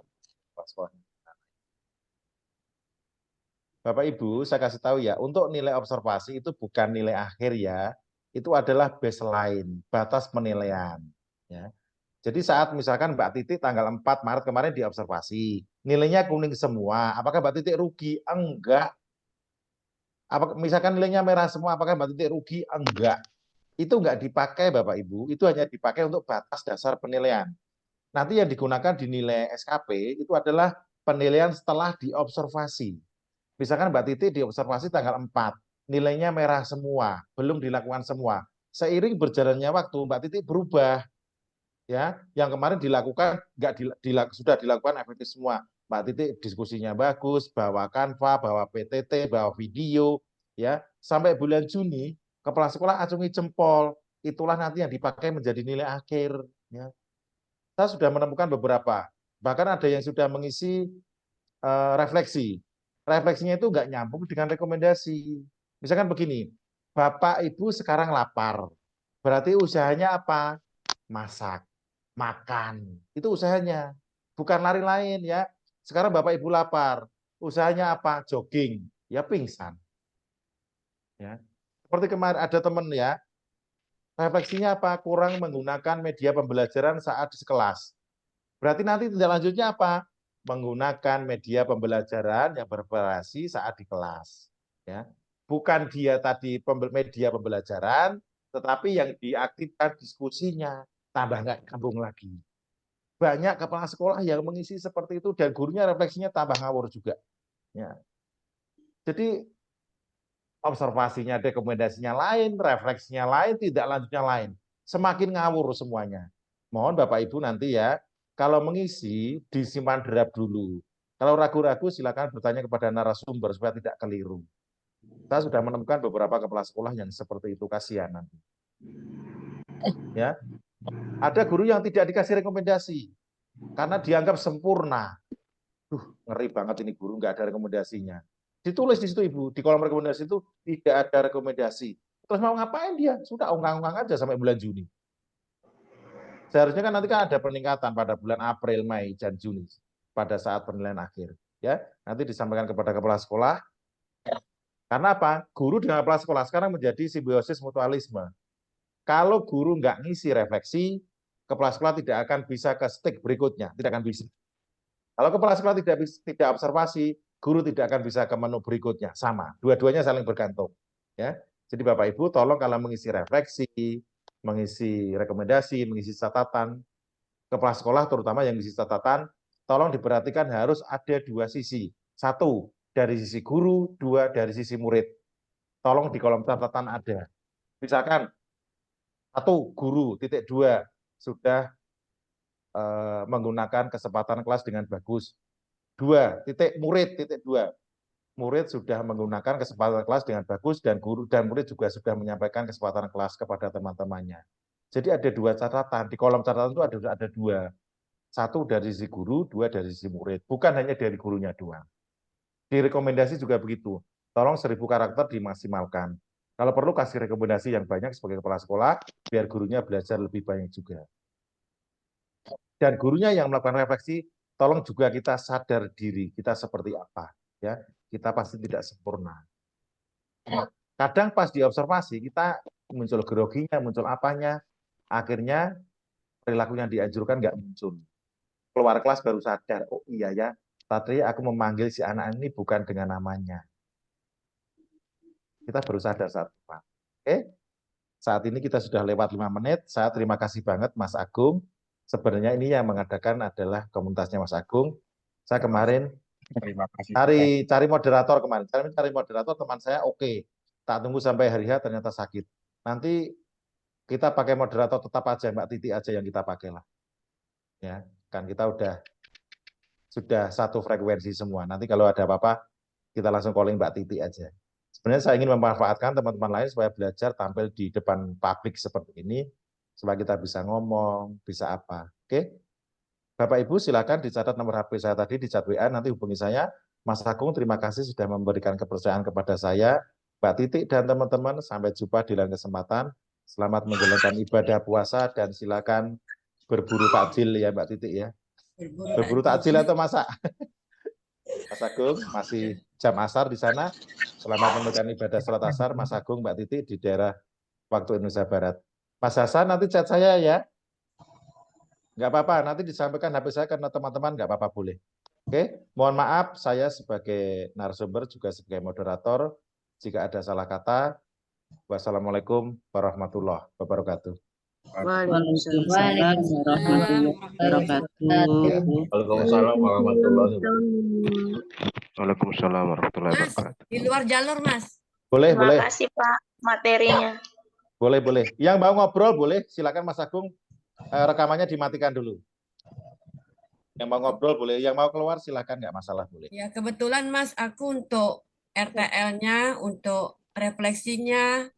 Bapak Ibu, saya kasih tahu ya, untuk nilai observasi itu bukan nilai akhir ya, itu adalah baseline, batas penilaian. Ya. Jadi saat misalkan Mbak Titi tanggal 4 Maret kemarin diobservasi, nilainya kuning semua, apakah Mbak Titi rugi? Enggak. Misalkan nilainya merah semua, apakah Mbak Titi rugi? Enggak. Itu enggak dipakai Bapak Ibu, itu hanya dipakai untuk batas dasar penilaian. Nanti yang digunakan di nilai SKP itu adalah penilaian setelah diobservasi. Misalkan Mbak Titi diobservasi tanggal 4, nilainya merah semua, belum dilakukan semua. Seiring berjalannya waktu, Mbak Titi berubah. Ya, yang kemarin dilakukan sudah dilakukan efektif semua. Mbak Titi diskusinya bagus, bawa Canva, bawa PTT, bawa video, ya. Sampai bulan Juni, kepala sekolah acungi jempol. Itulah nanti yang dipakai menjadi nilai akhir. Ya. Saya sudah menemukan beberapa. Bahkan ada yang sudah mengisi refleksi. Refleksinya itu nggak nyambung dengan rekomendasi. Misalkan begini, Bapak Ibu sekarang lapar. Berarti usahanya apa? Masak. Makan, itu usahanya, bukan lari lain ya. Sekarang Bapak Ibu lapar, usahanya apa? Jogging, ya pingsan. Ya. Seperti kemarin ada teman ya, refleksinya apa? Kurang menggunakan media pembelajaran saat di kelas. Berarti nanti tindak lanjutnya apa? Menggunakan media pembelajaran yang bervariasi saat di kelas. Ya. Bukan dia tadi media pembelajaran, tetapi yang diaktifkan diskusinya tambah nggak nyambung lagi. Banyak kepala sekolah yang mengisi seperti itu dan gurunya refleksinya tambah ngawur juga. Ya. Jadi observasinya, rekomendasinya lain, refleksinya lain, tidak lanjutnya lain. Semakin ngawur semuanya. Mohon Bapak Ibu nanti ya, kalau mengisi disimpan draft dulu. Kalau ragu-ragu silakan bertanya kepada narasumber supaya tidak keliru. Saya sudah menemukan beberapa kepala sekolah yang seperti itu, kasihan nanti. Ya, ada guru yang tidak dikasih rekomendasi karena dianggap sempurna. Ngeri banget ini guru, nggak ada rekomendasinya. Ditulis di situ Ibu, di kolom rekomendasi itu tidak ada rekomendasi. Terus mau ngapain dia? Sudah ongkang-ongkang aja sampai bulan Juni. Seharusnya kan nanti kan ada peningkatan pada bulan April, Mei, dan Juni pada saat penilaian akhir. Ya, nanti disampaikan kepada kepala sekolah. Karena apa? Guru dengan kepala sekolah sekarang menjadi simbiosis mutualisme. Kalau guru nggak ngisi refleksi, kepala sekolah tidak akan bisa ke stick berikutnya, tidak akan bisa. Kalau kepala sekolah tidak observasi, guru tidak akan bisa ke menu berikutnya, sama. Dua-duanya saling bergantung. Ya, jadi Bapak Ibu tolong kalau mengisi refleksi, mengisi rekomendasi, mengisi catatan, kepala sekolah terutama yang mengisi catatan, tolong diperhatikan harus ada dua sisi. Satu dari sisi guru, dua dari sisi murid. Tolong di kolom catatan ada. Misalkan 1 guru, titik 2 sudah menggunakan kesempatan kelas dengan bagus. 2 titik murid, titik 2 murid sudah menggunakan kesempatan kelas dengan bagus dan guru dan murid juga sudah menyampaikan kesempatan kelas kepada teman-temannya. Jadi ada 2 catatan, di kolom catatan itu ada 2. 1 dari sisi guru, 2 dari sisi murid, bukan hanya dari gurunya doang. Di rekomendasi juga begitu, tolong 1000 karakter dimaksimalkan. Kalau perlu kasih rekomendasi yang banyak sebagai kepala sekolah, biar gurunya belajar lebih banyak juga. Dan gurunya yang melakukan refleksi, tolong juga kita sadar diri, kita seperti apa. Ya, kita pasti tidak sempurna. Kadang pas diobservasi, kita muncul groginya, muncul apanya, akhirnya perilaku yang dianjurkan nggak muncul. Keluar kelas baru sadar, oh iya ya, tadi aku memanggil si anak ini bukan dengan namanya. Kita baru sadar saat itu. Oke, saat ini kita sudah lewat 5 menit. Saya terima kasih banget Mas Agung. Sebenarnya ini yang mengadakan adalah komunitasnya Mas Agung. Saya kemarin cari moderator kemarin. Cari moderator teman saya oke. Tak tunggu sampai hari H ternyata sakit. Nanti kita pakai moderator tetap aja Mbak Titi aja yang kita pakai lah. Ya, kan kita sudah satu frekuensi semua. Nanti kalau ada apa-apa kita langsung calling Mbak Titi aja. Sebenarnya saya ingin memanfaatkan teman-teman lain supaya belajar tampil di depan publik seperti ini, supaya kita bisa ngomong, bisa apa. Oke? Bapak Ibu silakan dicatat nomor HP saya tadi, di chat WA, nanti hubungi saya. Mas Agung, terima kasih sudah memberikan kepercayaan kepada saya. Mbak Titik dan teman-teman, sampai jumpa di lain kesempatan. Selamat menjalankan ibadah puasa dan silakan berburu takjil ya Mbak Titik ya. Berburu takjil atau masak? Mas Agung, masih jam asar di sana. Selamat menunaikan ibadah sholat asar, Mas Agung, Mbak Titi di daerah waktu Indonesia Barat. Mas Hasan, nanti chat saya ya. Nggak apa-apa, nanti disampaikan HP saya karena teman-teman nggak apa-apa boleh. Oke, mohon maaf saya sebagai narasumber juga sebagai moderator. Jika ada salah kata, wassalamualaikum warahmatullahi wabarakatuh. Waalaikumsalam warahmatullahi wabarakatuh. Waalaikumsalam warahmatullahi wabarakatuh. Waalaikumsalam warahmatullahi wabarakatuh. Di luar jalur, Mas. Boleh, Terima boleh. kasih Pak materinya. Boleh, boleh. Yang mau ngobrol boleh, silakan Mas Agung. Rekamannya dimatikan dulu. Yang mau ngobrol boleh, yang mau keluar silakan, nggak masalah boleh. Ya, kebetulan Mas, aku untuk RTL-nya, untuk refleksinya,